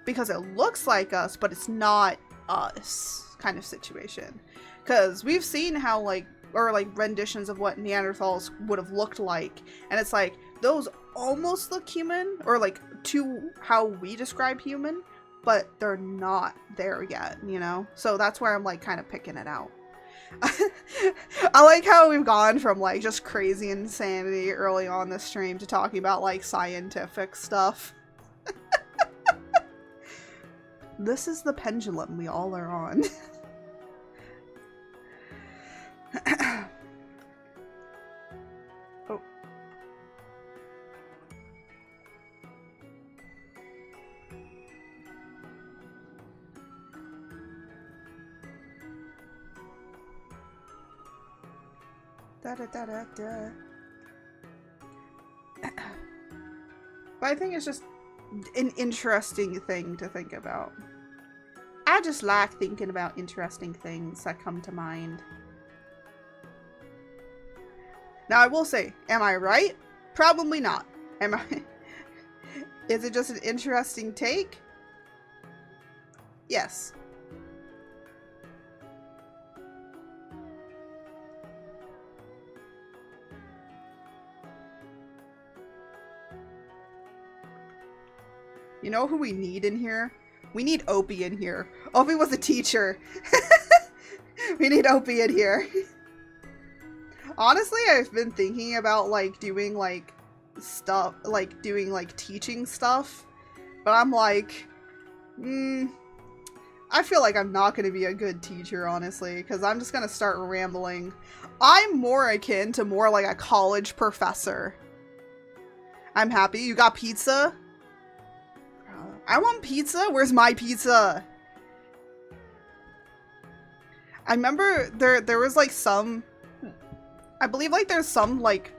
because it looks like us, but it's not us kind of situation. Because we've seen how, like, or, like, renditions of what Neanderthals would have looked like, and it's like, those almost look human, or, like, to how we describe human, but they're not there yet, you know? So that's where I'm, like, kind of picking it out. I like how we've gone from, like, just crazy insanity early on this stream to talking about, like, scientific stuff. This is the pendulum we all are on. Oh. Da da da da da. But I think it's just an interesting thing to think about. I just like thinking about interesting things that come to mind. Now, I will say, am I right? Probably not. Am I? Is it just an interesting take? Yes. You know who we need in here? We need Opie in here. Opie was a teacher. We need Opie in here. Honestly, I've been thinking about, like, doing, like, stuff, like, doing, like, teaching stuff. But I'm like, I feel like I'm not going to be a good teacher, honestly, because I'm just going to start rambling. I'm more akin to more like a college professor. I'm happy. You got pizza? I want pizza? Where's my pizza? I remember there was, like, some... I believe, like, there's some, like,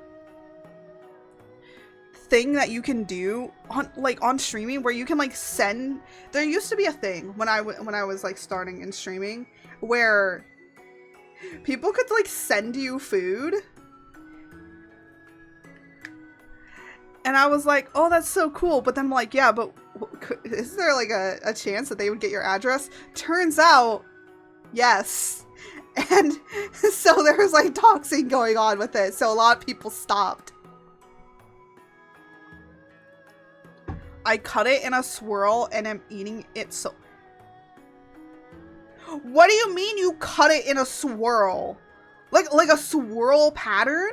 thing that you can do on like on streaming where you can like send. There used to be a thing when I was like starting in streaming where people could like send you food. And I was like, oh, that's so cool. But then I'm like, yeah, but is there like a chance that they would get your address? Turns out, yes. And so there was like doxing going on with it. So a lot of people stopped. I cut it in a swirl and I'm eating it so... What do you mean you cut it in a swirl? Like a swirl pattern?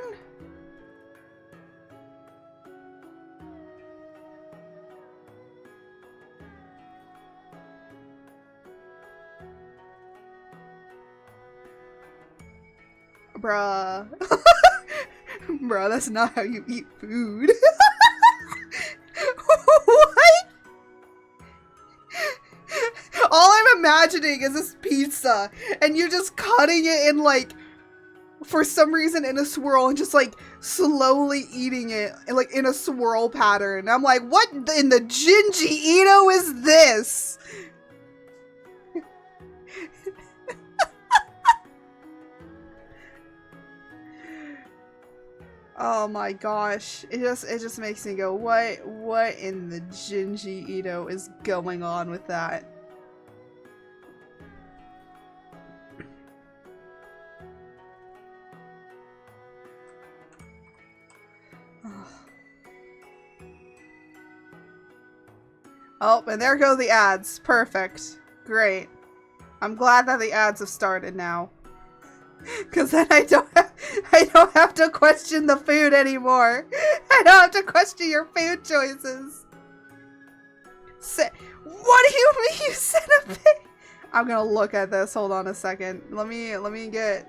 Bruh. Bruh, that's not how you eat food. What? All I'm imagining is this pizza, and you're just cutting it in, like, for some reason in a swirl, and just, like, slowly eating it, like, in a swirl pattern. I'm like, what in the Jinji Ito is this? Oh my gosh. It just makes me go, what in the Jinji Ito is going on with that? Oh, and there go the ads. Perfect. Great. I'm glad that the ads have started now. Cause then I don't have to question the food anymore. I don't have to question your food choices. What do you mean you said a bit? I'm gonna look at this. Hold on a second. Let me get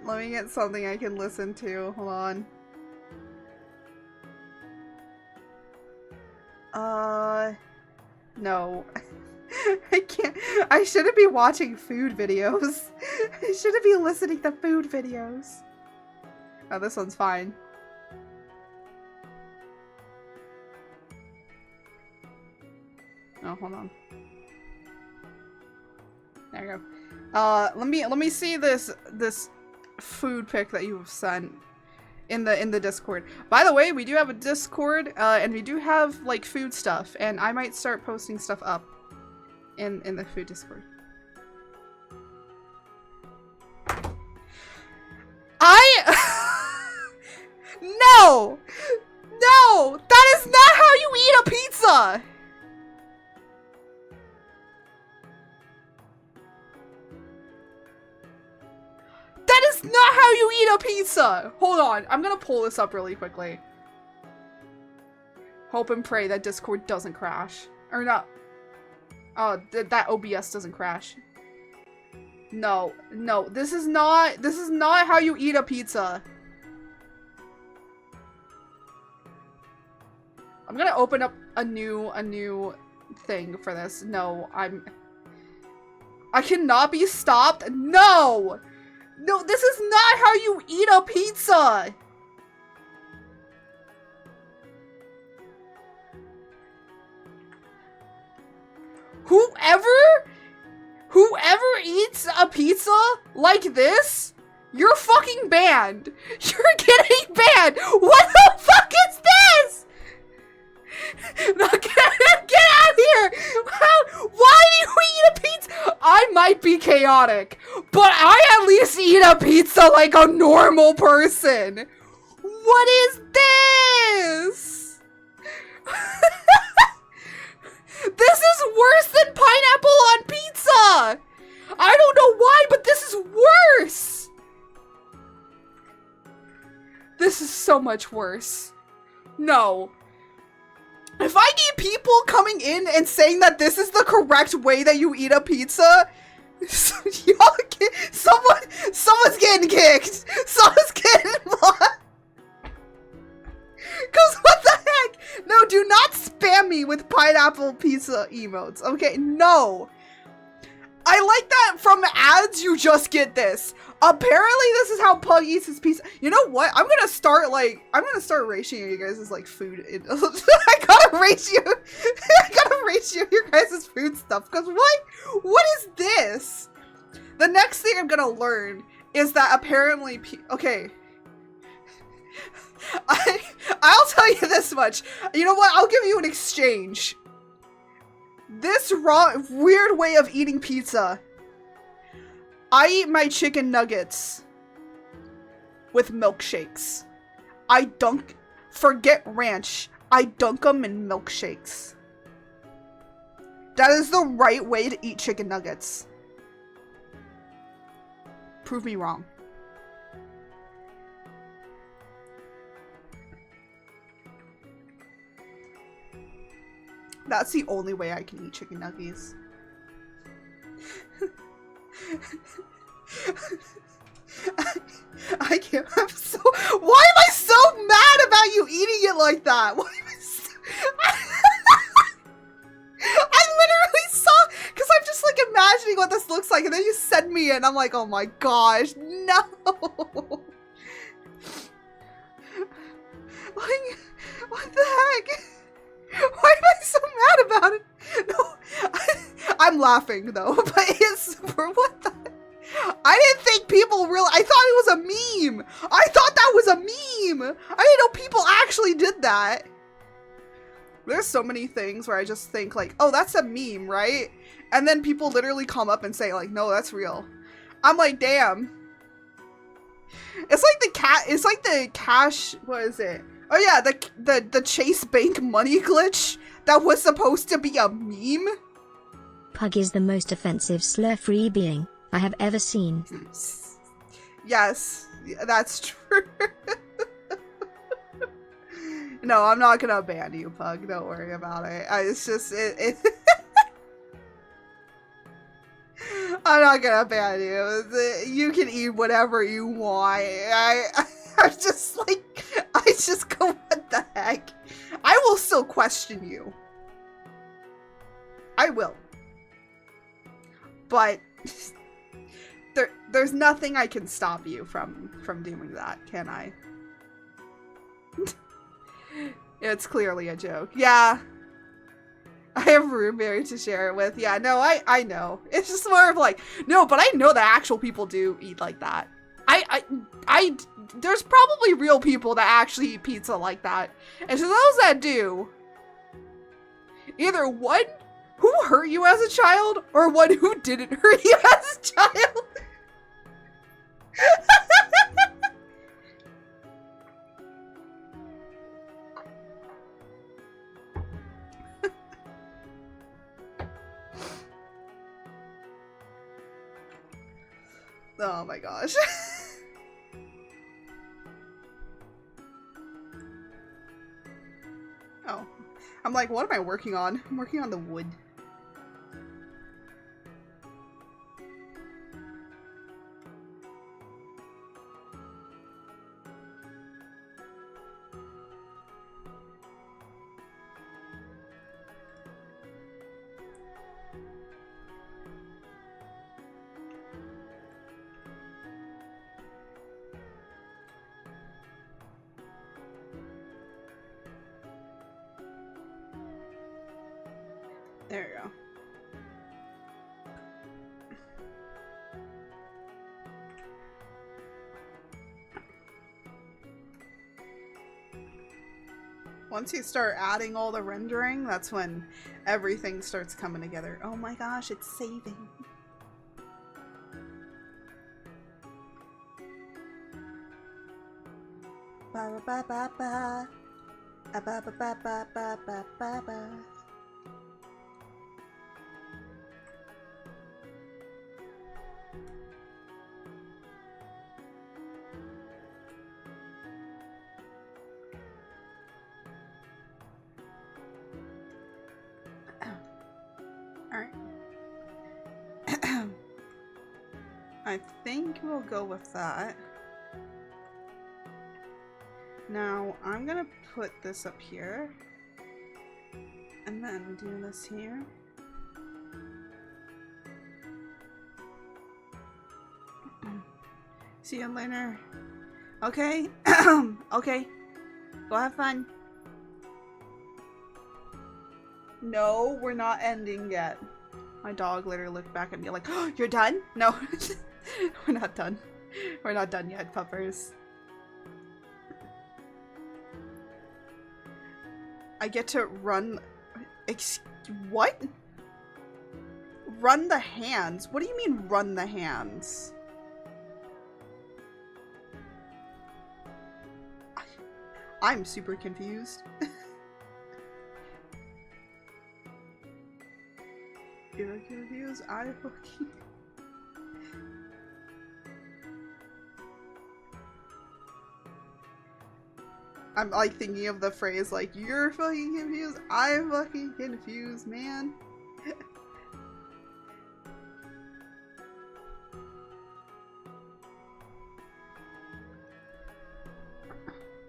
something I can listen to. Hold on. No. I can't. I shouldn't be watching food videos. I shouldn't be listening to food videos. Oh, this one's fine. Oh, hold on. There we go. Let me see this food pic that you've sent in the Discord. By the way, we do have a Discord, and we do have like food stuff, and I might start posting stuff up in the food Discord. No! No! That is not how you eat a pizza! That is not how you eat a pizza! Hold on, I'm gonna pull this up really quickly. Hope and pray that Discord doesn't crash. Or not. Oh, that OBS doesn't crash. No, no, this is not how you eat a pizza. I'm gonna open up a new thing for this. No, I cannot be stopped. No! No, this is not how you eat a pizza! Whoever eats a pizza like this, you're fucking banned. You're getting banned. What the fuck is this? No, get out of here. Why do you eat a pizza? I might be chaotic, but I at least eat a pizza like a normal person. What is this? This is worse than pineapple on pizza! I don't know why, but this is worse! This is so much worse. No. If I need people coming in and saying that this is the correct way that you eat a pizza, someone's getting kicked! Someone's getting blocked! Cause what the heck? No, do not spam me with pineapple pizza emotes. Okay, no. I like that from ads you just get this. Apparently this is how Pug eats his pizza. You know what? I'm gonna start ratioing you guys' like food. I gotta ratio your guys' food stuff. Cause what is this? The next thing I'm gonna learn is that apparently okay. I'll tell you this much. You know what? I'll give you an exchange. This weird way of eating pizza. I eat my chicken nuggets with milkshakes. Forget ranch. I dunk them in milkshakes. That is the right way to eat chicken nuggets. Prove me wrong. That's the only way I can eat chicken nuggets. I can't. Why am I so mad about you eating it like that? Why am I so... I literally saw, because I'm just like imagining what this looks like, and then you send me it, and I'm like, oh my gosh, no. Like, what the heck? Why am I so mad about it? No, I'm laughing though, but it's what the? I didn't think people really. I thought it was a meme. I thought that was a meme. I didn't know people actually did that. There's so many things where I just think like, oh, that's a meme, right? And then people literally come up and say like, no, that's real. I'm like, damn. It's like the cash. What is it? Oh yeah, the Chase Bank money glitch that was supposed to be a meme. Pug is the most offensive slur-free being I have ever seen. Yes, that's true. No, I'm not gonna ban you, Pug. Don't worry about it. It's just it I'm not gonna ban you. You can eat whatever you want. I'm just like, I just go, what the heck? I will still question you. I will. But there's nothing I can stop you from doing that, can I? It's clearly a joke. Yeah. I have a roommate to share it with. Yeah, no, I know. It's just more of like, no, but I know that actual people do eat like that. There's probably real people that actually eat pizza like that. And to those that do, either one who hurt you as a child or one who didn't hurt you as a child. Oh my gosh. Oh. I'm like, what am I working on? I'm working on the wood. There you go. Once you start adding all the rendering, that's when everything starts coming together. Oh my gosh, it's saving. Ba ba ba ba ba ba ba ba ba ba ba ba ba. Alright. I think we'll go with that. Now, I'm gonna put this up here. And then do this here. See you later. Okay. Okay. Go have fun. No, we're not ending yet. My dog literally looked back at me like, oh, you're done? No. We're not done. We're not done yet, puppers. I get to run... What? Run the hands? What do you mean run the hands? I'm super confused. You're confused? I fucking... I'm like thinking of the phrase like, you're fucking confused? I'm fucking confused, man.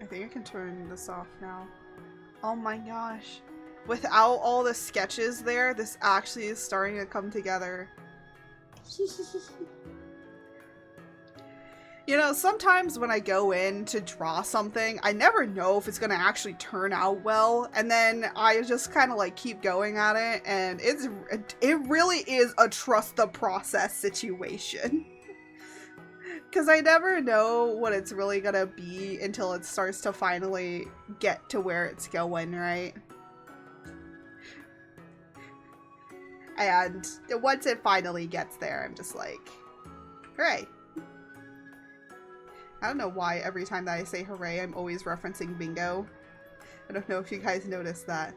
I think I can turn this off now. Oh my gosh. Without all the sketches there, this actually is starting to come together. You know, sometimes when I go in to draw something, I never know if it's going to actually turn out well, and then I just kind of like keep going at it, and it really is a trust the process situation. Because I never know what it's really going to be until it starts to finally get to where it's going, right? And once it finally gets there, I'm just like, hooray. I don't know why every time that I say hooray, I'm always referencing bingo. I don't know if you guys noticed that.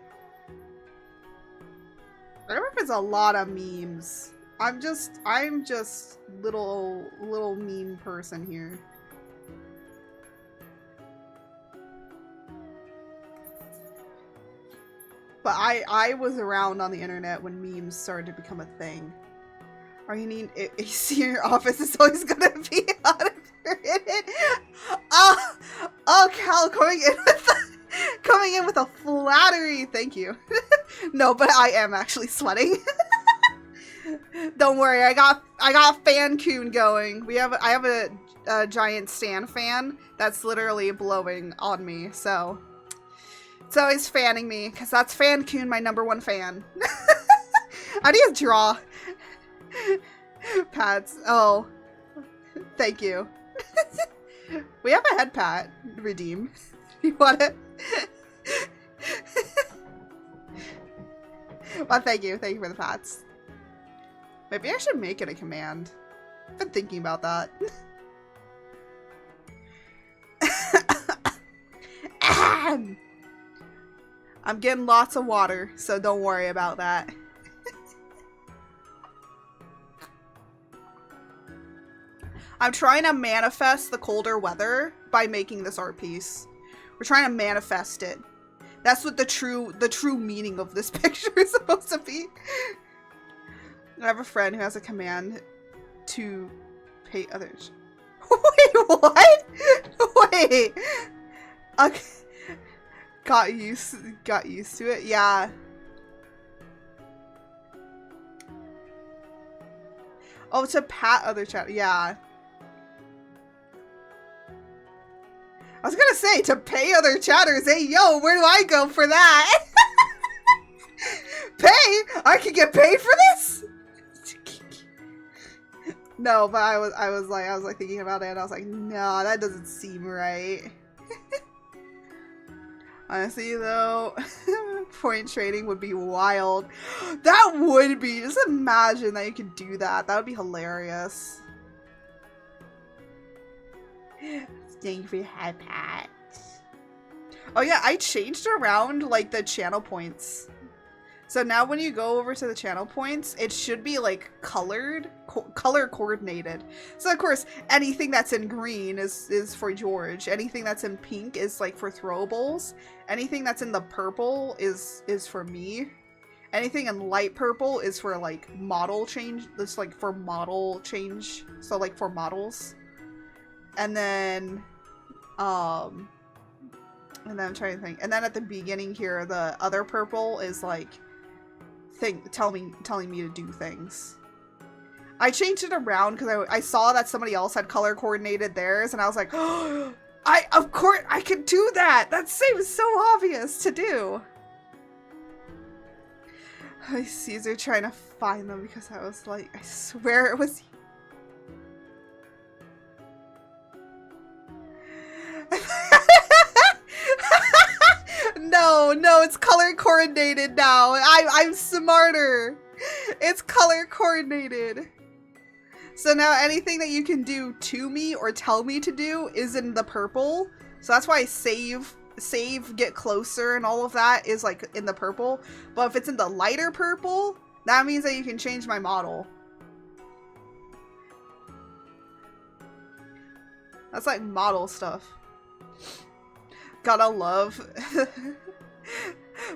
I reference a lot of memes. I'm just little meme person here. But I was around on the internet when memes started to become a thing. Or you need a senior office is always gonna be out of it. Oh, Cal coming in with a flattery. Thank you. No, but I am actually sweating. Don't worry, I got fan coon going. I have a giant stand fan that's literally blowing on me, so it's always fanning me because that's fan coon, my #1 fan. How do you draw? Pats. Oh, thank you. We have a head pat. Redeem. You want it? Well, thank you. Thank you for the pats. Maybe I should make it a command. I've been thinking about that. I'm getting lots of water, so don't worry about that. I'm trying to manifest the colder weather by making this art piece. We're trying to manifest it. That's what the true meaning of this picture is supposed to be. I have a friend who has a command to pay others. Wait, what? Wait. Okay. Got used to it. Yeah. Oh, to pat other chat. Yeah. I was gonna say, to pay other chatters, hey yo, where do I go for that? Pay? I can get paid for this? No, but I was like thinking about it and I was like, no, that doesn't seem right. Honestly though, point trading would be wild. That would be, just imagine that you could do that. That would be hilarious. Thank you for your head pat. Oh yeah, I changed around like the channel points. So now when you go over to the channel points, it should be like color coordinated. So of course, anything that's in green is for George. Anything that's in pink is like for throwables. Anything that's in the purple is for me. Anything in light purple is for like model change. That's like for model change. So like for models. And then I'm trying to think. And then at the beginning here, the other purple is like telling me to do things. I changed it around because I saw that somebody else had color coordinated theirs, and I was like, oh, of course, I can do that! That seems so obvious to do! Caesar trying to find them because I was like, I swear it was No, it's color coordinated now. I'm smarter. It's color coordinated. So now anything that you can do to me or tell me to do is in the purple. So that's why save, get closer, and all of that is like in the purple. But if it's in the lighter purple, that means that you can change my model. That's like model stuff. Gotta love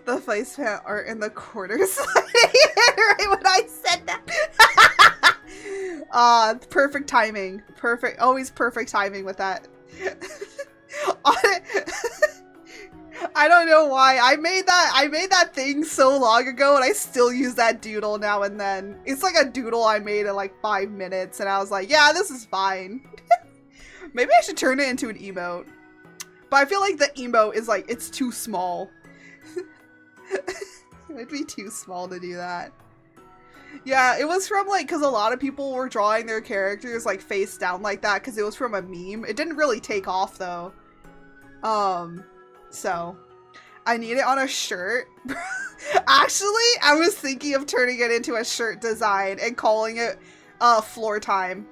the face paint art in the corners. Right when I said that. Perfect timing. Perfect. Always perfect timing with that. I don't know why. I made that thing so long ago, and I still use that doodle now and then. It's like a doodle I made in like 5 minutes, and I was like, yeah, this is fine. Maybe I should turn it into an emote. But I feel like the emote is like, it's too small. It would be too small to do that. Yeah, it was from like, because a lot of people were drawing their characters like face down like that because it was from a meme. It didn't really take off though. So I need it on a shirt. Actually, I was thinking of turning it into a shirt design and calling it floor time.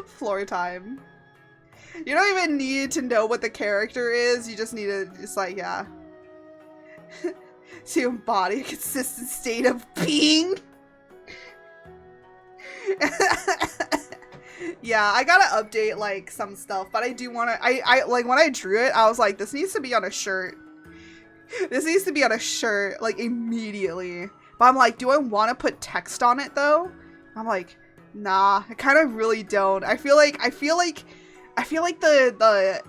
Floor time. You don't even need to know what the character is. You just need to just like, yeah. To embody a consistent state of being. Yeah, I gotta update like some stuff, but I do want to. I like when I drew it, I was like, this needs to be on a shirt. This needs to be on a shirt like immediately. But I'm like, do I want to put text on it though? I'm like, nah, I kind of really don't. I feel like the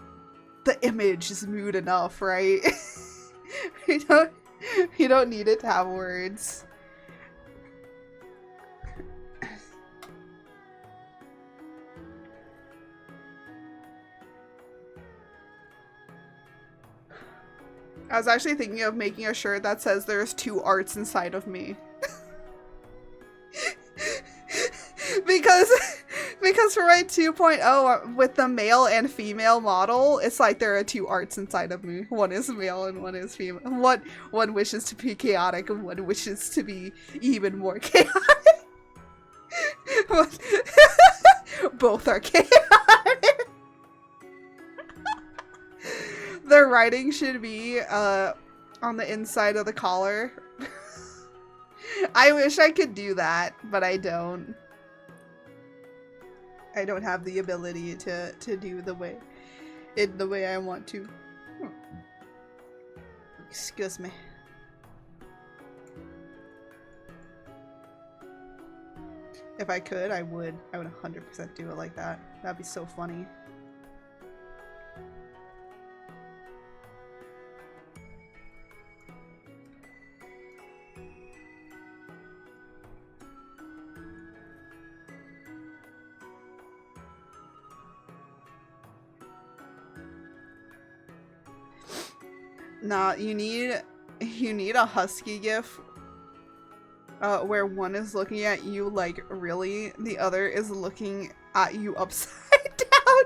image is mood enough, right? You don't need it to have words. I was actually thinking of making a shirt that says there's 2 arts inside of me. Because for my 2.0 with the male and female model, it's like there are 2 arts inside of me. One is male and one is female. One wishes to be chaotic and one wishes to be even more chaotic. Both are chaotic. The writing should be on the inside of the collar. I wish I could do that, but I don't. I don't have the ability to do the way I want to. Excuse me. If I could, I would 100% do it like that. That'd be so funny. Nah, you need a husky gif where one is looking at you like really, the other is looking at you upside down.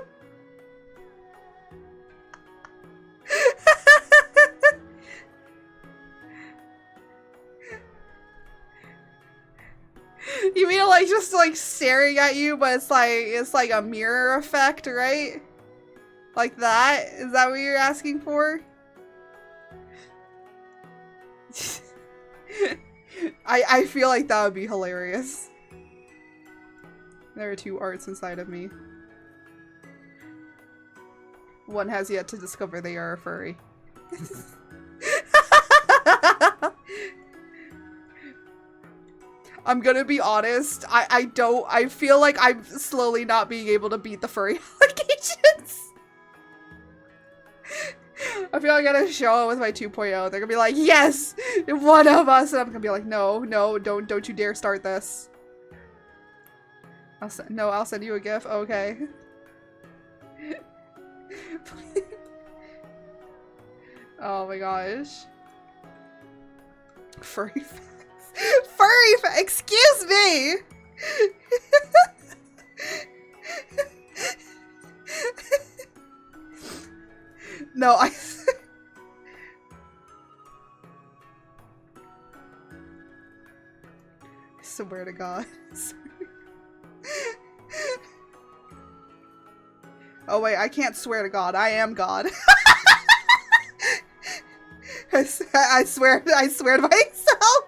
You mean like just like staring at you, but it's like a mirror effect, right? Like that? Is that what you're asking for? I feel like that would be hilarious. There are 2 arts inside of me. One has yet to discover they are a furry. I'm gonna be honest, I feel like I'm slowly not being able to beat the furry allegations. I feel like I'm gonna show it with my 2.0. They're gonna be like, yes, one of us, and I'm gonna be like, no, don't you dare start this. I'll send you a GIF. Okay. Oh my gosh. Furry excuse me. No, I swear to God. Oh wait, I can't swear to God. I am God. I swear to myself.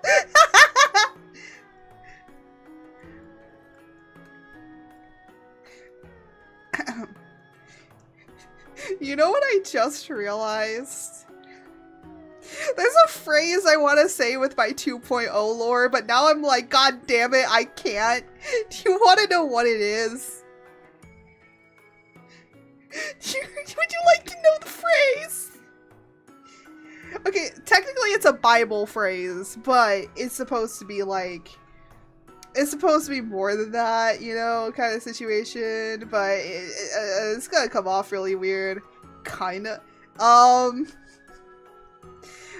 You know what I just realized? There's a phrase I want to say with my 2.0 lore, but now I'm like, God damn it, I can't. Do you want to know what it is? Would you like to know the phrase? Okay, technically it's a Bible phrase, but it's supposed to be like, it's supposed to be more than that, you know, kind of situation, but it's gonna come off really weird. Kinda.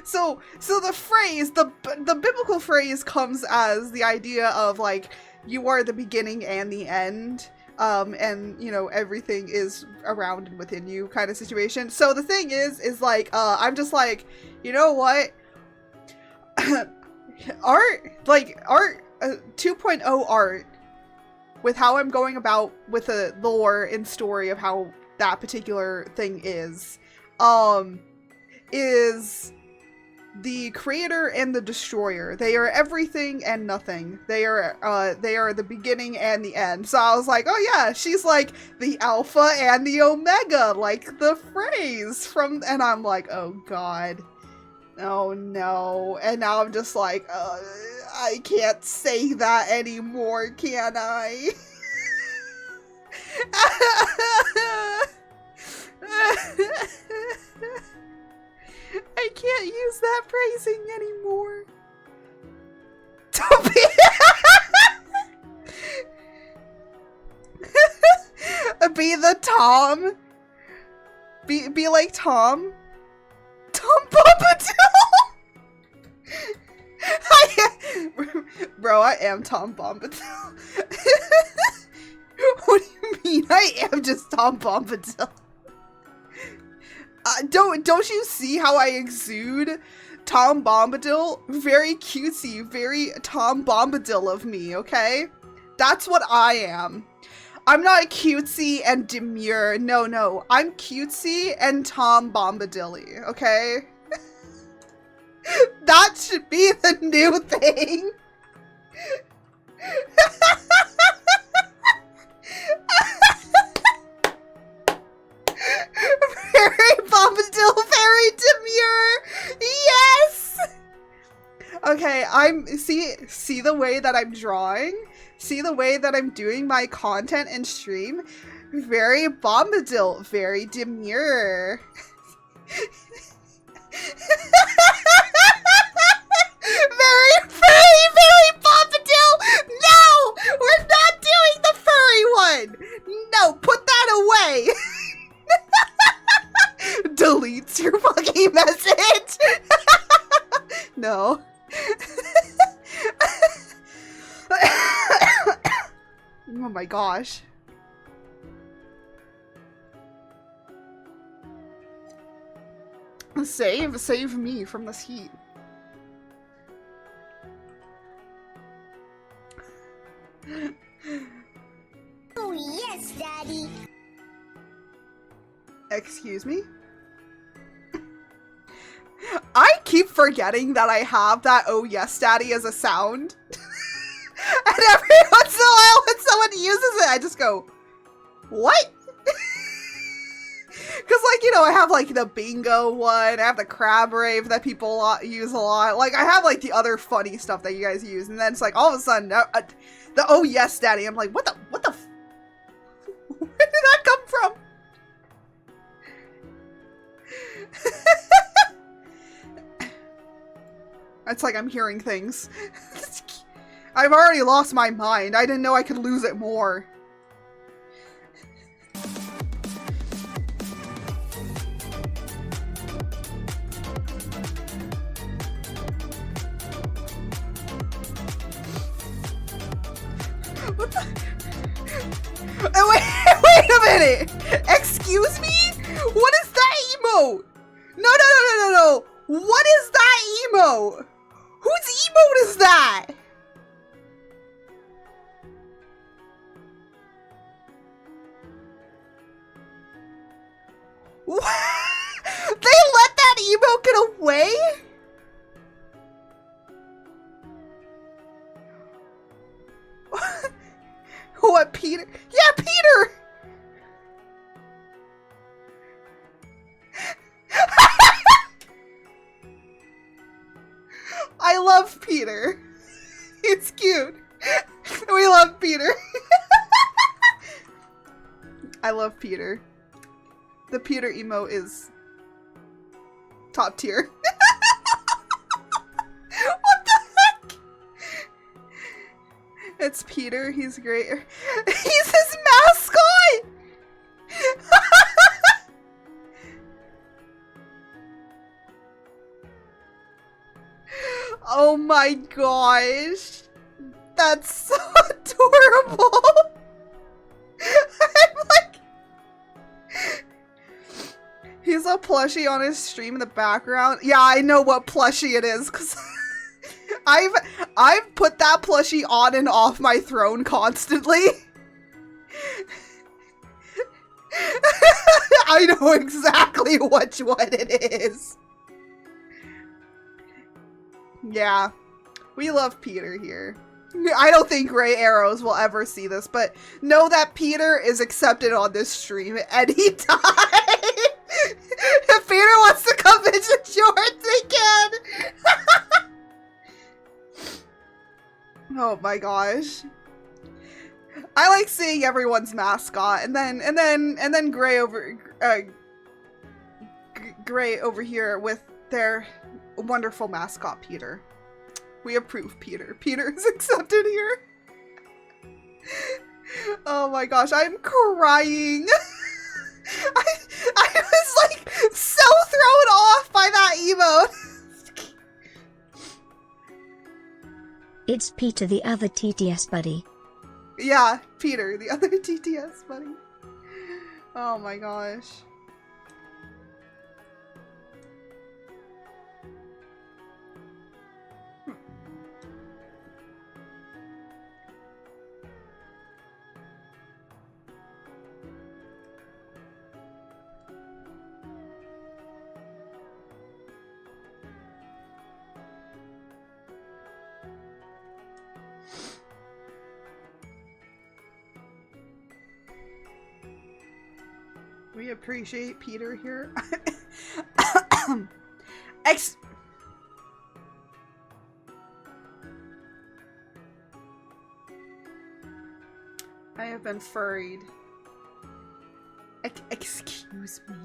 So the phrase, the biblical phrase comes as the idea of like, you are the beginning and the end, and you know, everything is around and within you kind of situation. So the thing is like, I'm just like, you know what? art 2.0 art, with how I'm going about with the lore and story of how that particular thing is the creator and the destroyer. They are everything and nothing. They are the beginning and the end. So I was like, oh yeah, she's like the alpha and the omega, like the phrase from, and I'm like, oh God. Oh no. And now I'm just like, I can't say that anymore, can I? I can't use that phrasing anymore. Don't be be the Tom. Be like Tom. Tom Bombadil. Bro, I am Tom Bombadil. What do you mean? I am just Tom Bombadil. Don't you see how I exude Tom Bombadil? Very cutesy, very Tom Bombadil of me, okay? That's what I am. I'm not cutesy and demure. No. I'm cutesy and Tom Bombadil-y, okay? That should be the new thing. Very Bombadil, very demure. Yes. Okay, see the way that I'm drawing? See the way that I'm doing my content and stream? Very Bombadil, very demure. Very Bombadil! No! We're not doing the furry one! No, put that away! Deletes your fucking message! No. Oh my gosh. Save me from this heat. Oh yes, Daddy. Excuse me? I keep forgetting that I have that "oh yes, Daddy" as a sound. And every once in a while when someone uses it, I just go, what? Because, like, you know, I have, like, the bingo one, I have the crab rave that people use a lot. Like, I have, like, the other funny stuff that you guys use, and then it's like, all of a sudden, the "oh yes, Daddy," I'm like, what the where did that come from? It's like I'm hearing things. I've already lost my mind. I didn't know I could lose it more. What the? Wait a minute! Excuse me? What is that emote? No. What is that emote? Whose emote is that? What? They let that emote get away? What, Peter? Yeah, Peter! I love Peter. It's cute. We love Peter. I love Peter. The Peter emote is top tier. What the heck? It's Peter. He's great. He's his mascot! Oh my gosh. That's so adorable. I'm like... He's a plushie on his stream in the background. Yeah, I know what plushie it is, because I've put that plushie on and off my throne constantly. I know exactly which one it is. Yeah, we love Peter here. I don't think Gray Arrows will ever see this, but know that Peter is accepted on this stream anytime. If Peter wants to come visit George, they can. Oh my gosh. I like seeing everyone's mascot, and then Gray over here with their wonderful mascot Peter. We approve Peter. Peter is accepted here. Oh my gosh, I'm crying. I was like so thrown off by that emote. It's Peter, the other TTS buddy. Yeah, Peter, the other TTS buddy. Oh my gosh. We appreciate Peter here. I have been furried. Excuse me.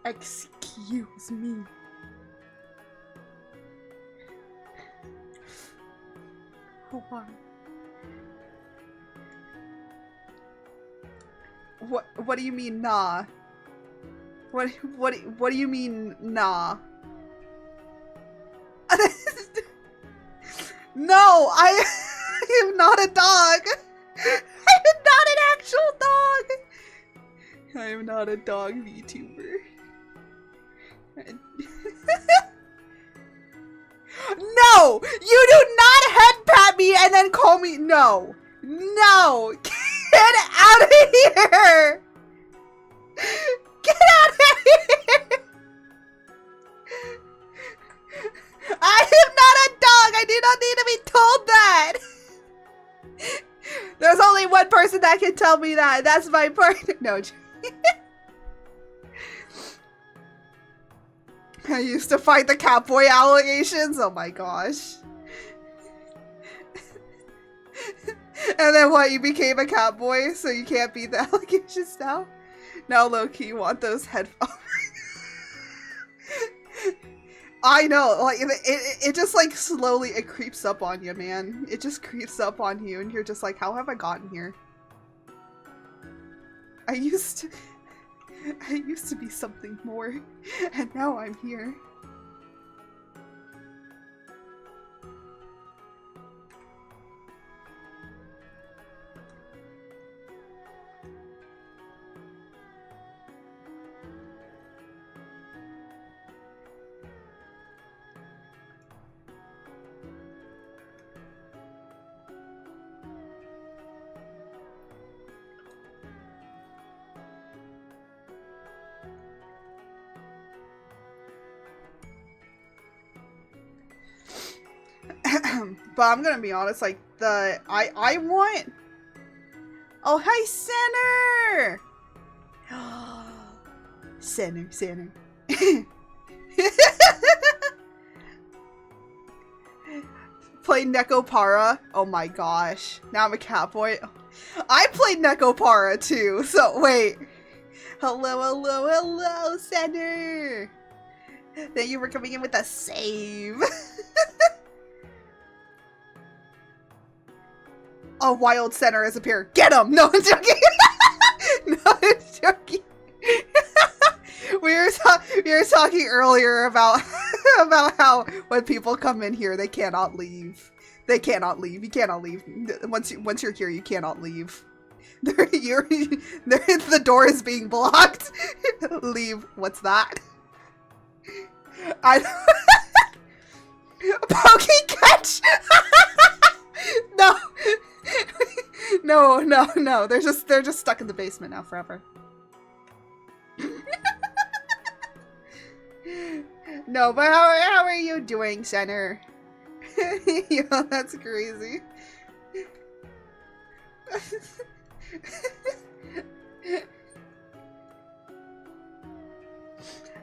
Excuse me. Hold on. What do you mean, nah? What do you mean, nah? No, I am not a dog. I am not an actual dog. I am not a dog VTuber. No, you do not head pat me and then call me. No, no. Get out of here! Get out of here! I am not a dog! I do not need to be told that! There's only one person that can tell me that. That's my partner. No. I used to fight the Catboy allegations. Oh my gosh. And then what, you became a Catboy, so you can't beat the allegations now? Now low-key you want those headphones. I know, like, it just, like, slowly, it creeps up on you, man. It just creeps up on you, and you're just like, how have I gotten here? I used to be something more, and now I'm here. But I'm gonna be honest, like, I want... Oh, hi, Center! Center. Played Nekopara. Oh my gosh. Now I'm a Catboy. I played Nekopara too, so wait. Hello, Center! Thank you for coming in with a save. A wild center has appeared. Get him! No, I'm joking. No, I'm joking. we were talking earlier about about how when people come in here, they cannot leave. They cannot leave. You cannot leave. Once you're here, you cannot leave. The door is being blocked. Leave. What's that? Poking catch. No. No. They're just stuck in the basement now forever. No, but how are you doing, Center? Yo, that's crazy.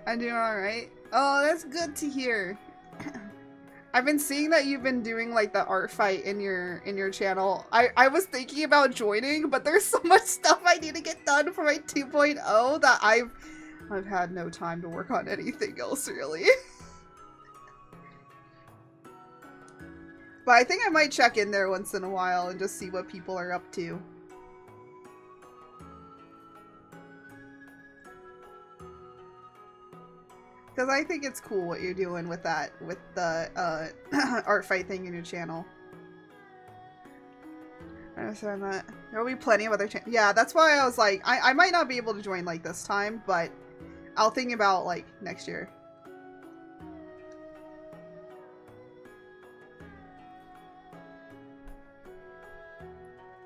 I'm doing alright. Oh, that's good to hear. I've been seeing that you've been doing like the art fight in your channel. I was thinking about joining, but there's so much stuff I need to get done for my 2.0 that I've had no time to work on anything else really. But I think I might check in there once in a while and just see what people are up to. Because I think it's cool what you're doing with that, with the art fight thing in your channel. I understand that. There will be plenty of other channels. Yeah, that's why I was like, I might not be able to join like this time, but I'll think about like next year.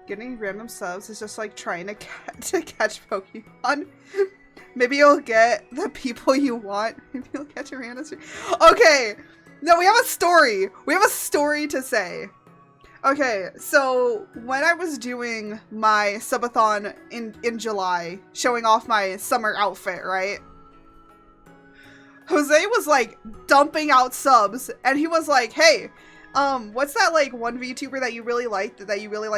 Getting random subs is just like trying to catch Pokemon. Maybe you'll get the people you want. Maybe you'll catch a random. Okay, no, we have a story. We have a story to say. Okay, so when I was doing my subathon in July, showing off my summer outfit, right? Jose was like dumping out subs, and he was like, "Hey, what's that like one VTuber that you really like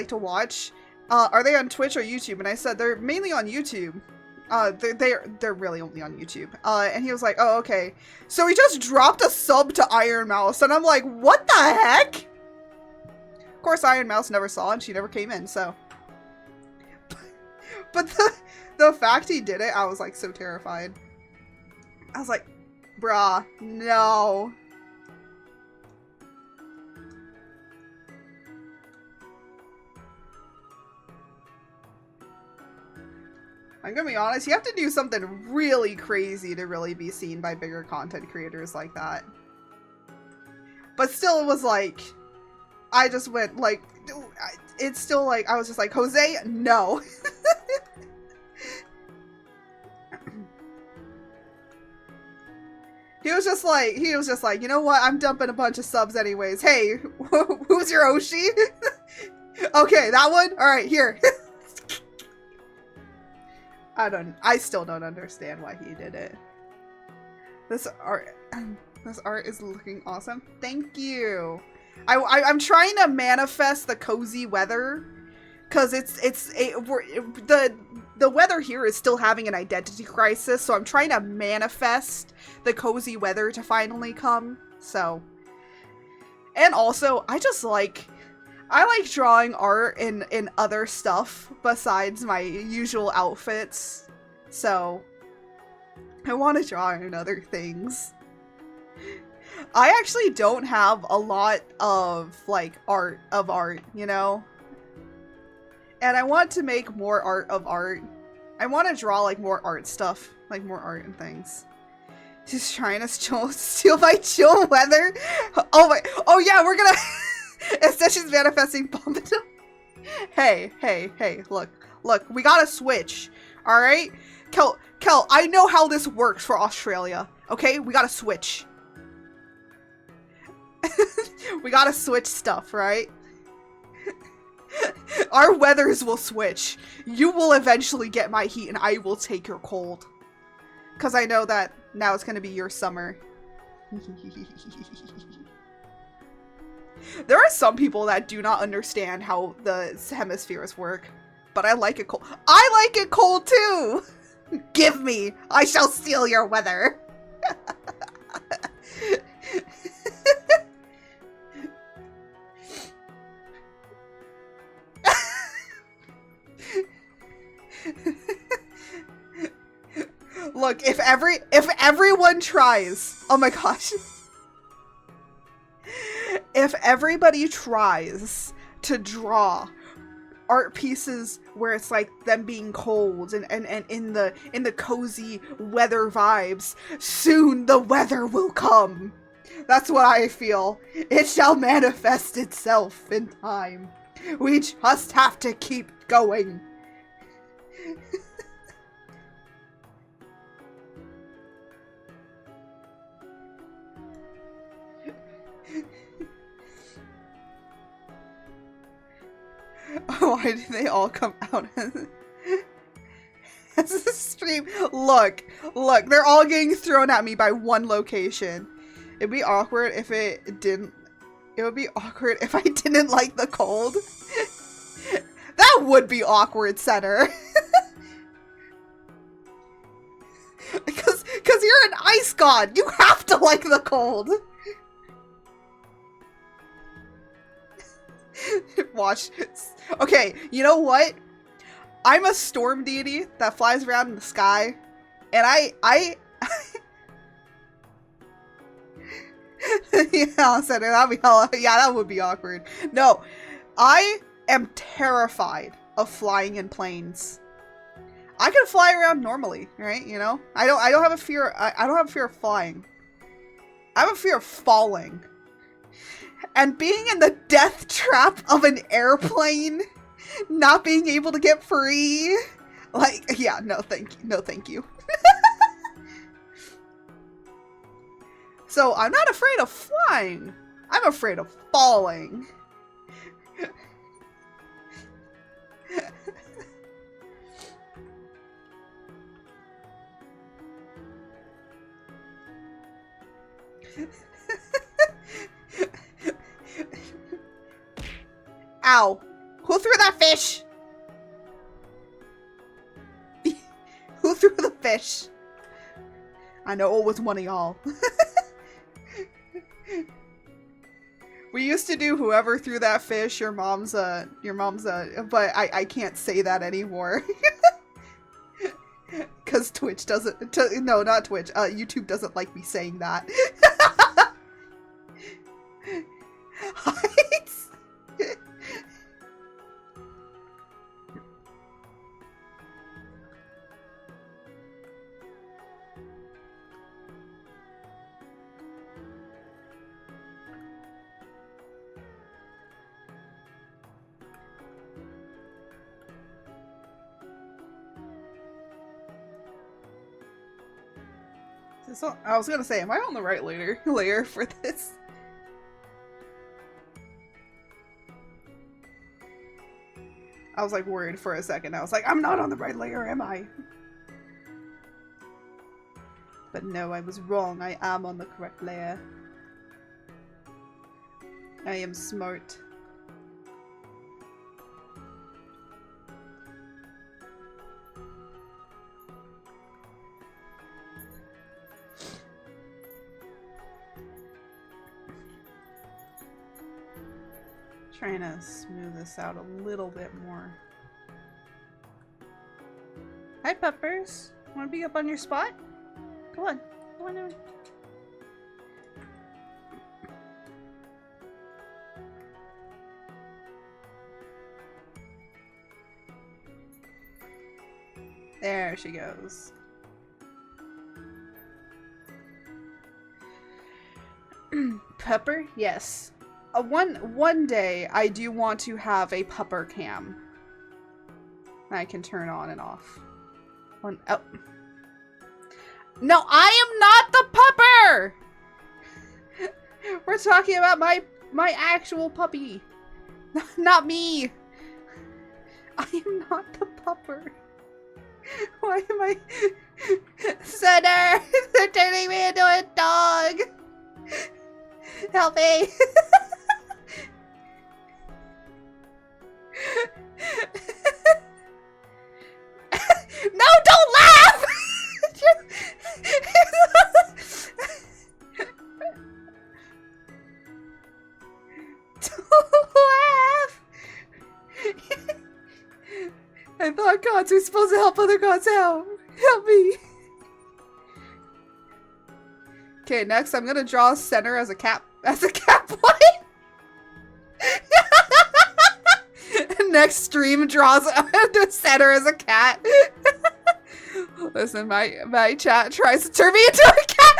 to watch? Are they on Twitch or YouTube?" And I said they're mainly on YouTube. They're really only on YouTube. And he was like, "Oh, okay." So he just dropped a sub to Iron Mouse, and I'm like, "What the heck?" Of course, Iron Mouse never saw, and she never came in. So, but the fact he did it, I was like so terrified. I was like, "Bruh, no." I'm gonna be honest, you have to do something really crazy to really be seen by bigger content creators like that. But still, it was like, I just went like, it's still like, I was just like, Jose, no. He was just like, you know what? I'm dumping a bunch of subs anyways. Hey, who's your Oshi? Okay, that one? Alright, here. I still don't understand why he did it. This art is looking awesome. Thank you. I'm trying to manifest the cozy weather, cause the the weather here is still having an identity crisis, so I'm trying to manifest the cozy weather to finally come. So, and also, I like drawing art in other stuff besides my usual outfits. So, I want to draw in other things. I actually don't have a lot of, like, art, you know? And I want to make more art of art. I want to draw, like, more art stuff. Like, more art and things. She's trying to steal my chill weather? Oh yeah, we're gonna... Instead she's manifesting Bombadil. Hey, look, we gotta switch, alright? Kel, I know how this works for Australia, okay? We gotta switch. We gotta switch stuff, right? Our weathers will switch. You will eventually get my heat and I will take your cold. Because I know that now it's gonna be your summer. There are some people that do not understand how the hemispheres work, but I like it cold. I like it cold too! Give me! I shall steal your weather! Look, if everyone tries, oh my gosh. If everybody tries to draw art pieces where it's like them being cold and in the cozy weather vibes, soon the weather will come. That's what I feel. It shall manifest itself in time. We just have to keep going. Why do they all come out as a stream? Look, they're all getting thrown at me by one location. It'd be awkward if it would be awkward if I didn't like the cold. That would be awkward, Center. Because you're an ice god. You have to like the cold. Watch. Okay, you know what? I'm a storm deity that flies around in the sky, and yeah, Center, that'd be hella, yeah, that would be awkward. No, I am terrified of flying in planes. I can fly around normally, right? You know, I don't have a fear. I don't have a fear of flying. I have a fear of falling. And being in the death trap of an airplane, not being able to get free, like, yeah, no thank you, no thank you. So I'm not afraid of flying, I'm afraid of falling. Ow. Who threw that fish? Who threw the fish? I know it was one of y'all. We used to do whoever threw that fish, your mom's but I can't say that anymore. Cause Twitch doesn't, no, not Twitch, YouTube doesn't like me saying that. So, I was gonna say, am I on the right layer for this? I was like worried for a second. I was like, I'm not on the right layer, am I? But no, I was wrong. I am on the correct layer. I am smart. Trying to smooth this out a little bit more. Hi, Peppers. Want to be up on your spot? Come on. Come on over. There she goes. Pepper? Yes. One day I do want to have a pupper cam I can turn on and off. Oh. No, I am not the pupper! We're talking about my actual puppy. Not me. I am not the pupper. Why am I... Center! They're turning me into a dog! Help me! No, don't laugh! Don't laugh! I thought gods were supposed to help other gods out. Help me. Okay, next I'm gonna draw Center as a cat boy. Next stream draws the Center as a cat. Listen, my chat tries to turn me into a cat.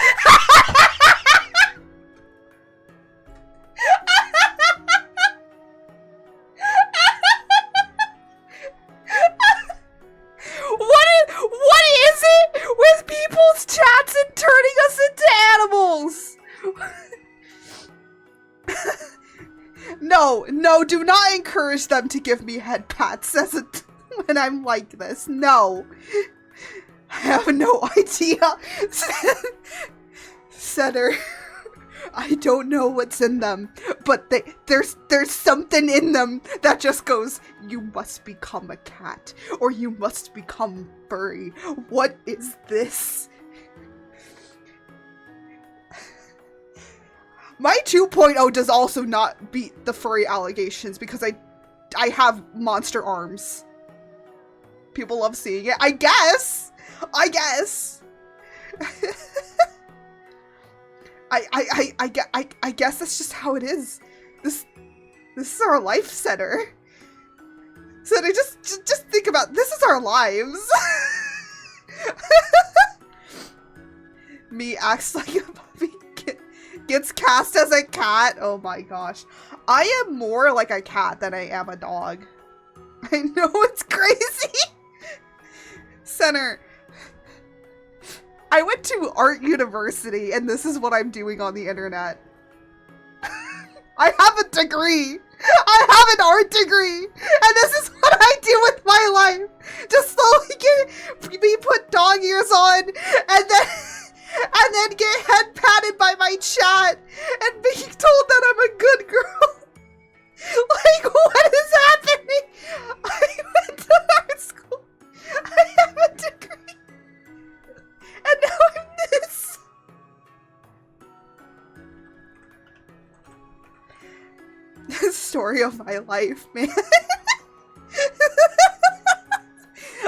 What is it with people's chats and turning us into animals? No, do not encourage them to give me head pats when I'm like this. No. I have no idea. Center. I don't know what's in them, but there's something in them that just goes, you must become a cat, or you must become furry. What is this? My 2.0 does also not beat the furry allegations because I have monster arms. People love seeing it. I guess. I guess that's just how it is. This is our life, Center. Center, just think about this is our lives. Me acts like a puppy, gets cast as a cat. Oh my gosh. I am more like a cat than I am a dog. I know it's crazy. Center. I went to art university and this is what I'm doing on the internet. I have a degree. I have an art degree. And this is what I do with my life. Just slowly be put dog ears on and then get head patted by my chat and being told that I'm a good girl. Like, what is happening? I went to art school. I have a degree. And now I'm this. The story of my life, man.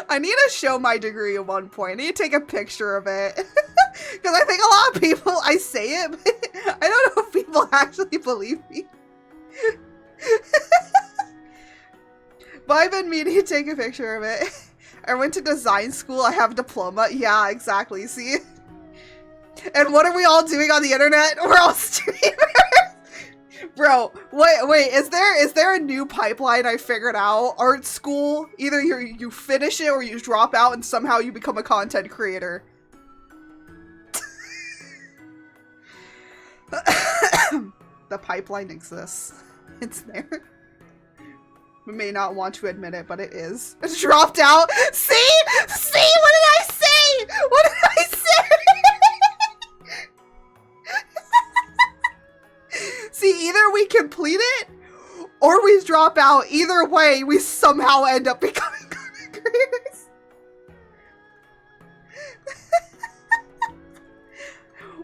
I need to show my degree at one point. I need to take a picture of it. Because I think a lot of people, I say it, but I don't know if people actually believe me. But I've been meaning to take a picture of it. I went to design school, I have a diploma. Yeah, exactly, see? And what are we all doing on the internet? We're all streamers! Bro, wait, is there a new pipeline I figured out? Art school, either you finish it or you drop out and somehow you become a content creator. The pipeline exists. It's there. We may not want to admit it, but it is. It's dropped out. See? See? What did I say? What did I say? See, either we complete it or we drop out. Either way, we somehow end up becoming content creators.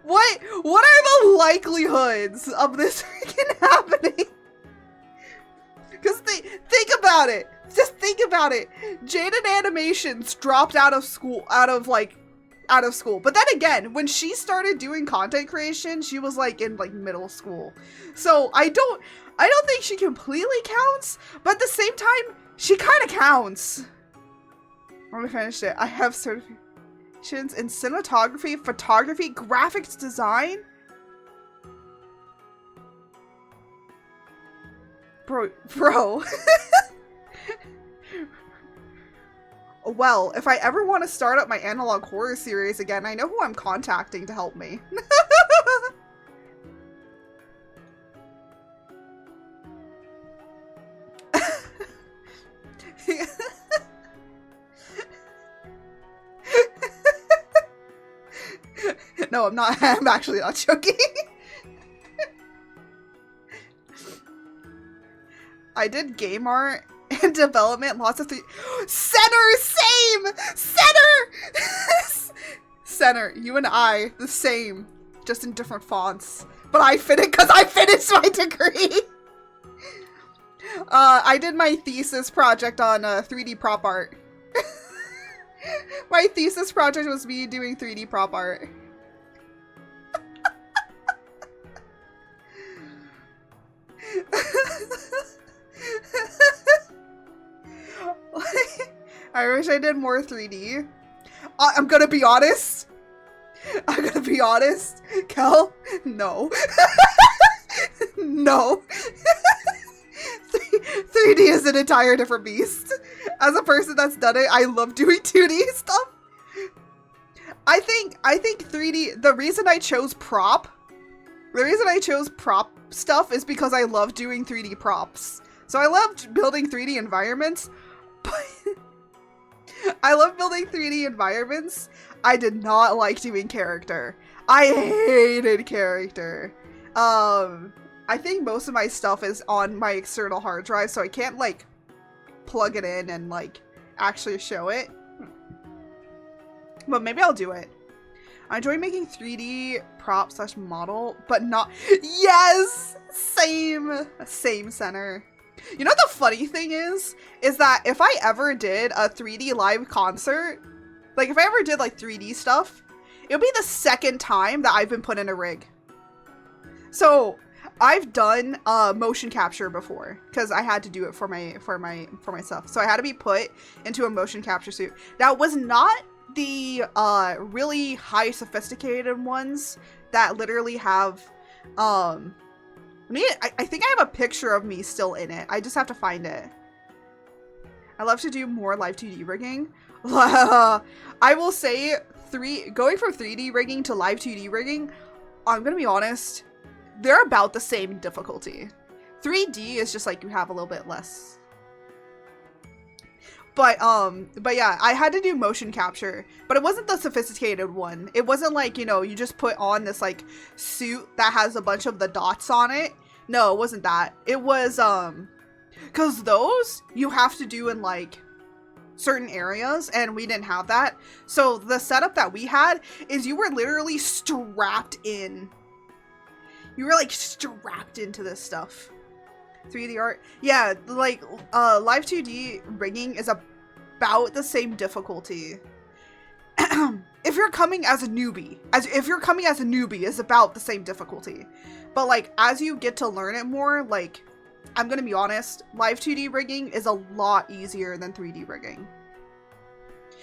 What are the likelihoods of this freaking happening? about it. Just think about it. Jaden Animations dropped out of school. But then again, when she started doing content creation, she was like in like middle school. So I don't think she completely counts, but at the same time, she kind of counts. Let me finish it. I have certifications in cinematography, photography, graphics design. Bro. Well, if I ever want to start up my analog horror series again, I know who I'm contacting to help me. No, I'm not. I'm actually not joking. I did game art and development, lots of Center, same! Center! Center, you and I, the same, just in different fonts. But I fit it because I finished my degree! I did my thesis project on 3D prop art. My thesis project was me doing 3D prop art. I wish I did more 3D. I'm gonna be honest. Kel, no. No. 3D is an entire different beast. As a person that's done it, I love doing 2D stuff. I think 3D, the reason I chose prop stuff is because I love doing 3D props. So I loved building 3D environments, but I love building 3D environments. I did not like doing character. I hated character. I think most of my stuff is on my external hard drive, so I can't like plug it in and like actually show it. But maybe I'll do it. I enjoy making 3D prop / model, but not. Yes! Same Center. You know what the funny thing is that if I ever did a 3D live concert, like if I ever did like 3D stuff, it would be the second time that I've been put in a rig. So I've done motion capture before because I had to do it for my stuff. So I had to be put into a motion capture suit. Now it was not the really high sophisticated ones that literally have I think I have a picture of me still in it. I just have to find it. I love to do more live 2D rigging. I will say going from 3D rigging to live 2D rigging, I'm gonna be honest, they're about the same difficulty. 3D is just like you have a little bit less. But yeah, I had to do motion capture, but it wasn't the sophisticated one. It wasn't like, you know, you just put on this like suit that has a bunch of the dots on it. No, it wasn't that. It was, cause those you have to do in like certain areas and we didn't have that. So the setup that we had is you were literally strapped in. You were like strapped into this stuff. 3D art. Yeah, like live 2D rigging is about the same difficulty. If you're coming as a newbie, it's about the same difficulty. But like as you get to learn it more, like I'm gonna be honest, live 2D rigging is a lot easier than 3D rigging.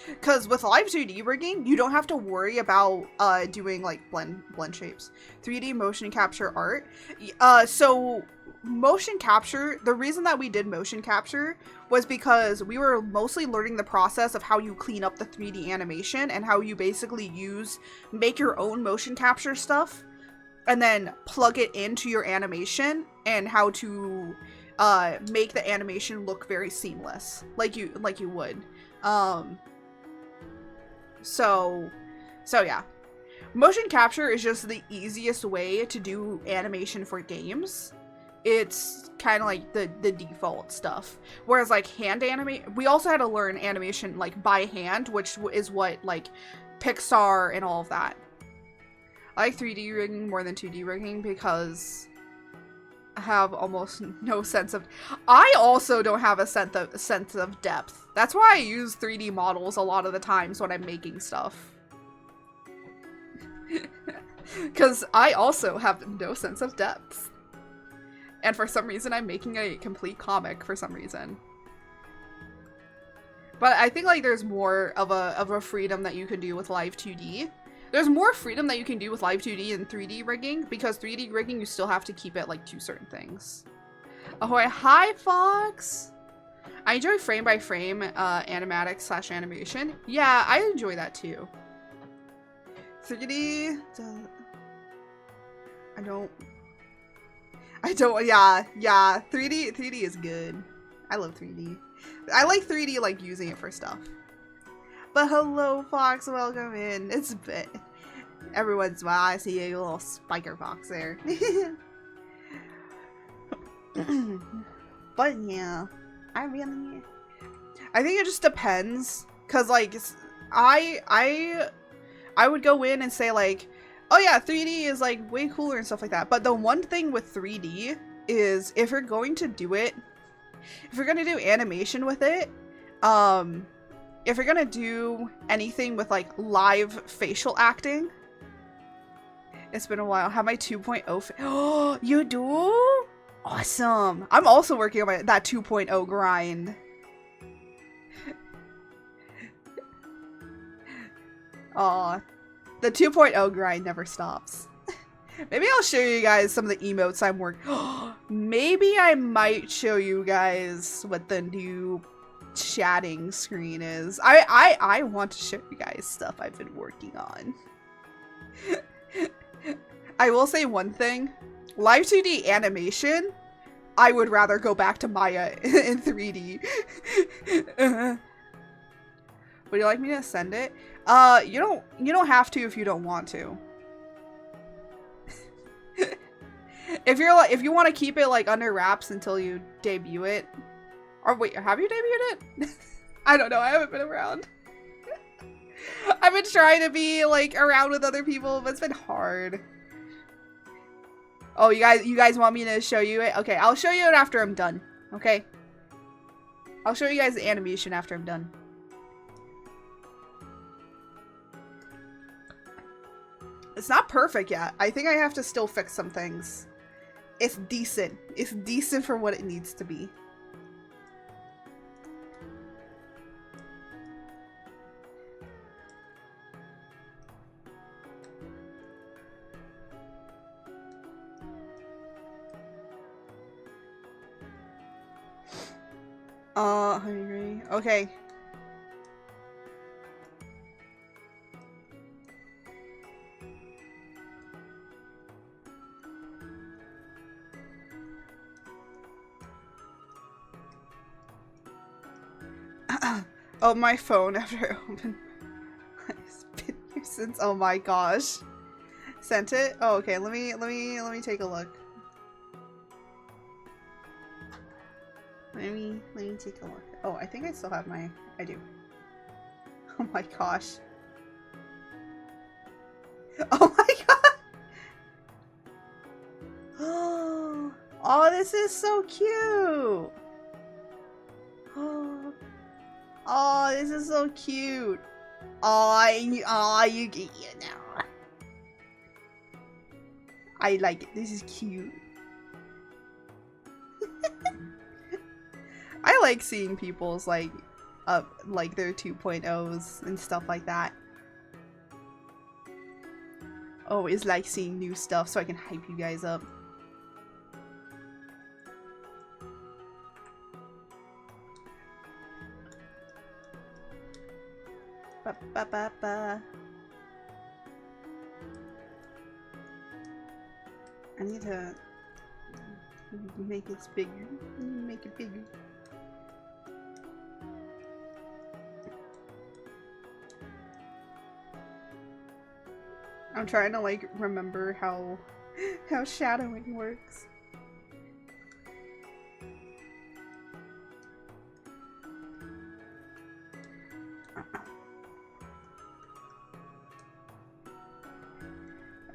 Because with live 2D rigging, you don't have to worry about doing like blend shapes. 3D motion capture art. So motion capture, the reason that we did motion capture was because we were mostly learning the process of how you clean up the 3D animation and how you basically make your own motion capture stuff and then plug it into your animation and how to make the animation look very seamless like you would. So yeah. Motion capture is just the easiest way to do animation for games. It's kind of like the default stuff. Whereas like hand animate, we also had to learn animation like by hand, which is what like Pixar and all of that. I like 3D rigging more than 2D rigging because have almost no sense of... I also don't have a sense of depth. That's why I use 3D models a lot of the times when I'm making stuff. Because I also have no sense of depth. And for some reason, I'm making a complete comic for some reason. But I think like there's more of a freedom that you can do with Live 2D. There's more freedom that you can do with Live 2D and 3D rigging, because 3D rigging, you still have to keep it like to certain things. Ahoy, hi Fox! I enjoy frame by frame animatics / animation. Yeah, I enjoy that too. 3D, I don't, yeah, 3D is good. I love 3D. I like 3D, like using it for stuff. But hello, Fox, welcome in. It's a bit. Everyone's wow, I see a little spiker fox there. But yeah, I think it just depends. Cause like, I would go in and say like, oh yeah, 3D is like way cooler and stuff like that. But the one thing with 3D is if you're going to do it, if you're gonna do animation with it, if you're gonna do anything with like live facial acting, it's been a while. Have my 2.0 oh, you do? Awesome. I'm also working on that 2.0 grind. Aw, the 2.0 grind never stops. Maybe I'll show you guys some of the emotes I'm working. Maybe I might show you guys what the new chatting screen is. I want to show you guys stuff I've been working on. I will say one thing. Live 2D animation, I would rather go back to Maya in 3D. Would you like me to send it? You don't have to if you don't want to. If you want to keep it like under wraps until you debut it. Or wait, have you debuted it? I don't know, I haven't been around. I've been trying to be like around with other people, but it's been hard. Oh, you guys want me to show you it? Okay, I'll show you it after I'm done. Okay? I'll show you guys the animation after I'm done. It's not perfect yet. I think I have to still fix some things. It's decent. It's decent for what it needs to be. Hungry. Okay. Oh, my phone after I open. It's been here since. Oh my gosh. Sent it? Oh, okay. Let me take a look. Let me take a look. Oh, I think I still have my. I do. Oh my gosh. Oh my god. Oh, this is so cute. Oh, this is so cute. Oh, you get it now. I like it. This is cute. I like seeing people's like their 2.0s and stuff like that. Always like seeing new stuff so I can hype you guys up. Ba, ba, ba, ba. I need to make it bigger. Make it bigger. I'm trying to like remember how shadowing works.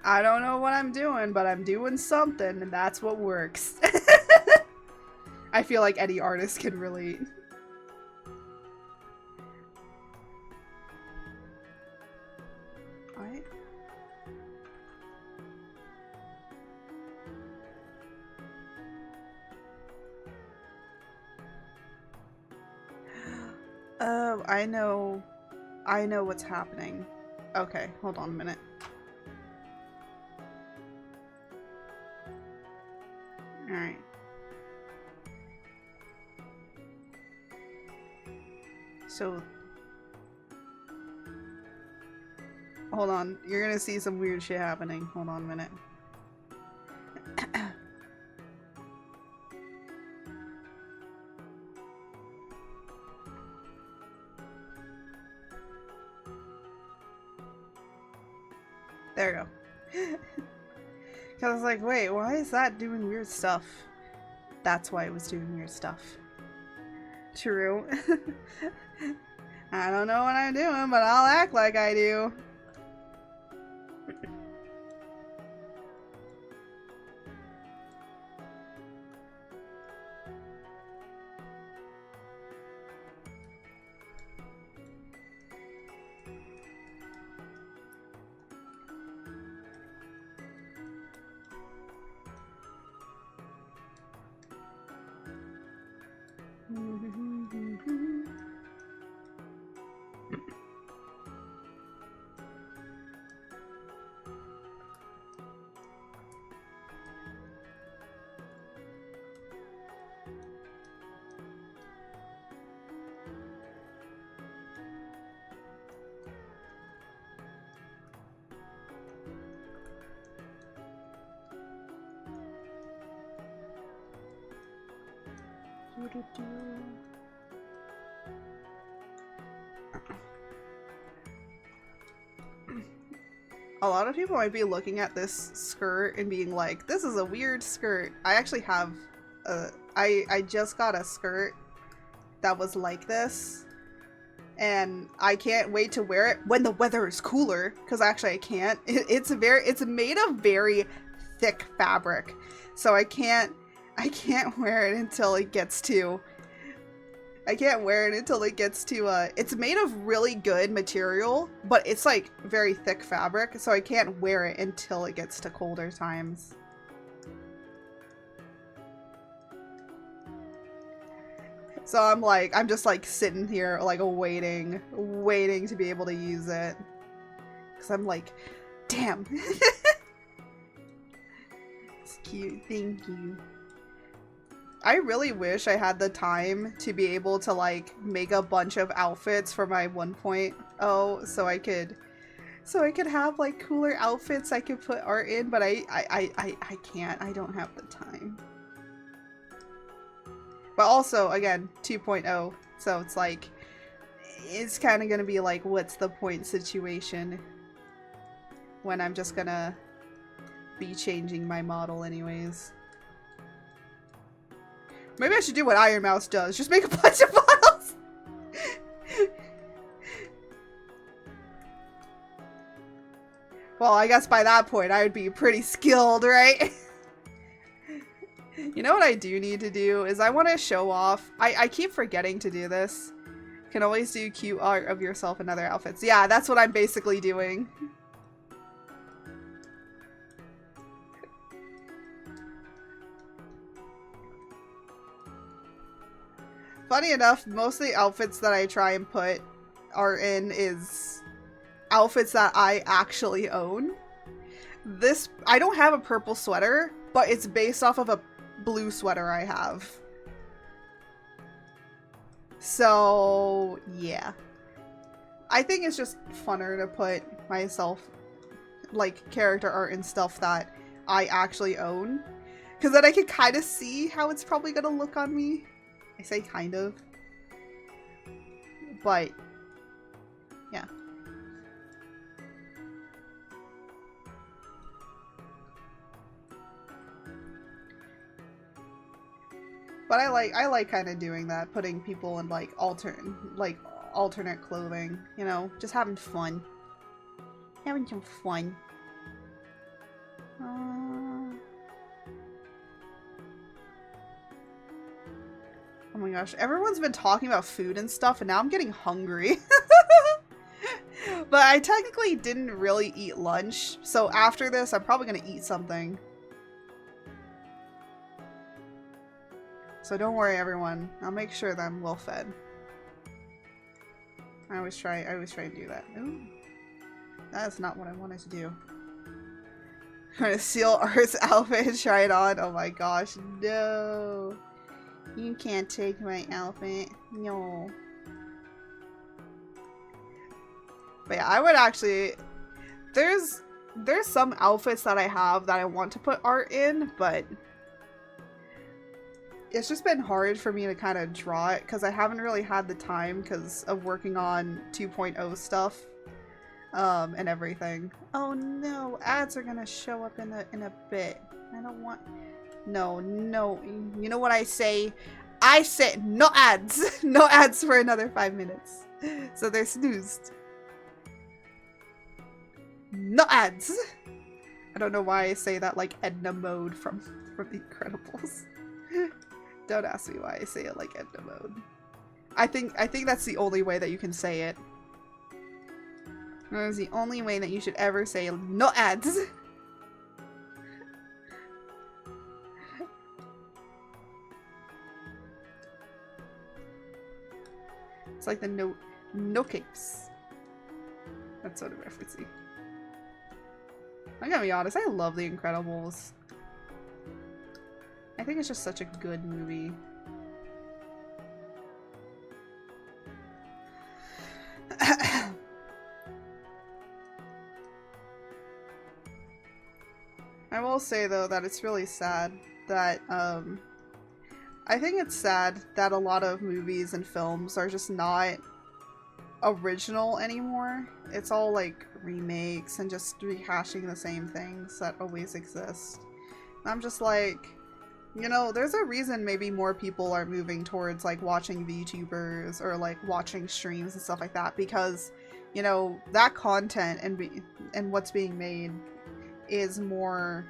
I don't know what I'm doing, but I'm doing something, and that's what works. I feel like any artist can relate. Alright. Oh, I know what's happening. Okay, hold on a minute. Alright. So, hold on. You're gonna see some weird shit happening. Hold on a minute. There we go. Cause I was like, wait, why is that doing weird stuff? That's why it was doing weird stuff. True. I don't know what I'm doing, but I'll act like I do. A lot of people might be looking at this skirt and being like, this is a weird skirt. I actually have I just got a skirt that was like this, and I can't wait to wear it when the weather is cooler, because actually I can't. It's made of very thick fabric, so I can't wear it until it gets to it's made of really good material, but it's like very thick fabric, so I can't wear it until it gets to colder times. So I'm just like sitting here like waiting to be able to use it. Cause I'm like, damn. It's cute, thank you. I really wish I had the time to be able to like make a bunch of outfits for my 1.0 so I could have like cooler outfits I could put art in, but I can't. I don't have the time. But also, again, 2.0, so it's like, it's kind of gonna be like, what's the point situation when I'm just gonna be changing my model anyways. Maybe I should do what Iron Mouse does, just make a bunch of models! Well, I guess by that point I would be pretty skilled, right? You know what I do need to do is I want to show off. I keep forgetting to do this. Can always do cute art of yourself in other outfits. Yeah, that's what I'm basically doing. Funny enough, most of the outfits that I try and put art in is outfits that I actually own. This, I don't have a purple sweater, but it's based off of a blue sweater I have. So, yeah. I think it's just funner to put myself, like, character art and stuff that I actually own. Because then I can kind of see how it's probably going to look on me. I say kind of. But, yeah. But I like kind of doing that, putting people in like alternate clothing, you know, just having fun. Having some fun. my gosh, everyone's been talking about food and stuff, and now I'm getting hungry. But I technically didn't really eat lunch, so after this, I'm probably gonna eat something. So don't worry, everyone. I'll make sure that I'm well fed. I always try and do that. Ooh. That's not what I wanted to do. I'm gonna steal Art's outfit and try it on. Oh my gosh, no. You can't take my outfit. No. But yeah, I would actually... There's some outfits that I have that I want to put Art in, but... It's just been hard for me to kind of draw it because I haven't really had the time because of working on 2.0 stuff and everything. Oh no, ads are gonna show up in a bit. I don't want... No. You know what I say? I say no ads! No ads for another 5 minutes. So they're snoozed. No ads! I don't know why I say that like Edna Mode from The Incredibles. Don't ask me why I say it like Edna Mode. I think that's the only way that you can say it. That is the only way that you should ever say no ads. It's like the no capes. That's what I'm referencing. I'm gonna be honest, I love The Incredibles. I think it's just such a good movie. I will say though that it's really sad that I think it's sad that a lot of movies and films are just not original anymore. It's all like remakes and just rehashing the same things that always exist. And I'm just like, you know, there's a reason maybe more people are moving towards like watching VTubers or like watching streams and stuff like that, because, you know, that content and what's being made is more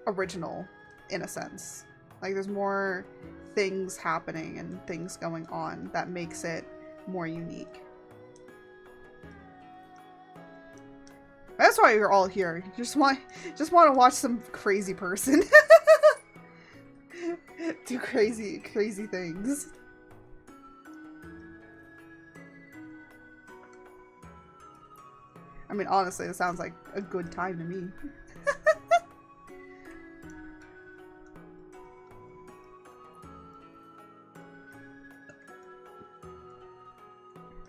original in a sense. Like there's more things happening and things going on that makes it more unique. That's why you're all here. You just want to watch some crazy person do crazy things. I mean, honestly, it sounds like a good time to me.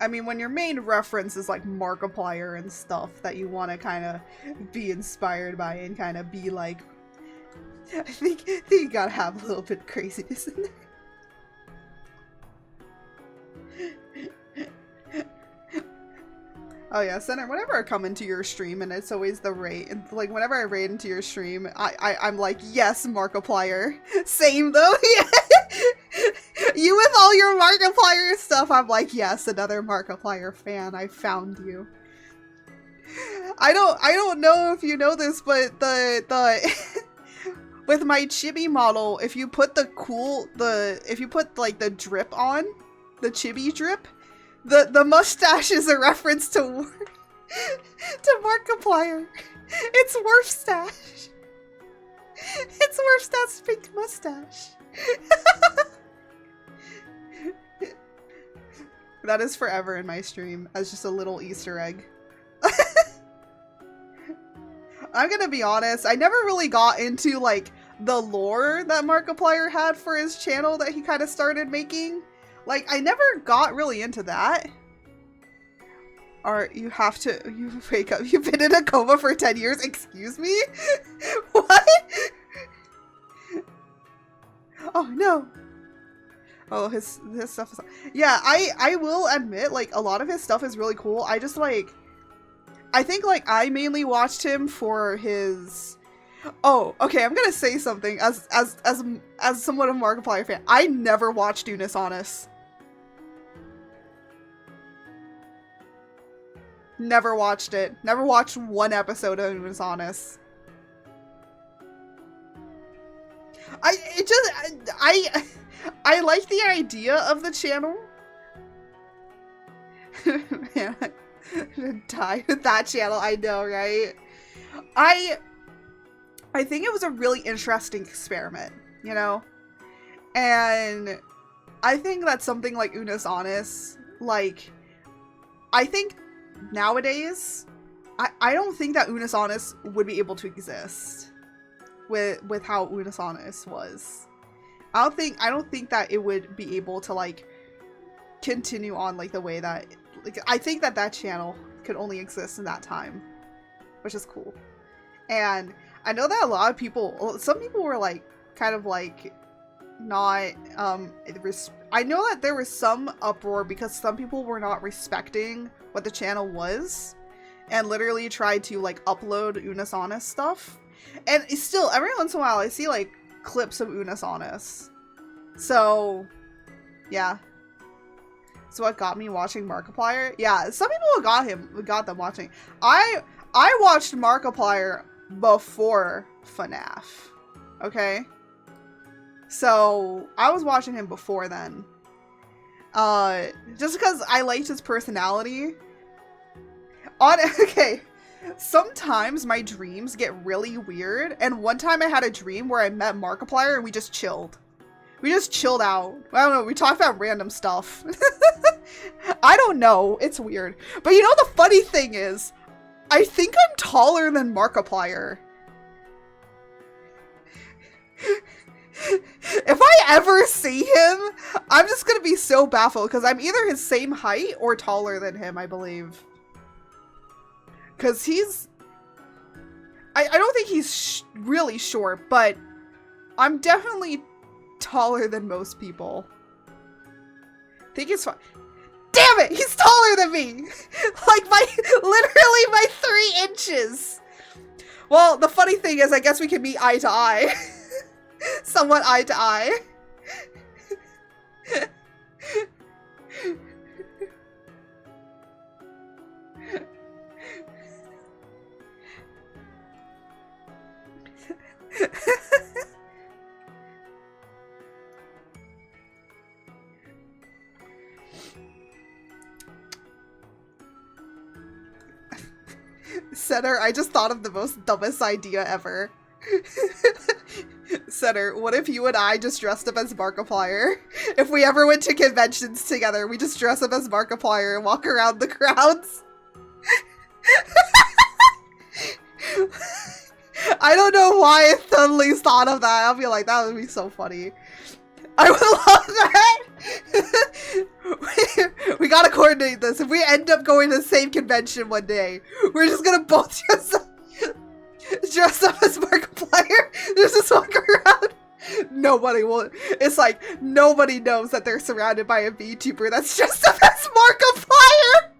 I mean, when your main reference is like Markiplier and stuff that you want to kind of be inspired by and kind of be like, I think you gotta have a little bit of craziness in there. Oh yeah, Center, whenever I come into your stream and it's always the raid, and like whenever I raid into your stream, I'm like, yes, Markiplier. Same though, yeah. You with all your Markiplier stuff, I'm like, yes, another Markiplier fan, I found you. I don't know if you know this, but the with my chibi model, if you put if you put like the drip on, the chibi drip, the mustache is a reference to Markiplier. It's Worfstache. It's Worfstache's pink mustache. That is forever in my stream as just a little Easter egg. I'm gonna be honest, I never really got into like the lore that Markiplier had for his channel that he kind of started making. Like, I never got really into that. Or you wake up, you've been in a coma for 10 years, excuse me? What? Oh no. Oh, his stuff is... Yeah, I will admit, like, a lot of his stuff is really cool. I just, like... I think, like, I mainly watched him for his... Oh, okay, I'm gonna say something as somewhat of a Markiplier fan. I never watched Unis Honest. Never watched it. Never watched one episode of Unis Honest. I like the idea of the channel. Man, I died with that channel, I know, right? I think it was a really interesting experiment, you know? And I think that something like Unus Annus, like, I think nowadays, I don't think that Unus Annus would be able to exist with how Unus Annus was. I don't think that it would be able to, like, continue on, like, the way that, like, I think that that channel could only exist in that time, which is cool. And I know that a lot of people, some people were, like, kind of, like, not, I know that there was some uproar because some people were not respecting what the channel was and literally tried to, like, upload Unus Annus stuff. And it's still, every once in a while, I see, like, clips of Unus Annus. So, yeah. So what got me watching Markiplier? Yeah, some people got them watching. I watched Markiplier before FNAF. Okay? So, I was watching him before then. Just because I liked his personality. Okay. Sometimes my dreams get really weird, and one time I had a dream where I met Markiplier and we just chilled. We just chilled out. I don't know, we talked about random stuff. I don't know, it's weird. But you know the funny thing is, I think I'm taller than Markiplier. If I ever see him, I'm just gonna be so baffled, because I'm either his same height or taller than him, I believe. Because he's... I don't think he's really short, but I'm definitely taller than most people. I think it's fine. Damn it! He's taller than me! Like, literally my 3 inches! Well, the funny thing is, I guess we can meet eye to eye. Somewhat eye to eye. Center, I just thought of the most dumbest idea ever. Center, what if you and I just dressed up as Markiplier? If we ever went to conventions together, we just dress up as Markiplier and walk around the crowds. I don't know why I suddenly thought of that. I'll be like, that would be so funny. I would love that! We gotta coordinate this. If we end up going to the same convention one day, we're just gonna both dress up as Markiplier. Just walk around. Nobody will. It's like, nobody knows that they're surrounded by a VTuber that's dressed up as Markiplier!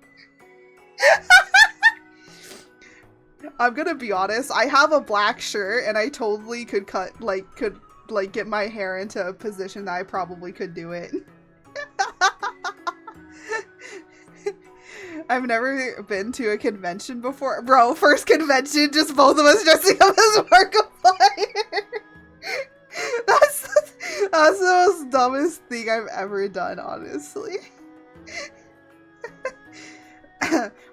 I'm gonna be honest, I have a black shirt and I totally could get my hair into a position that I probably could do it. I've never been to a convention before. Bro, first convention, just both of us dressing up as Markiplier. That's the most dumbest thing I've ever done, honestly.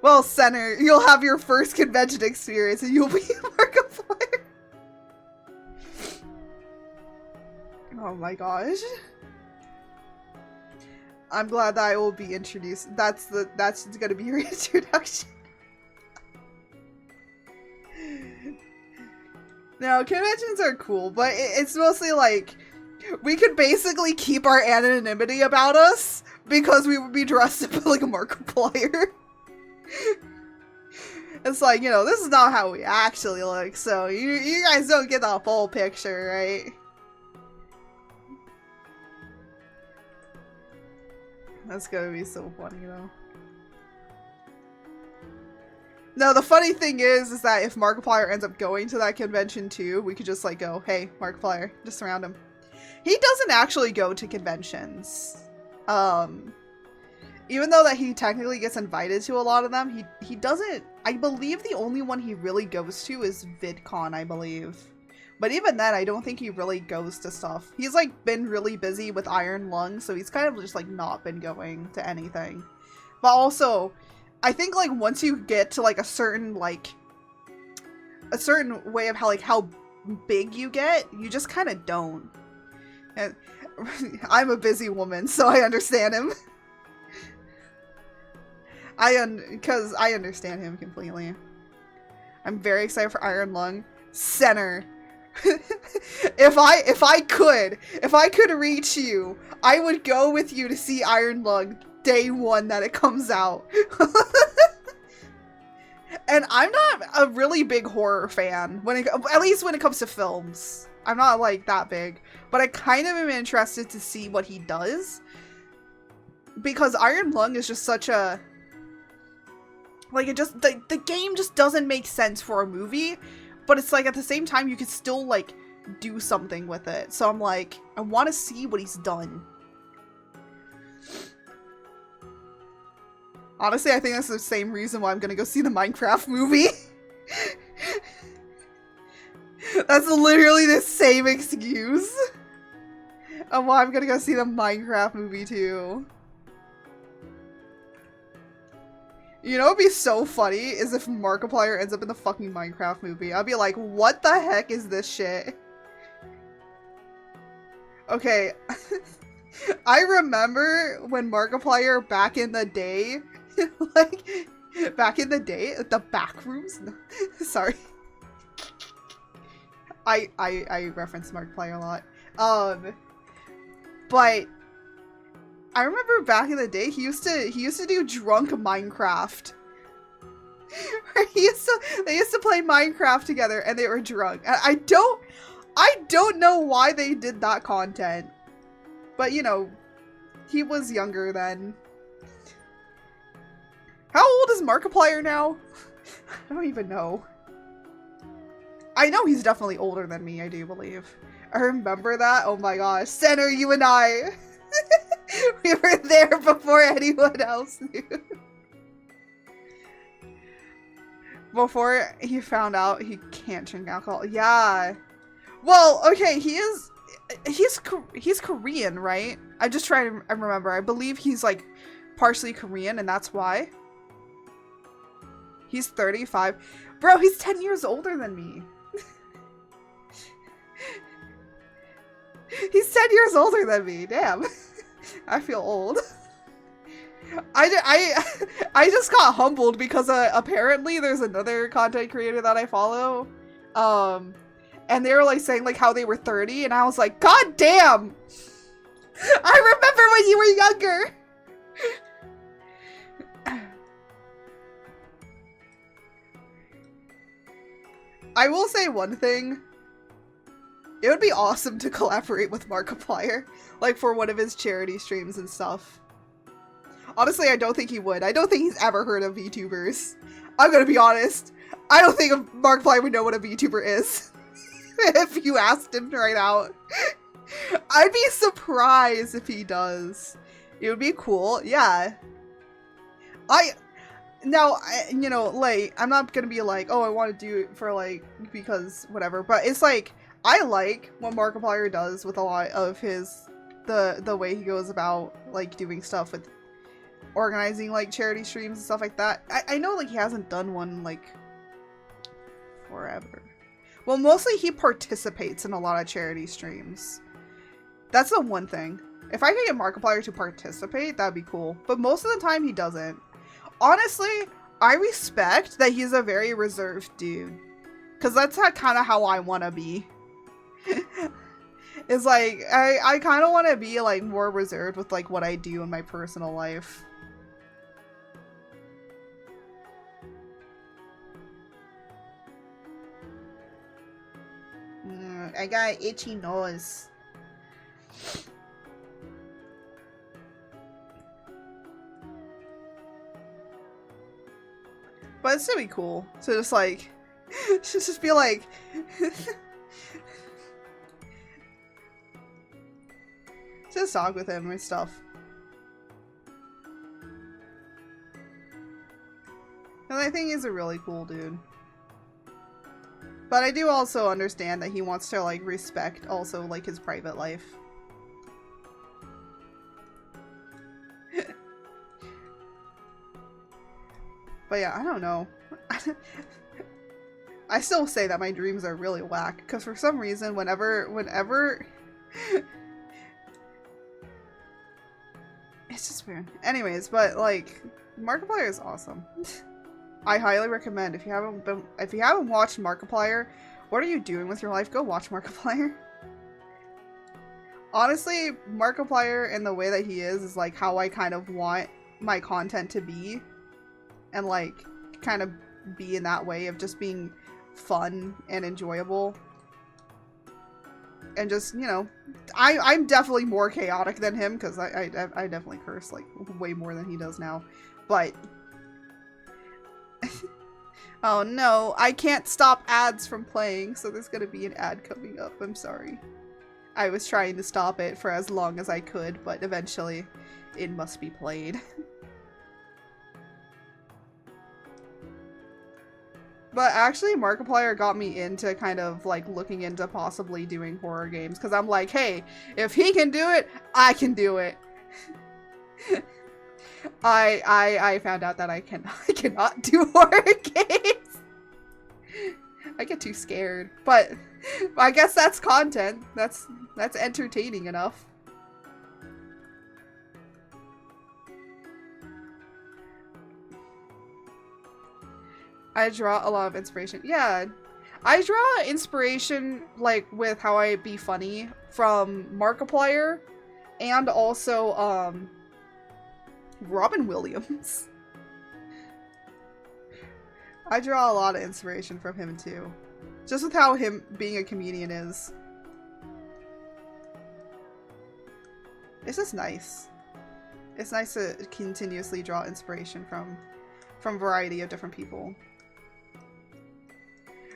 Well, Center, you'll have your first convention experience and you'll be Markiplier. Oh my gosh. I'm glad that I will be introduced. That's gonna be your introduction. No, conventions are cool, but it's mostly like, we could basically keep our anonymity about us because we would be dressed up like a Markiplier. It's like, you know, this is not how we actually look, so you guys don't get the full picture, right? That's gonna be so funny, though. No, the funny thing is that if Markiplier ends up going to that convention too, we could just like go, hey, Markiplier, just surround him. He doesn't actually go to conventions. Even though that he technically gets invited to a lot of them, he doesn't. I believe the only one he really goes to is VidCon, I believe. But even then, I don't think he really goes to stuff. He's like been really busy with Iron Lung, so he's kind of just like not been going to anything. But also, I think like once you get to like a certain way of how big you get, you just kind of don't. And I'm a busy woman, so I understand him. Because I understand him completely. I'm very excited for Iron Lung. Center. If I could reach you, I would go with you to see Iron Lung day one that it comes out. And I'm not a really big horror fan, at least when it comes to films. I'm not like that big, but I kind of am interested to see what he does, because Iron Lung is just such a like, it just the game just doesn't make sense for a movie, but it's like at the same time you could still like do something with it. So I'm like, I want to see what he's done. Honestly, I think that's the same reason why I'm gonna go see the Minecraft movie. That's literally the same excuse of why I'm gonna go see the Minecraft movie too. You know what would be so funny is if Markiplier ends up in the fucking Minecraft movie. I'll be like, what the heck is this shit? Okay. I remember when Markiplier back in the day, like, back in the day, the back rooms? No, sorry. I reference Markiplier a lot. But I remember back in the day, he used to do drunk Minecraft. They used to play Minecraft together and they were drunk. I don't know why they did that content. But you know, he was younger then. How old is Markiplier now? I don't even know. I know he's definitely older than me, I do believe. I remember that. Oh my gosh. Center, you and I. We were there before anyone else knew. Before he found out he can't drink alcohol. Yeah. Well, okay, he's Korean, right? I just try to remember. I believe he's like partially Korean and that's why. He's 35. Bro, he's 10 years older than me. He's 10 years older than me. Damn. I feel old. I just got humbled because apparently there's another content creator that I follow. And they were like saying like how they were 30 and I was like, God damn! I remember when you were younger! I will say one thing. It would be awesome to collaborate with Markiplier, like for one of his charity streams and stuff. Honestly, I don't think he would. I don't think he's ever heard of VTubers. I'm gonna be honest. I don't think Markiplier would know what a VTuber is. If you asked him right out. I'd be surprised if he does. It would be cool. Yeah. You know, like, I'm not gonna be like, oh, I want to do it for, like, because whatever. But it's like, I like what Markiplier does with a lot of his, the way he goes about, like, doing stuff with organizing, like, charity streams and stuff like that. I know, like, he hasn't done one, like, forever. Well, mostly he participates in a lot of charity streams. That's the one thing. If I could get Markiplier to participate, that'd be cool. But most of the time, he doesn't. Honestly, I respect that he's a very reserved dude. Because that's kind of how I want to be. It's like, I kind of want to be, like, more reserved with, like, what I do in my personal life. I got an itchy nose. But it's gonna be cool to just like just be like just talk with him and stuff. And I think he's a really cool dude. But I do also understand that he wants to, like, respect also, like, his private life. But yeah, I don't know. I still say that my dreams are really whack, because for some reason, whenever... It's just weird. Anyways, but, like, Markiplier is awesome. I highly recommend, if you haven't watched Markiplier, what are you doing with your life? Go watch Markiplier. Honestly, Markiplier and the way that he is like how I kind of want my content to be. And like, kind of be in that way of just being fun and enjoyable. And just, you know, I'm definitely more chaotic than him, because I definitely curse like way more than he does now. But... Oh no, I can't stop ads from playing, so there's gonna be an ad coming up. I'm sorry. I was trying to stop it for as long as I could, but eventually it must be played. But actually, Markiplier got me into kind of like looking into possibly doing horror games, because I'm like, hey, if he can do it, I can do it. I found out that I cannot do horror games. I get too scared, but I guess that's content. That's entertaining enough. I draw a lot of inspiration. Yeah, I draw inspiration like with how I be funny from Markiplier, and also Robin Williams. I draw a lot of inspiration from him too. Just with how him being a comedian is. It's just nice. It's nice to continuously draw inspiration from a variety of different people.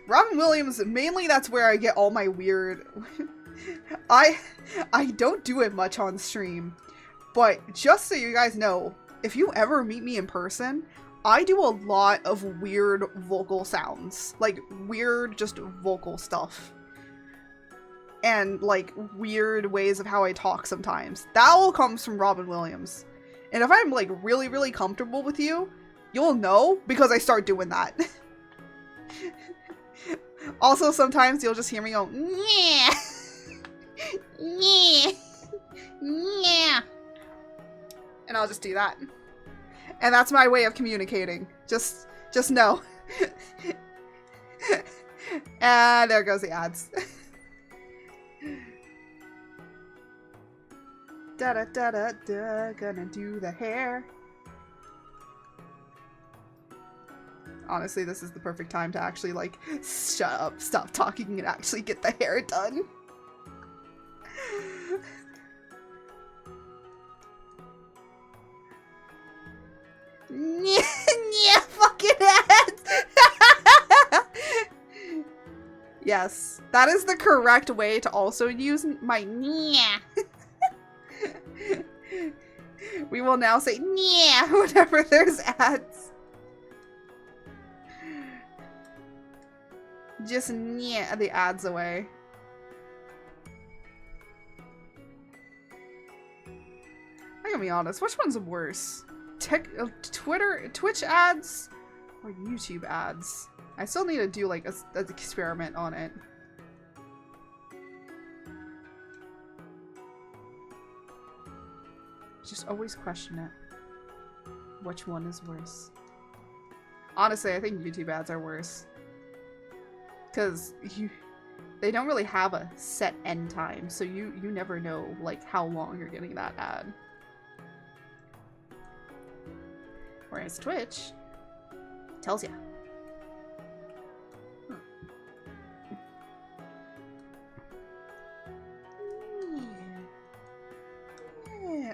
Robin Williams, mainly that's where I get all my weird... I don't do it much on stream. But just so you guys know, if you ever meet me in person, I do a lot of weird vocal sounds. Like, weird, just vocal stuff. And, like, weird ways of how I talk sometimes. That all comes from Robin Williams. And if I'm, like, really, really comfortable with you, you'll know because I start doing that. Also, sometimes you'll just hear me go, yeah, yeah, yeah. And I'll just do that. And that's my way of communicating. Just know. And there goes the ads. Da da da da da, gonna do the hair. Honestly, this is the perfect time to actually, like, shut up, stop talking, and actually get the hair done. Yeah, fucking ads! Yes, that is the correct way to also use my yeah. We will now say yeah whenever there's ads. Just yeah the ads away. I gotta be honest, which one's worse? Twitch ads or YouTube ads? I still need to do like an experiment on it. Just always question it. Which one is worse? Honestly, I think YouTube ads are worse. Because they don't really have a set end time, so you never know like how long you're getting that ad. Whereas Twitch tells ya. Yeah.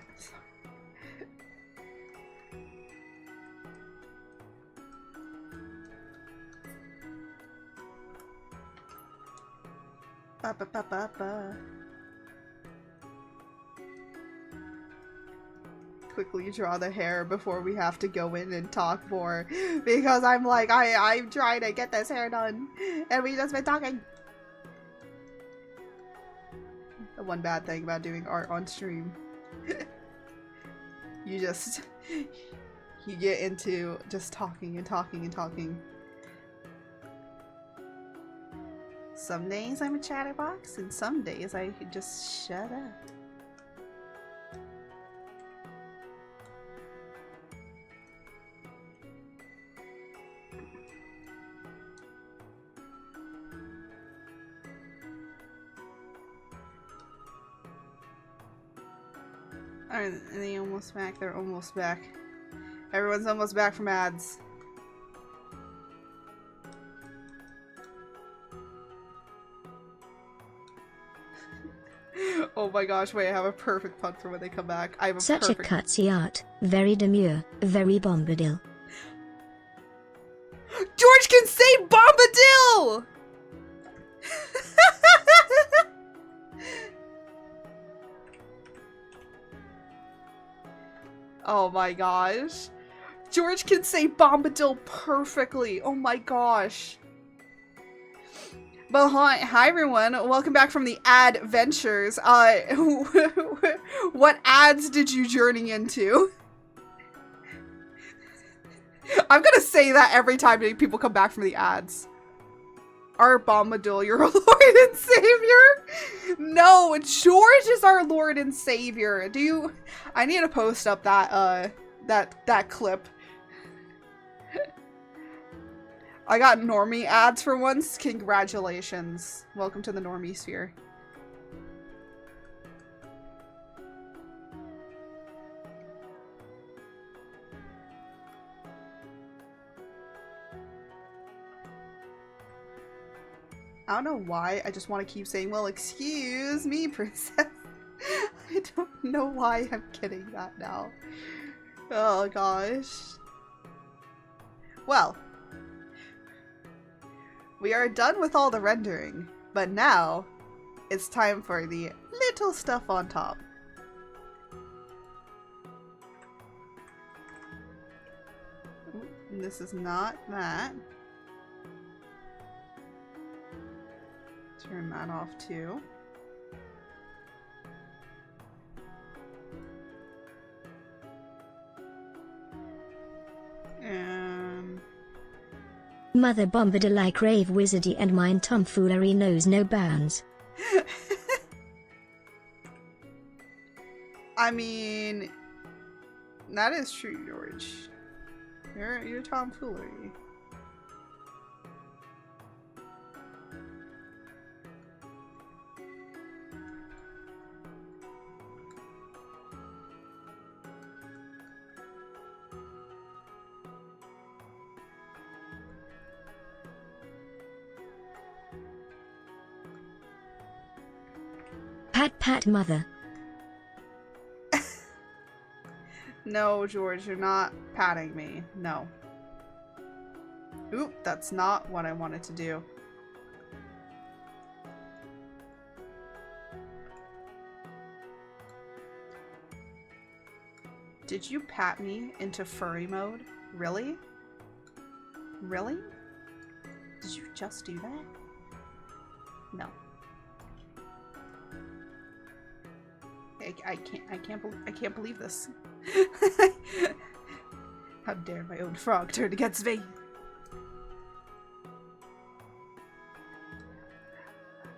Ba ba ba ba ba. quickly draw the hair before we have to go in and talk more, because I'm like, I'm trying to get this hair done, and we just been talking. The one bad thing about doing art on stream. You get into just talking and talking and talking. Some days I'm a chatterbox, and some days I could just shut up. Are they almost back? They're almost back. Everyone's almost back from ads. Oh my gosh, wait, I have a perfect pun for when they come back. I have a Such perfect... a cutsy art. Very demure. Very bombadil. George can say Bombadil! Oh my gosh. George can say Bombadil perfectly. Oh my gosh. Well, hi everyone. Welcome back from the adventures. What ads did you journey into? I'm gonna say that every time people come back from the ads. Our Bombadil, your Lord and Savior? No, George is our Lord and Savior. I need to post up that, that clip. I got normie ads for once. Congratulations. Welcome to the normie sphere. I don't know why, I just want to keep saying, well, excuse me, princess. I don't know why I'm getting that now. Oh, gosh. Well. We are done with all the rendering, but now it's time for the little stuff on top. Ooh, this is not that. Turn that off too. And Mother Bombadil like rave wizardy and mine tomfoolery knows no bounds. I mean, that is true, George. You're tomfoolery. Pat pat mother. No, George, you're not patting me. No. Oop, that's not what I wanted to do. Did you pat me into furry mode? Really? Really? Did you just do that? No. I can't believe this. How dare my own frog turn against me?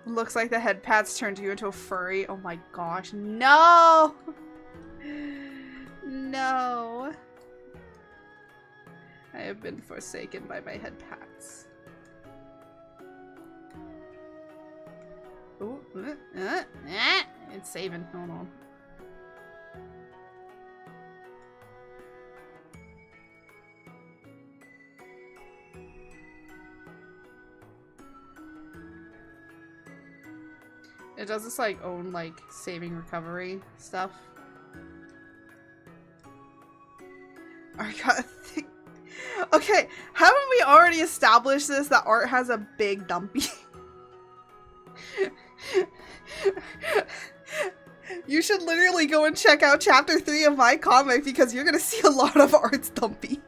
Looks like the head pats turned you into a furry. Oh my gosh, no! No. I have been forsaken by my head pats. Ooh, it's saving. Hold on. It does this like own like saving recovery stuff. I gotta think. Okay, haven't we already established this that art has a big dumpy? You should literally go and check out chapter 3 of my comic because you're gonna see a lot of Art Stumpy.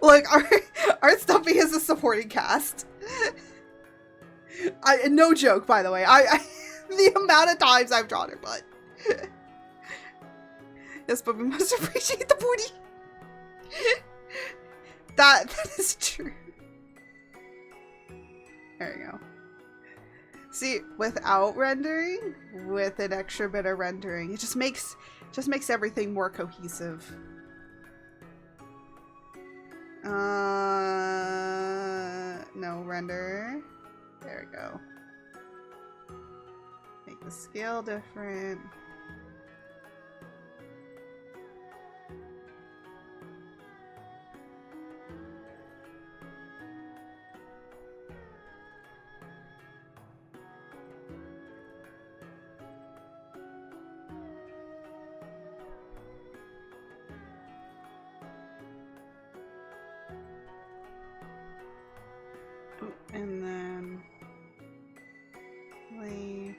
Like, Art Stumpy is a supporting cast. No joke, by the way. The amount of times I've drawn her butt. Yes, but we must appreciate the booty. That is true. There you go. See, without rendering, with an extra bit of rendering, it just makes everything more cohesive. No render. There we go. Make the scale different. And then lay.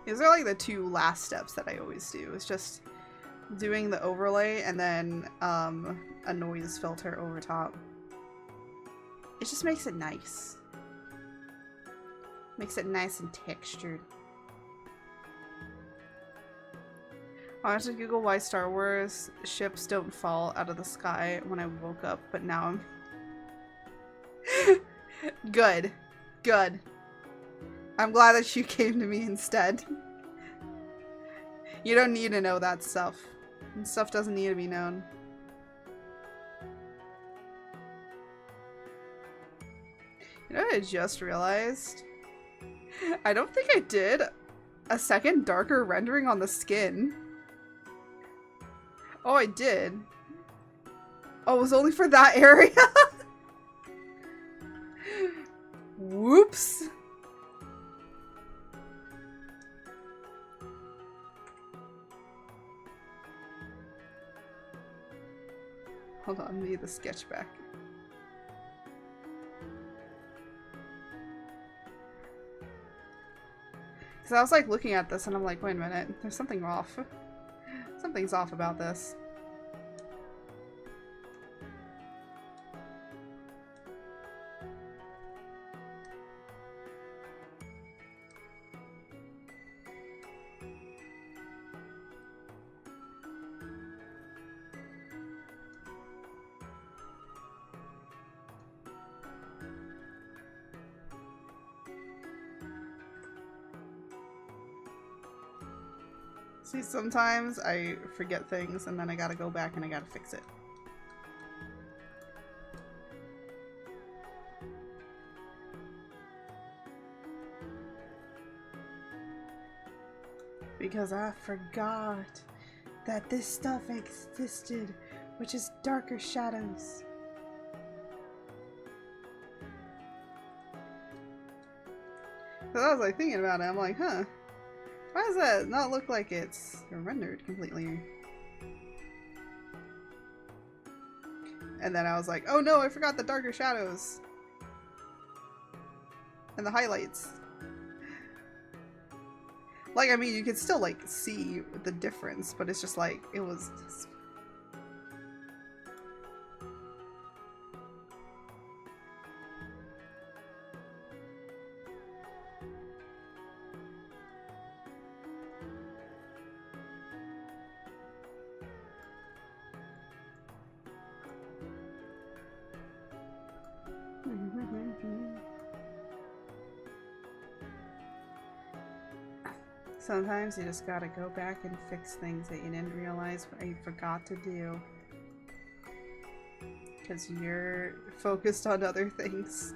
These are like the two last steps that I always do. It's just doing the overlay and then a noise filter over top. It just makes it nice. Makes it nice and textured. I wanted to Google why Star Wars ships don't fall out of the sky when I woke up, but now I'm... Good. Good. I'm glad that you came to me instead. You don't need to know that stuff. And stuff doesn't need to be known. You know what I just realized? I don't think I did a second darker rendering on the skin. Oh, I did. Oh, it was only for that area? Whoops. Hold on, I need the sketch back. Because I was like looking at this and I'm like, wait a minute, there's something off. Something's off about this. See, sometimes I forget things and then I gotta go back and I gotta fix it. Because I forgot that this stuff existed, which is darker shadows. So I was like thinking about it, I'm like, huh. Why does that not look like it's rendered completely? And then I was like, oh no, I forgot the darker shadows. And the highlights. Like, I mean, you could still, like, see the difference, but it's just like, it was... Sometimes you just gotta go back and fix things that you didn't realize or you forgot to do. Because you're focused on other things.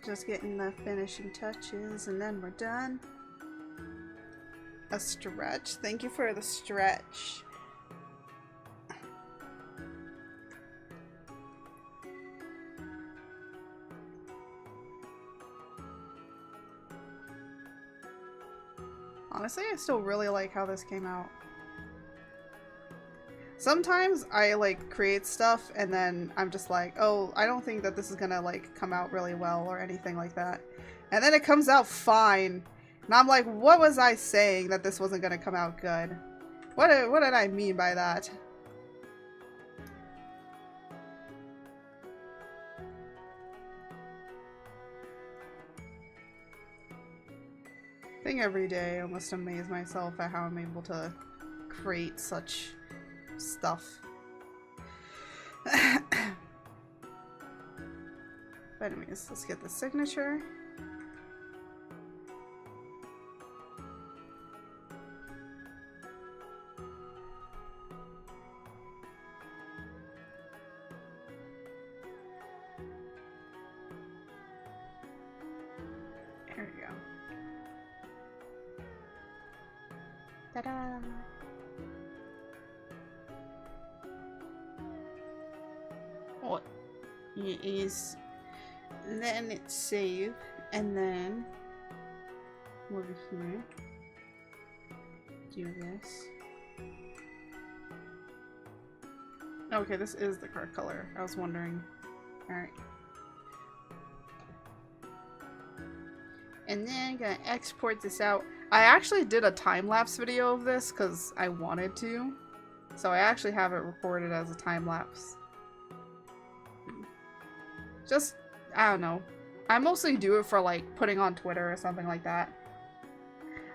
Just getting the finishing touches and then we're done. A stretch. Thank you for the stretch. Honestly, I still really like how this came out. Sometimes I like create stuff and then I'm just like, oh, I don't think that this is gonna like come out really well or anything like that. And then it comes out fine. And I'm like, what was I saying that this wasn't gonna come out good? What did I mean by that? I think every day I must amaze myself at how I'm able to create such stuff. But anyways, let's get the signature. There we go. Ta-da! What is then it's save and then over here do this. Okay, this is the correct color. I was wondering. Alright. And then I'm gonna export this out. I actually did a time-lapse video of this because I wanted to. So I actually have it recorded as a time-lapse. Just, I don't know. I mostly do it for like putting on Twitter or something like that.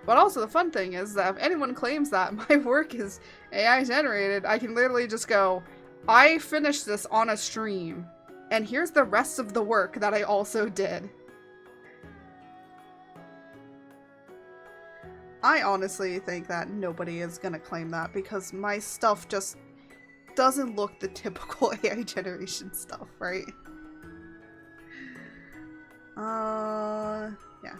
But also the fun thing is that if anyone claims that my work is AI generated, I can literally just go, I finished this on a stream, and here's the rest of the work that I also did. I honestly think that nobody is gonna claim that because my stuff just doesn't look the typical AI generation stuff, right? Yeah.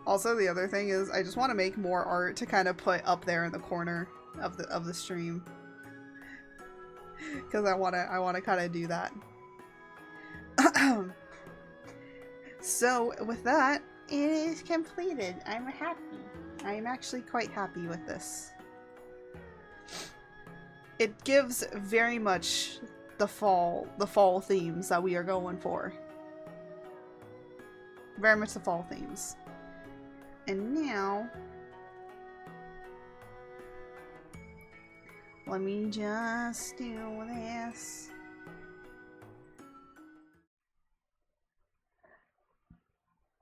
Also, the other thing is I just want to make more art to kind of put up there in the corner of the stream. Because I want to kind of do that. So, with that, it is completed. I'm happy. I'm actually quite happy with this. It gives very much the fall themes that we are going for. Very much the fall themes. And now, let me just do this.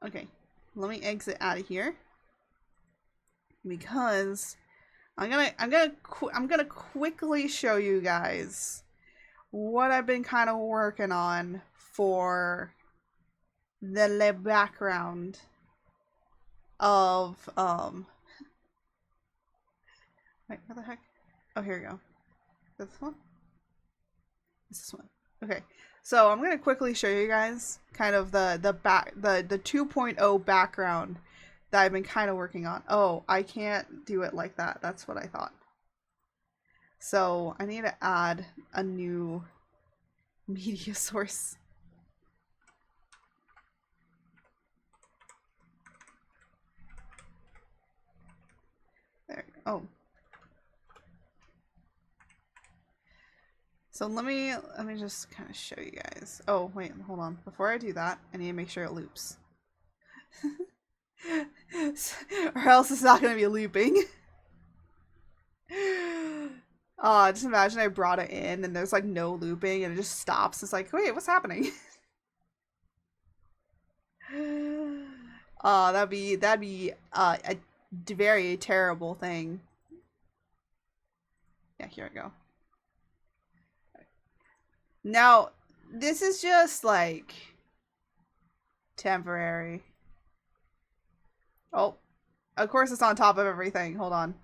Okay, let me exit out of here because I'm gonna quickly show you guys what I've been kind of working on for the background of wait, what the heck? Oh, here we go. This one? This one. Okay. So I'm gonna quickly show you guys kind of the 2.0 background that I've been kind of working on. Oh, I can't do it like that. That's what I thought. So I need to add a new media source. There. Oh. So let me just kind of show you guys. Oh, wait, hold on. Before I do that, I need to make sure it loops. Or else it's not going to be looping. Just imagine I brought it in and there's like no looping and it just stops. It's like, wait, what's happening? That'd be a very terrible thing. Yeah, here we go. Now, this is just like temporary. Oh, of course it's on top of everything. Hold on.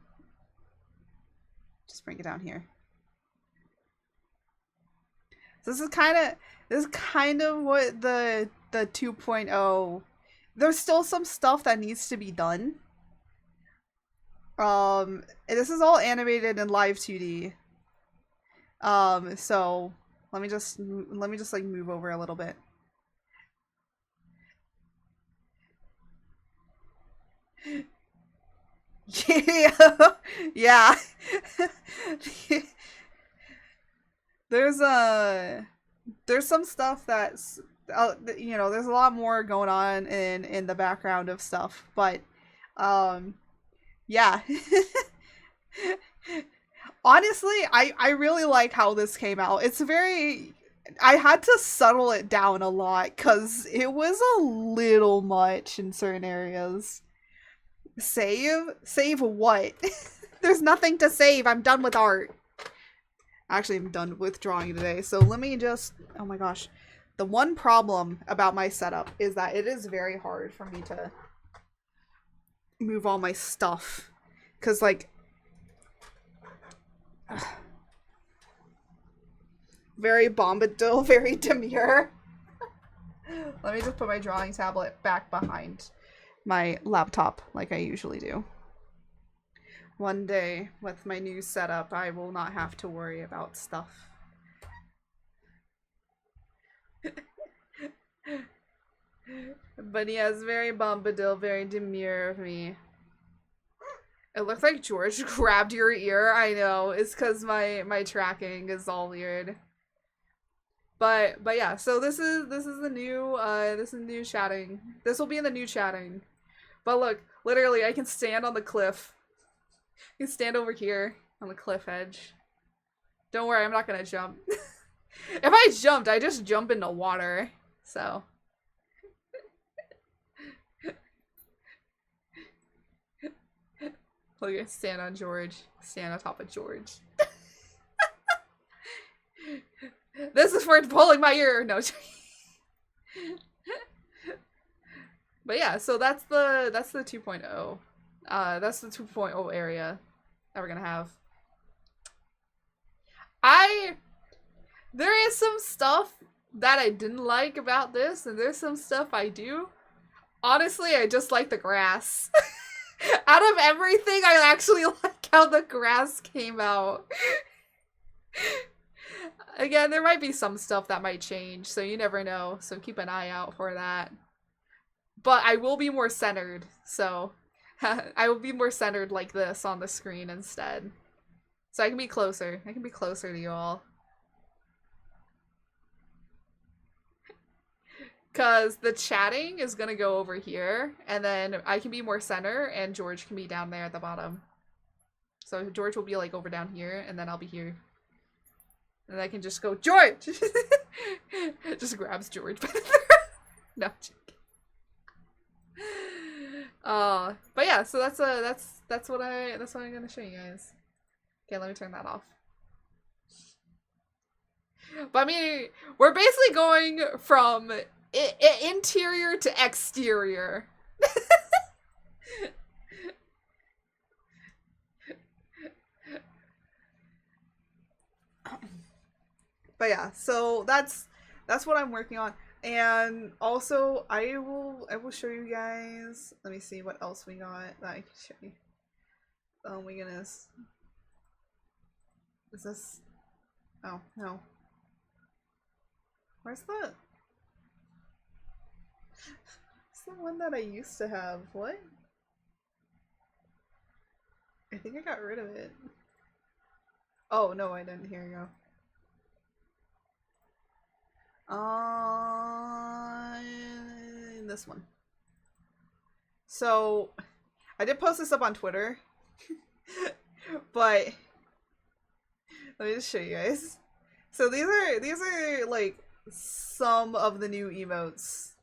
Just bring it down here. So this is kind of what the 2.0. There's still some stuff that needs to be done. And this is all animated in live 2D. So let me just like move over a little bit. Yeah. Yeah. There's some stuff that's you know, there's a lot more going on in the background of stuff, but yeah. Honestly, I really like how this came out. It's very I had to settle it down a lot cuz it was a little much in certain areas. Save what? There's nothing to save. I'm done with art. Actually, I'm done with drawing today. So let me just, oh my gosh. The one problem about my setup is that it is very hard for me to move all my stuff. Because, like, very Bombadil, very demure. Let me just put my drawing tablet back behind my laptop like I usually do. One day, with my new setup, I will not have to worry about stuff. But yeah, it's very Bombadil, very demure of me. It looks like George grabbed your ear. I know, it's because my tracking is all weird. But yeah, so this is the new chatting. This will be in the new chatting. But look, literally, I can stand on the cliff. I can stand over here on the cliff edge. Don't worry, I'm not gonna jump. If I jumped, I just jump into water. So. Look at stand on George. Stand on top of George. This is for pulling my ear. No. But yeah, so that's the 2.0. That's the 2.0 area that we're gonna have. There is some stuff that I didn't like about this, and there's some stuff I do. Honestly, I just like the grass. Out of everything, I actually like how the grass came out. Again, there might be some stuff that might change, so you never know, so keep an eye out for that. But I will be more centered, so I will be more centered like this on the screen instead. So I can be closer. I can be closer to you all. Because the chatting is going to go over here, and then I can be more center, and George can be down there at the bottom. So George will be like over down here, and then I'll be here. And I can just go, George! Just grabs George by the throat. No, but yeah, so that's what I'm gonna show you guys. Okay, let me turn that off. But I mean, we're basically going from interior to exterior. But yeah, so that's what I'm working on. And also I will show you guys. Let me see what else we got that I can show you. Oh my goodness. Is this? Oh no. Where's the? It's the one that I used to have. What? I think I got rid of it. Oh no, I didn't. Here you go. This one. So, I did post this up on Twitter, but let me just show you guys. So these are like some of the new emotes.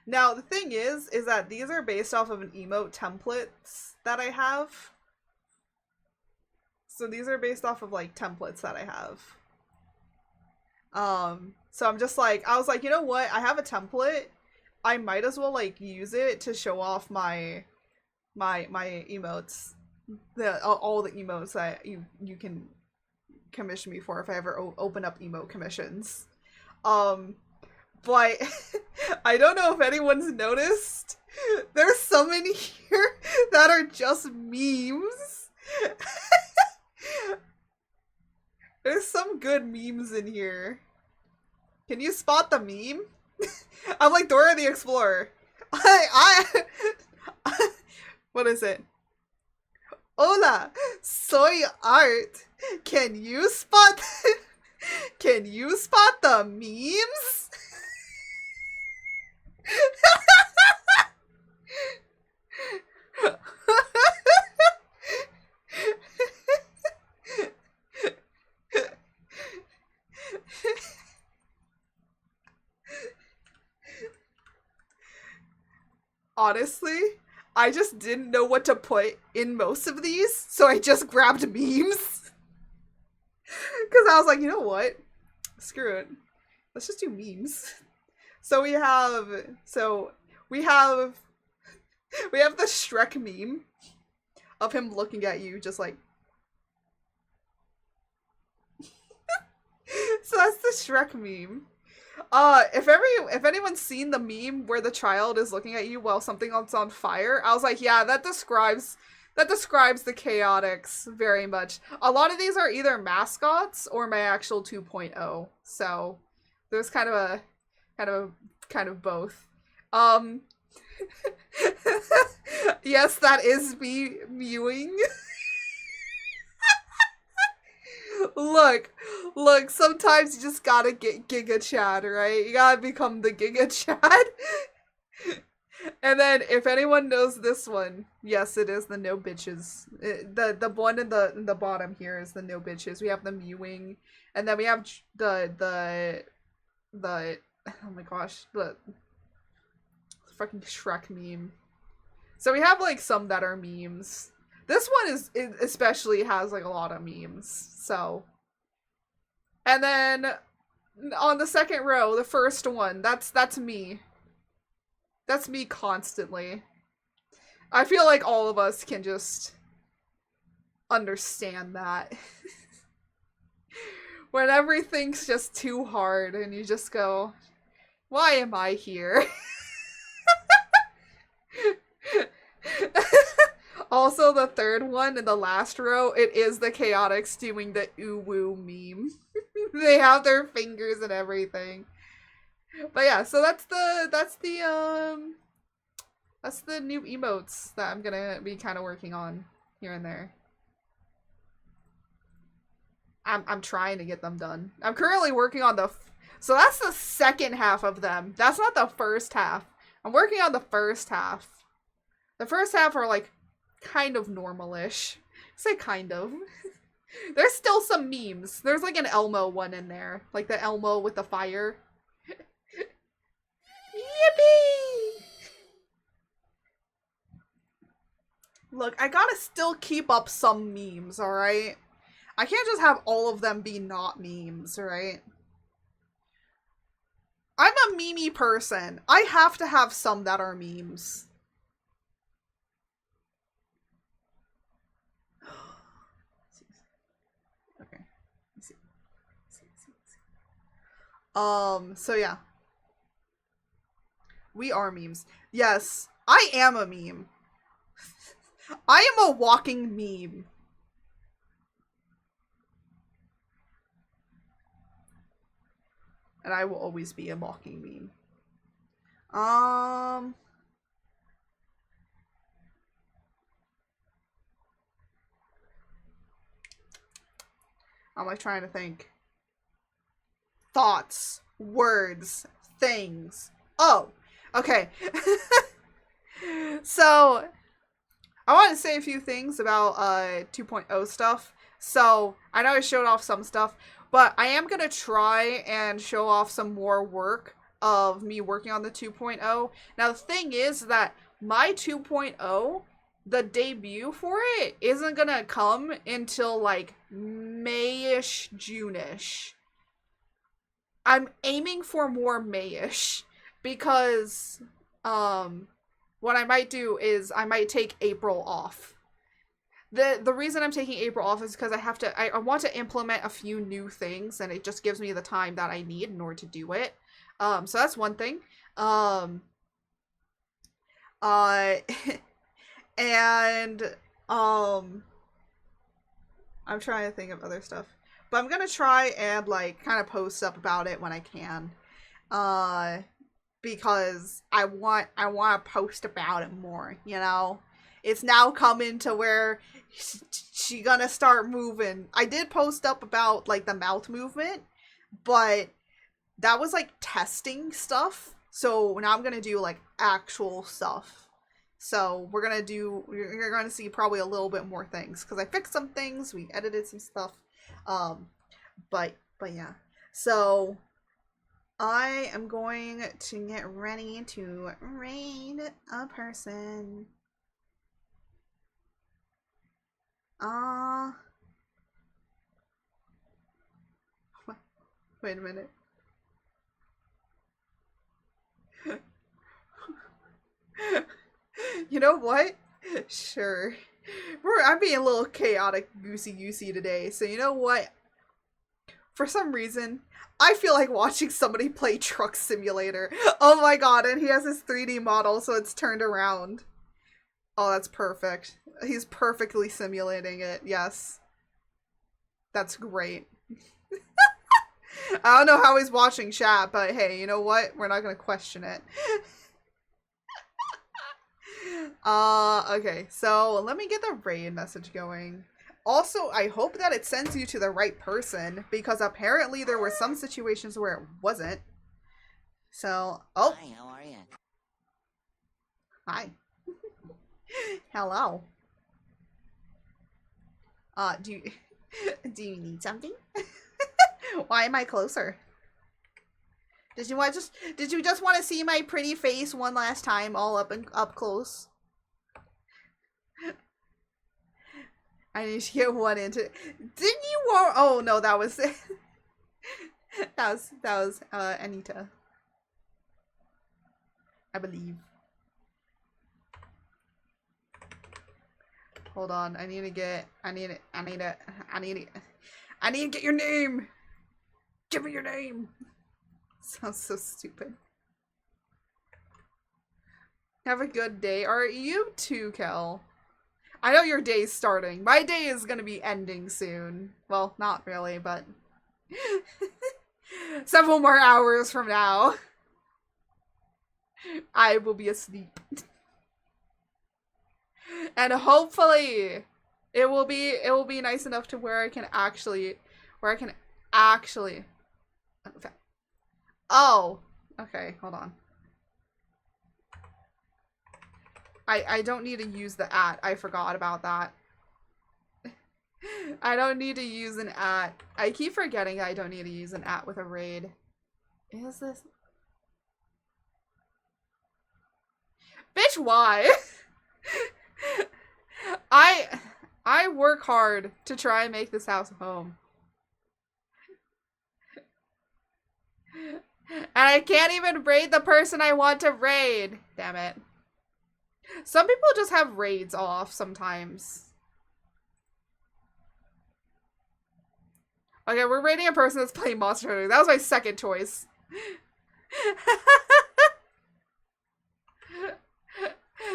Now the thing is that these are based off of an emote templates that I have. So these are based off of like templates that I have. So I'm just like, I was like, you know what? I have a template. I might as well like use it to show off my emotes, all the emotes that you can commission me for if I ever open up emote commissions. But I don't know if anyone's noticed. There's some in here that are just memes. There's some good memes in here. Can you spot the meme? I'm like Dora the Explorer. What is it? Hola, soy Art. Can you spot the memes? Honestly, I just didn't know what to put in most of these, so I just grabbed memes. Because I was like, you know what? Screw it. Let's just do memes. So we have the Shrek meme of him looking at you just like. So that's the Shrek meme. If anyone's seen the meme where the child is looking at you while something else on fire, I was like, yeah, that describes the chaotix very much. A lot of these are either mascots or my actual 2.0. So there's kind of both. Yes, that is me mewing. Look, sometimes you just gotta get Giga Chad, right? You gotta become the Giga Chad. And then, if anyone knows this one, yes, it is the no bitches. The one in the bottom here is the no bitches. We have the mewing, and then we have the oh my gosh, the fucking Shrek meme. So we have like some that are memes. This one especially has like a lot of memes. So, and then on the second row, the first one, that's me. That's me constantly. I feel like all of us can just understand that. When everything's just too hard and you just go, why am I here? Also, the third one in the last row, it is the chaotix doing the ooh-woo meme. They have their fingers and everything. But yeah, so that's the new emotes that I'm gonna be kind of working on here and there. I'm trying to get them done. I'm currently working on so that's the second half of them. That's not the first half. I'm working on the first half. The first half are like kind of normal-ish. Say kind of. There's still some memes. There's like an Elmo one in there. Like the Elmo with the fire. Yippee! Look, I gotta still keep up some memes, alright? I can't just have all of them be not memes, right? I'm a meme person. I have to have some that are memes. Okay. Let's see. So yeah. We are memes. Yes, I am a meme. I am a walking meme. And I will always be a walking meme. I'm like trying to think. Thoughts, words, things. Oh, okay. So, I want to say a few things about 2.0 stuff. So, I know I showed off some stuff, but I am going to try and show off some more work of me working on the 2.0. Now, the thing is that my 2.0, the debut for it, isn't going to come until like May-ish, June-ish. I'm aiming for more May-ish because what I might do is I might take April off. the reason I'm taking April off is because I want to implement a few new things, and it just gives me the time that I need in order to do it. So that's one thing. And I'm trying to think of other stuff, but I'm gonna try and like kind of post up about it when I can, because I want to post about it more. You know, it's now coming to where she gonna start moving. I did post up about like the mouth movement, but that was like testing stuff. So now I'm gonna do like actual stuff. So you're gonna see probably a little bit more things because I fixed some things, we edited some stuff, but yeah. So I am going to get ready to raid a person. Wait a minute. You know what? Sure. I'm being a little chaotic goosey today, so you know what? For some reason, I feel like watching somebody play Truck Simulator. Oh my god, and he has his 3D model, so it's turned around. Oh, that's perfect. He's perfectly simulating it, yes. That's great. I don't know how he's watching chat, but hey, you know what? We're not gonna question it. Okay, so let me get the raid message going. Also, I hope that it sends you to the right person, because apparently there were some situations where it wasn't. So, oh. Hi, how are you? Hi. Hello. Do you need something? Why am I closer? Did you just want to see my pretty face one last time, all up close? I need to get one into. Didn't you want? Oh no, that was that was Anita, I believe. Hold on, I need to get your name. Give me your name. Sounds so stupid. Have a good day. Are you too, Kel? I know your day's starting. My day is gonna be ending soon. Well, not really, but several more hours from now, I will be asleep. And hopefully it will be nice enough to where I can actually okay. Oh, okay, hold on. I don't need to use the @ I forgot about that. I don't need to use an @ I keep forgetting I don't need to use an @ with a raid. Is this? Bitch, why? I work hard to try and make this house a home. And I can't even raid the person I want to raid. Damn it. Some people just have raids off sometimes. Okay, we're raiding a person that's playing Monster Hunter. That was my second choice.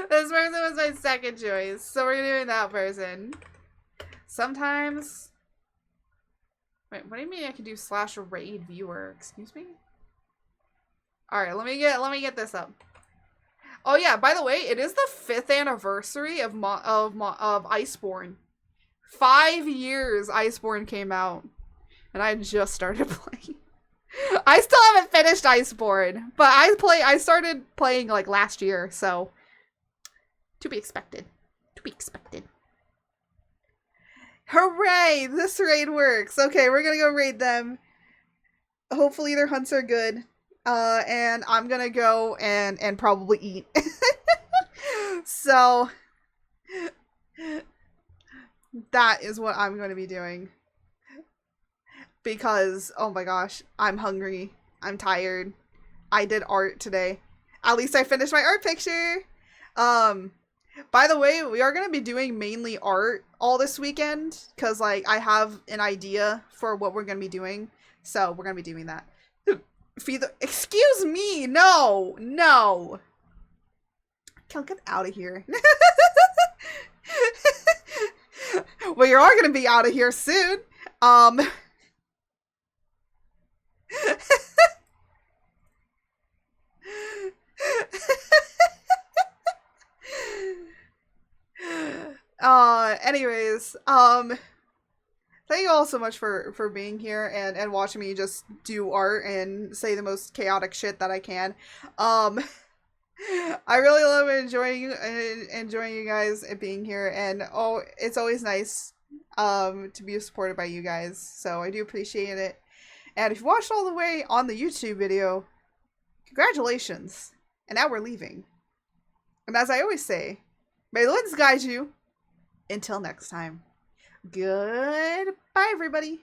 This person was my second choice, so we're doing that person. Sometimes... Wait, what do you mean I can do /raid viewer? Excuse me? Alright, let me get this up. Oh yeah, by the way, it is the 5th anniversary of Iceborne. 5 years Iceborne came out. And I just started playing. I still haven't finished Iceborne, but I started playing like last year, so to be expected. To be expected. Hooray! This raid works. Okay, we're gonna go raid them. Hopefully their hunts are good. And I'm gonna go and probably eat. So that is what I'm going to be doing. Because, oh my gosh, I'm hungry. I'm tired. I did art today. At least I finished my art picture. By the way, we are going to be doing mainly art all this weekend because, like, I have an idea for what we're going to be doing. So we're going to be doing that. Excuse me! No! No! Kel, get out of here. Well, you are going to be out of here soon. Anyways, thank you all so much for being here and watching me just do art and say the most chaotic shit that I can. I really love enjoying you guys and being here, and it's always nice to be supported by you guys, so I do appreciate it. And if you watched all the way on the YouTube video, congratulations. And now we're leaving. And as I always say, may the winds guide you. Until next time. Goodbye, everybody.